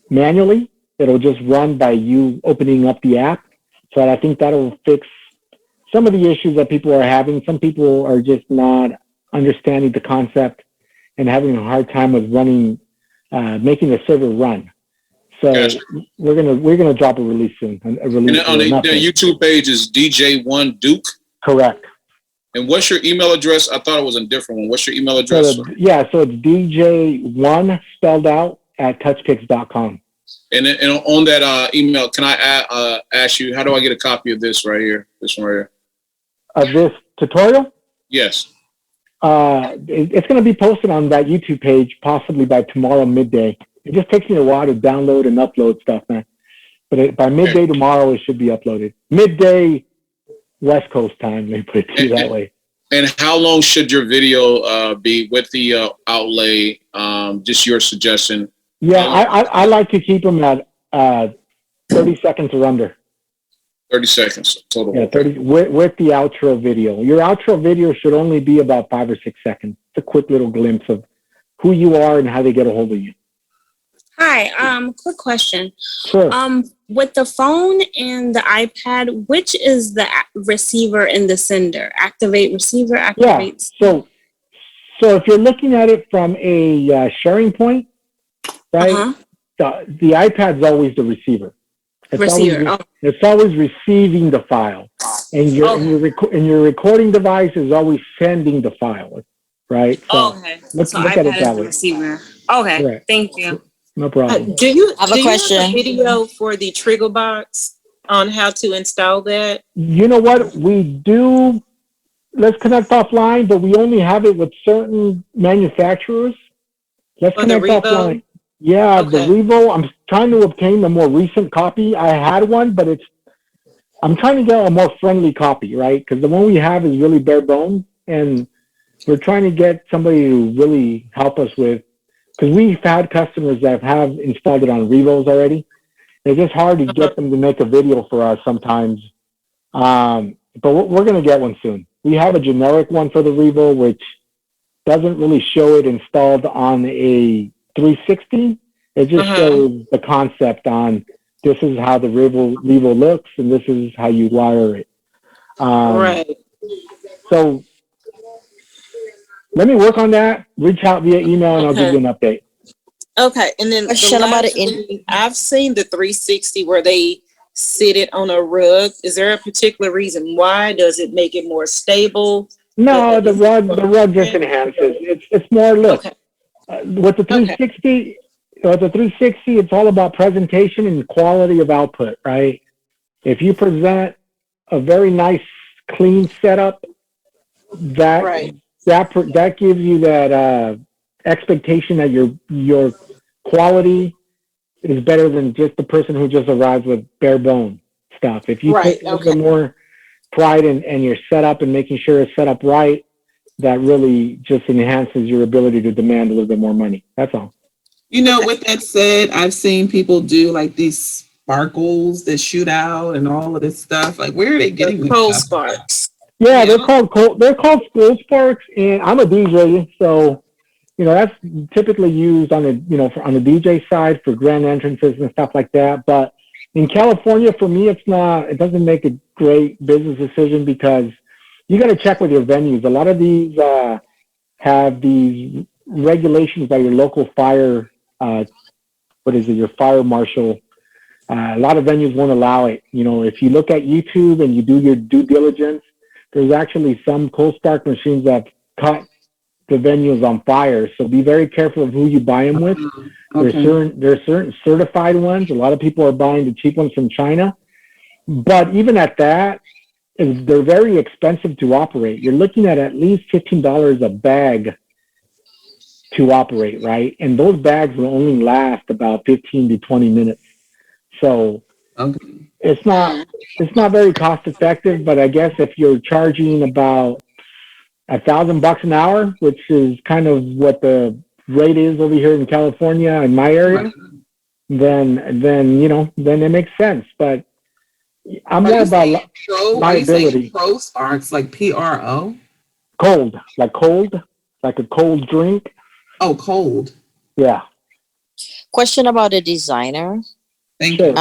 manually. It'll just run by you opening up the app. So I think that'll fix some of the issues that people are having. Some people are just not understanding the concept and having a hard time with running, making the server run. So Gotcha. we're gonna drop a release soon. And on the YouTube page is DJ1 Duke. Correct. And what's your email address? I thought it was a different one. What's your email address? So it's DJ1 spelled out at touchpix.com. And on that email, can I ask you, how do I get a copy of this right here? This one right here. Of this tutorial? Yes. It's going to be posted on that YouTube page possibly by tomorrow midday. It just takes me a while to download and upload stuff, man. But by midday tomorrow, it should be uploaded. Midday West Coast time, they put it to you that way. And how long should your video be with the outlay? Just your suggestion. Yeah, I like to keep them at 30 seconds or under. 30 seconds total. Yeah, 30 with the outro video. Your outro video should only be about 5 or 6 seconds. It's a quick little glimpse of who you are and how they get a hold of you. Hi, quick question. Sure. With the phone and the iPad, which is the receiver and the sender? Activate receiver, activate. Yeah. So if you're looking at it from a sharing point, right? The iPad's always the receiver. It's always receiving the file, and your recording device is always sending the file, right? So let's look at it that way. Receiver. Okay, Correct. Thank you. No problem. Do you I have a question. Have a video for the trigger box on how to install that? You know what? We do. Let's connect offline, but we only have it with certain manufacturers. Let's connect offline. Yeah, the Revo. I'm trying to obtain a more recent copy. I had one, but I'm trying to get a more friendly copy, right? Because the one we have is really bare bones, and we're trying to get somebody to really help us with. Because we've had customers that have installed it on Revos already. It's just hard to get them to make a video for us sometimes. But we're going to get one soon. We have a generic one for the Revo, which doesn't really show it installed on a 360. It just shows the concept on this is how the Revo looks and this is how you wire it. Right. So let me work on that. Reach out via email and I'll give you an update. Okay, and then I've seen the 360 where they sit it on a rug. Is there a particular reason why? Does it make it more stable? No, the rug just enhances. It's more look. With the 360, with the 360, it's all about presentation and quality of output, right? If you present a very nice, clean setup, that that gives you that expectation that your quality is better than just the person who just arrives with bare bone stuff. If you put a little bit more pride in your setup and making sure it's set up right, that really just enhances your ability to demand a little bit more money. That's all. You know, with that said, I've seen people do like these sparkles that shoot out and all of this stuff. Like, where are they getting this Cold stuff? sparks. Yeah, they're called school sparks, and I'm a DJ, so that's typically used on on the DJ side for grand entrances and stuff like that. But in California, for me, it doesn't make a great business decision because you got to check with your venues. A lot of these have these regulations by your local fire. Your fire marshal. A lot of venues won't allow it. If you look at YouTube and you do your due diligence, there's actually some cold spark machines that cut the venues on fire. So be very careful of who you buy them with. There's certain certified ones. A lot of people are buying the cheap ones from China. But even at that, they're very expensive to operate. You're looking at least $15 a bag to operate, right? And those bags will only last about 15 to 20 minutes. So it's not very cost effective, but I guess if you're charging about $1,000 an hour, which is kind of what the rate is over here in California in my area, then it makes sense. But I'm more about liability. Pro sparks, like PRO? Cold, like a cold drink. Oh, cold. Yeah. Question about a designer. Thank you.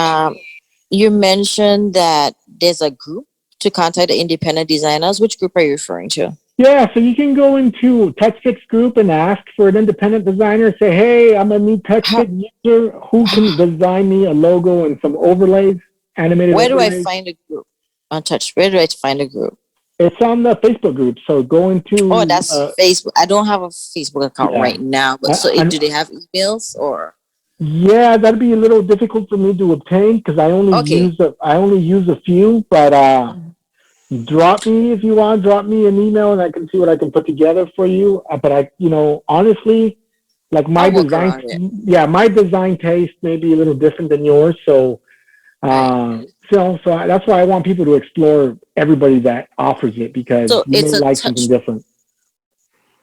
You mentioned that there's a group to contact the independent designers. Which group are you referring to? Yeah, so you can go into Touchpix group and ask for an independent designer. Say, hey, I'm a new Touchpix user. Who can design me a logo and some overlays, animated Where do overlays? I find a group on Touch? Where do I find a group? It's on the Facebook group. So go into. Oh, that's Facebook. I don't have a Facebook account right now. But do they have emails or? Yeah, that'd be a little difficult for me to obtain because I only use a few. But drop me if you want. Drop me an email and I can see what I can put together for you. But honestly, like my design taste may be a little different than yours. So, so that's why I want people to explore everybody that offers it because you may like something different.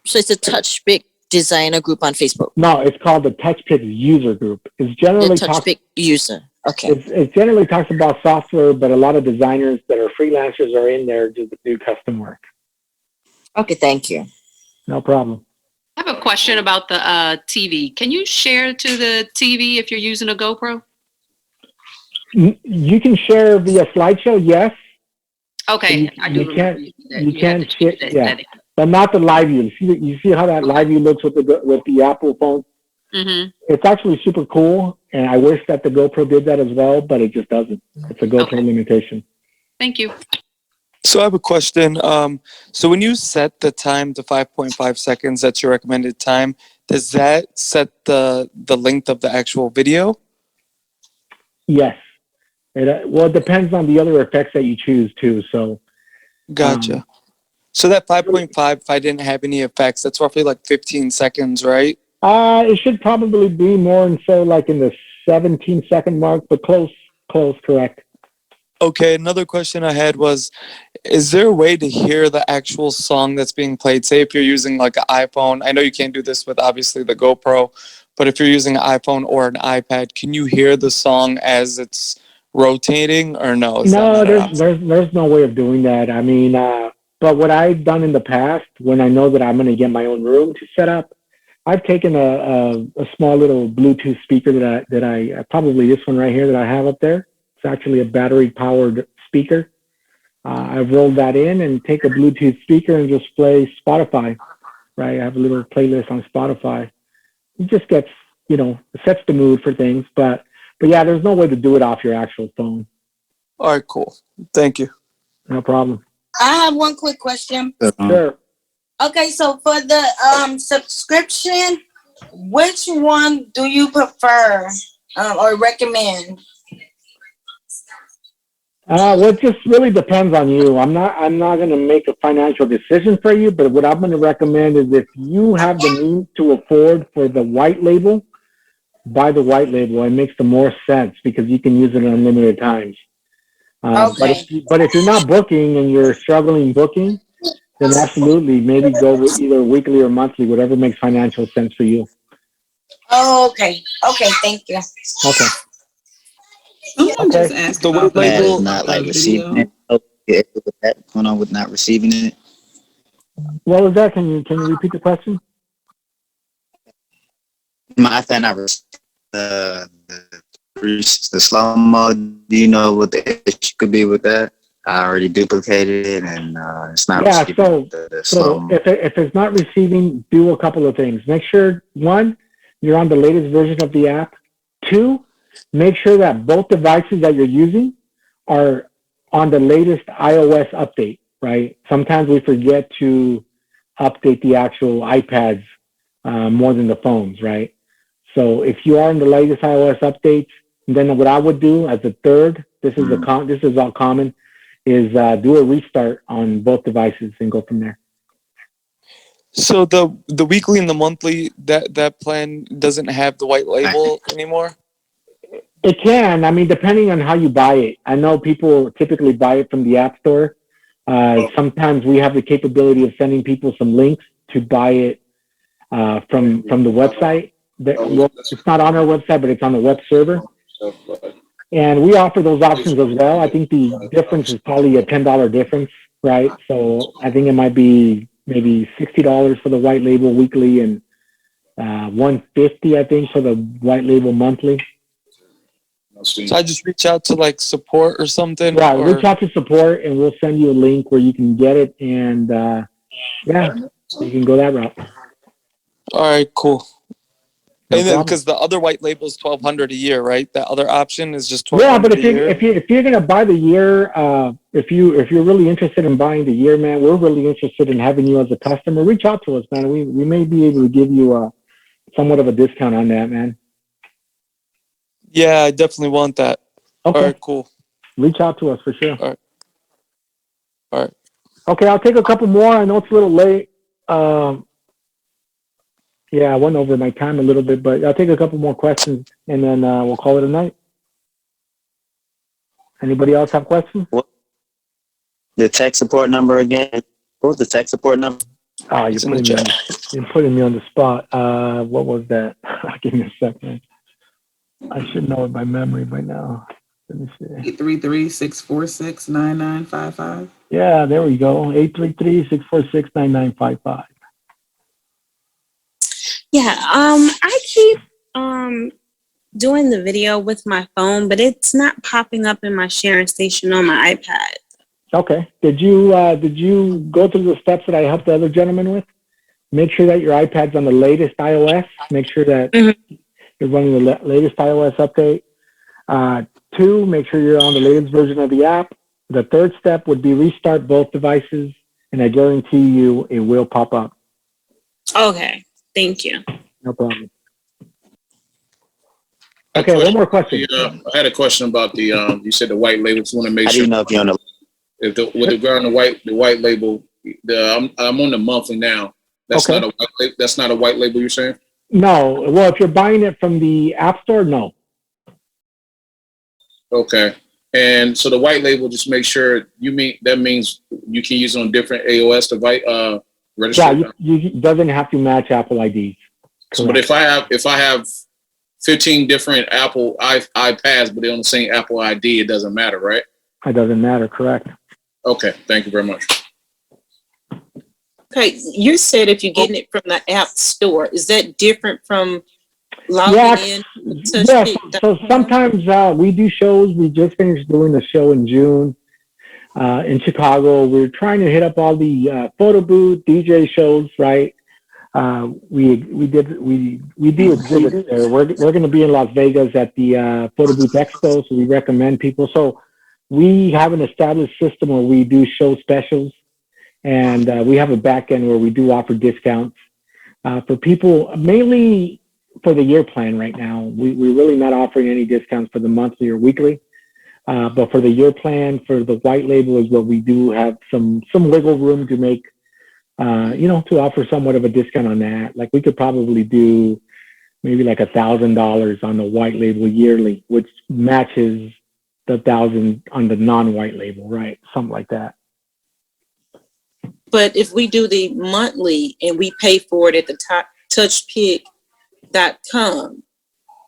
So it's a Touchpix designer group on Facebook. No, it's called the Touchpix user group. It's generally Touchpix user. Okay. It generally talks about software, but a lot of designers that are freelancers are in there to do custom work. Okay, thank you. No problem. I have a question about the TV. Can you share to the TV if you're using a GoPro? You can share via slideshow, yes. Okay, I do. You can share, yeah, but not the live view. You see how that live view looks with the Apple phone? Mm-hmm. It's actually super cool, and I wish that the GoPro did that as well, but it just doesn't. It's a GoPro limitation. Thank you. So I have a question. So when you set the time to 5.5 seconds, that's your recommended time, does that set the length of the actual video? Yes. It depends on the other effects that you choose too. So, gotcha. So that 5.5, if I didn't have any effects, that's roughly like 15 seconds, right? It should probably be more and so like in the 17-second mark, but close, correct. Okay, another question I had was, is there a way to hear the actual song that's being played? Say if you're using like an iPhone, I know you can't do this with obviously the GoPro, but if you're using an iPhone or an iPad, can you hear the song as it's rotating or no? No, there's no way of doing that. I mean, but what I've done in the past, when I know that I'm going to get my own room to set up, I've taken a small little Bluetooth speaker that I probably this one right here that I have up there. It's actually a battery powered speaker. I've rolled that in and take a Bluetooth speaker and just play Spotify. Right, I have a little playlist on Spotify. It just gets, sets the mood for things, but yeah, there's no way to do it off your actual phone. All right, cool. Thank you. No problem. I have one quick question. Sure. Okay, so for the subscription, Which one do you prefer or recommend? Well, it just really depends on you. I'm not going to make a financial decision for you, but what I'm going to recommend is if you have the means to afford for the white label, buy the white label. It makes the more sense because you can use it unlimited times. But if you're not booking and you're struggling booking, then absolutely maybe go with either weekly or monthly, whatever makes financial sense for you. Oh, okay. Okay, thank you. Okay. Someone just asked The about white the label. Not like receiving video. it. Oh, yeah, with that going on with not receiving it. What was that? Can you repeat the question? My iPhone not the slow-mo. Do you know what the issue could be with that? I already duplicated it, and it's not Yeah, receiving the slow-mo. if it's not receiving, do a couple of things. Make sure, one, you're on the latest version of the app. Two, make sure that both devices that you're using are on the latest iOS update, right? Sometimes we forget to update the actual iPads more than the phones, right? So if you are in the latest iOS updates, then what I would do as a third, this is all common, is do a restart on both devices and go from there. So the weekly and the monthly, that plan doesn't have the white label anymore? It can. I mean, depending on how you buy it. I know people typically buy it from the App Store. Sometimes we have the capability of sending people some links to buy it from the website. Well, it's not on our website, but it's on the web server. And we offer those options as well. I think the difference is probably a $10 difference, right? So I think it might be maybe $60 for the white label weekly and $150, I think, for the white label monthly. So I just reach out to like support or something? Yeah, or... reach out to support and we'll send you a link where you can get it. And yeah, you can go that route. All right, cool. No and then problem. because the other white label is $1,200 a year, right? That other option is just $1,200 Yeah, but a year. if you're gonna buy the year, if you're really interested in buying the year, man, we're really interested in having you as a customer. Reach out to us, man. We may be able to give you somewhat of a discount on that, man. Yeah, I definitely want that. Okay. All right, cool. Reach out to us for sure. All right. All right. Okay, I'll take a couple more. I know it's a little late. Yeah, I went over my time a little bit, but I'll take a couple more questions and then we'll call it a night. Anybody else have questions? What? The tech support number again? What was the tech support number? Oh, you're putting me on the spot. What was that? Give me a second. I should know it by memory by now. Let me see. 833-646-9955. Yeah, there we go. 833-646-9955. Yeah, I keep doing the video with my phone, but it's not popping up in my sharing station on my iPad. Okay. Did you go through the steps that I helped the other gentleman with? Make sure that your iPad's on the latest iOS. Make sure that you're running the latest iOS update. 2, make sure you're on the latest version of the app. The third step would be restart both devices, and I guarantee you it will pop up. Okay, thank you. No problem. Okay, one more question. I had a question about the you said the white label. Just want to make How do sure. you know if you're on the? If with the ground the white label, I'm on the monthly now. That's Okay. not a white label. That's not a white label. You're saying? No. Well, if you're buying it from the App Store, no. Okay. And so the white label, just make sure that means you can use it on different AOS device register. Yeah, you doesn't have to match Apple IDs. So, but if I have 15 different Apple iPads, but they're on the same Apple ID, it doesn't matter, right? It doesn't matter, correct? Okay, thank you very much. Okay, you said if you're getting it from the App Store, is that different from logging in? Yeah, so sometimes we do shows. We just finished doing a show in June in Chicago. We're trying to hit up all the photo booth, DJ shows, right? We do exhibits there. We're going to be in Las Vegas at the Photo Booth Expo, so we recommend people. So we have an established system where we do show specials, and we have a back end where we do offer discounts. For people, mainly for the year plan right now, we're really not offering any discounts for the monthly or weekly. But for the year plan, for the white label is what we do have some wiggle room to make, to offer somewhat of a discount on that. Like we could probably do maybe like $1,000 on the white label yearly, which matches the 1,000 on the non-white label, right? Something like that. But if we do the monthly and we pay for it at the touchpix.com,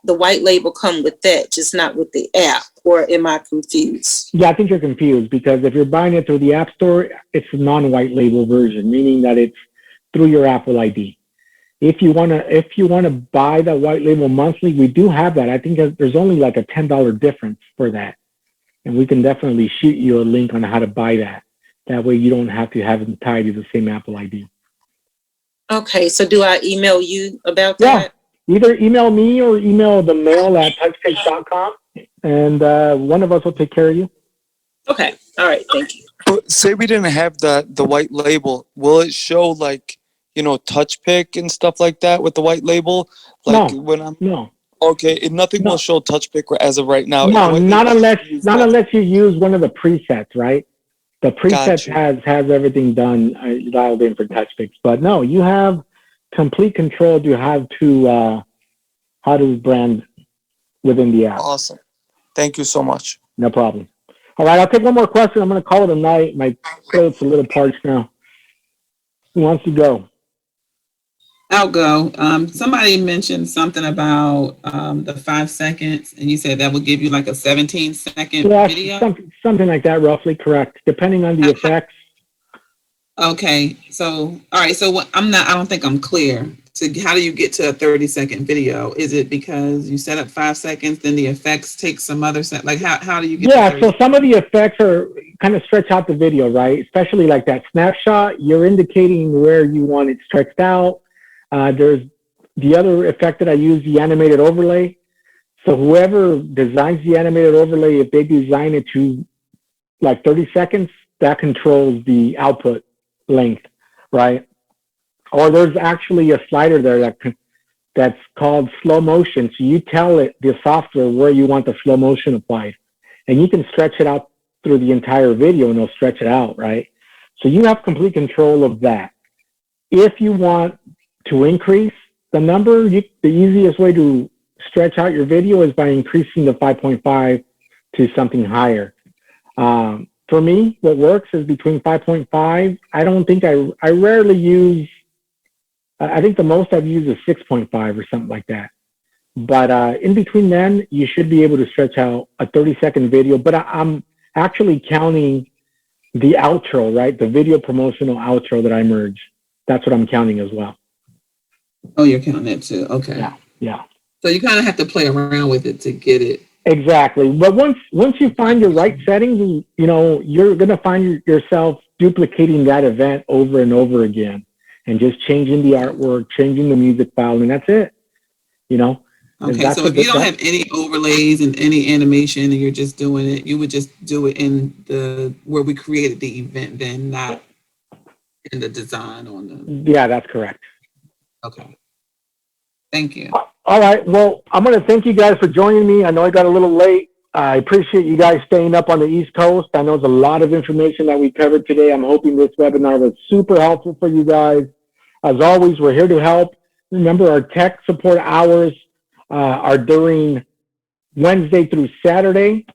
the white label come with that, just not with the app, or am I confused? Yeah, I think you're confused because if you're buying it through the App Store, it's a non-white label version, meaning that it's through your Apple ID. If you wanna buy that white label monthly, we do have that. I think there's only like a $10 difference for that, and we can definitely shoot you a link on how to buy that. That way, you don't have to have them tied to the same Apple ID. Okay, so do I email you about Yeah, that? either email me or email the mail at touchpix.com, and one of us will take care of you. Okay, all right, thank you. But say we didn't have the white label, will it show like, TouchPic and stuff like that with the white label? Like No, when I'm no. okay, nothing will show TouchPic as of right now. No, White not label unless use not that. unless you use one of the presets, right? The preset Gotcha. has everything done dialed in for TouchPix, but no, you have complete control to how to brand within the app. Awesome. Thank you so much. No problem. All right, I'll take one more question. I'm going to call it a night. My throat's a little parched now. Who wants to go? I'll go. Somebody mentioned something about the 5 seconds, and you said that would give you like a 17-second Yeah, video. something like that, roughly correct, depending on the effects. Okay, so all right, so what, I don't think I'm clear. So how do you get to a 30-second video? Is it because you set up 5 seconds, then the effects take some other set? Like how do you get? Yeah, so some of the effects are kind of stretch out the video, right? Especially like that snapshot, you're indicating where you want it stretched out. There's the other effect that I use, the animated overlay. So whoever designs the animated overlay, if they design it to like 30 seconds, that controls the output length, right? Or there's actually a slider there that's called slow motion. So you tell it, the software, where you want the slow motion applied. And you can stretch it out through the entire video and it'll stretch it out, right? So you have complete control of that. If you want to increase the number, the easiest way to stretch out your video is by increasing the 5.5 to something higher. For me, what works is between 5.5. I don't think I rarely use, I think the most I've used is 6.5 or something like that. But in between then, you should be able to stretch out a 30-second video. But I'm actually counting the outro, right? The video promotional outro that I merge. That's what I'm counting as well. Oh, you're counting that too. Okay. Yeah. So you kind of have to play around with it to get it. Exactly. But once you find your right settings, you're going to find yourself duplicating that event over and over again and just changing the artwork, changing the music file, and that's it. Okay, so if you don't have any overlays and any animation and you're just doing it, you would just do it in where we created the event, then not in the design on the. Yeah, that's correct. Okay. Thank you. All right. Well, I'm going to thank you guys for joining me. I know I got a little late. I appreciate you guys staying up on the East Coast. I know there's a lot of information that we covered today. I'm hoping this webinar was super helpful for you guys. As always, we're here to help. Remember, our tech support hours are during Wednesday through Saturday.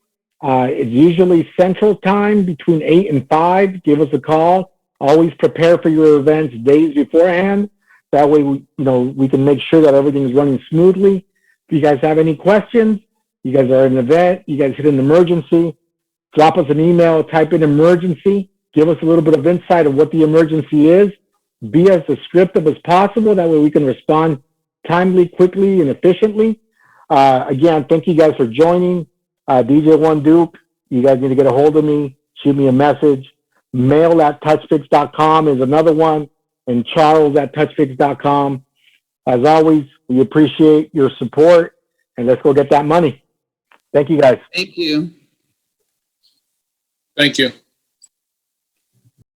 It's usually Central Time between 8 and 5. Give us a call. Always prepare for your events days beforehand. That way, we can make sure that everything is running smoothly. If you guys have any questions, you guys are at an event, you guys hit an emergency, drop us an email, type in emergency, give us a little bit of insight of what the emergency is. Be as descriptive as possible. That way we can respond timely, quickly, and efficiently. Again, thank you guys for joining. DJ One Duke, you guys need to get a hold of me, shoot me a message. Mail at touchpix.com is another one. And Charles at touchpix.com. As always, we appreciate your support, and let's go get that money. Thank you, guys. Thank you. Thank you.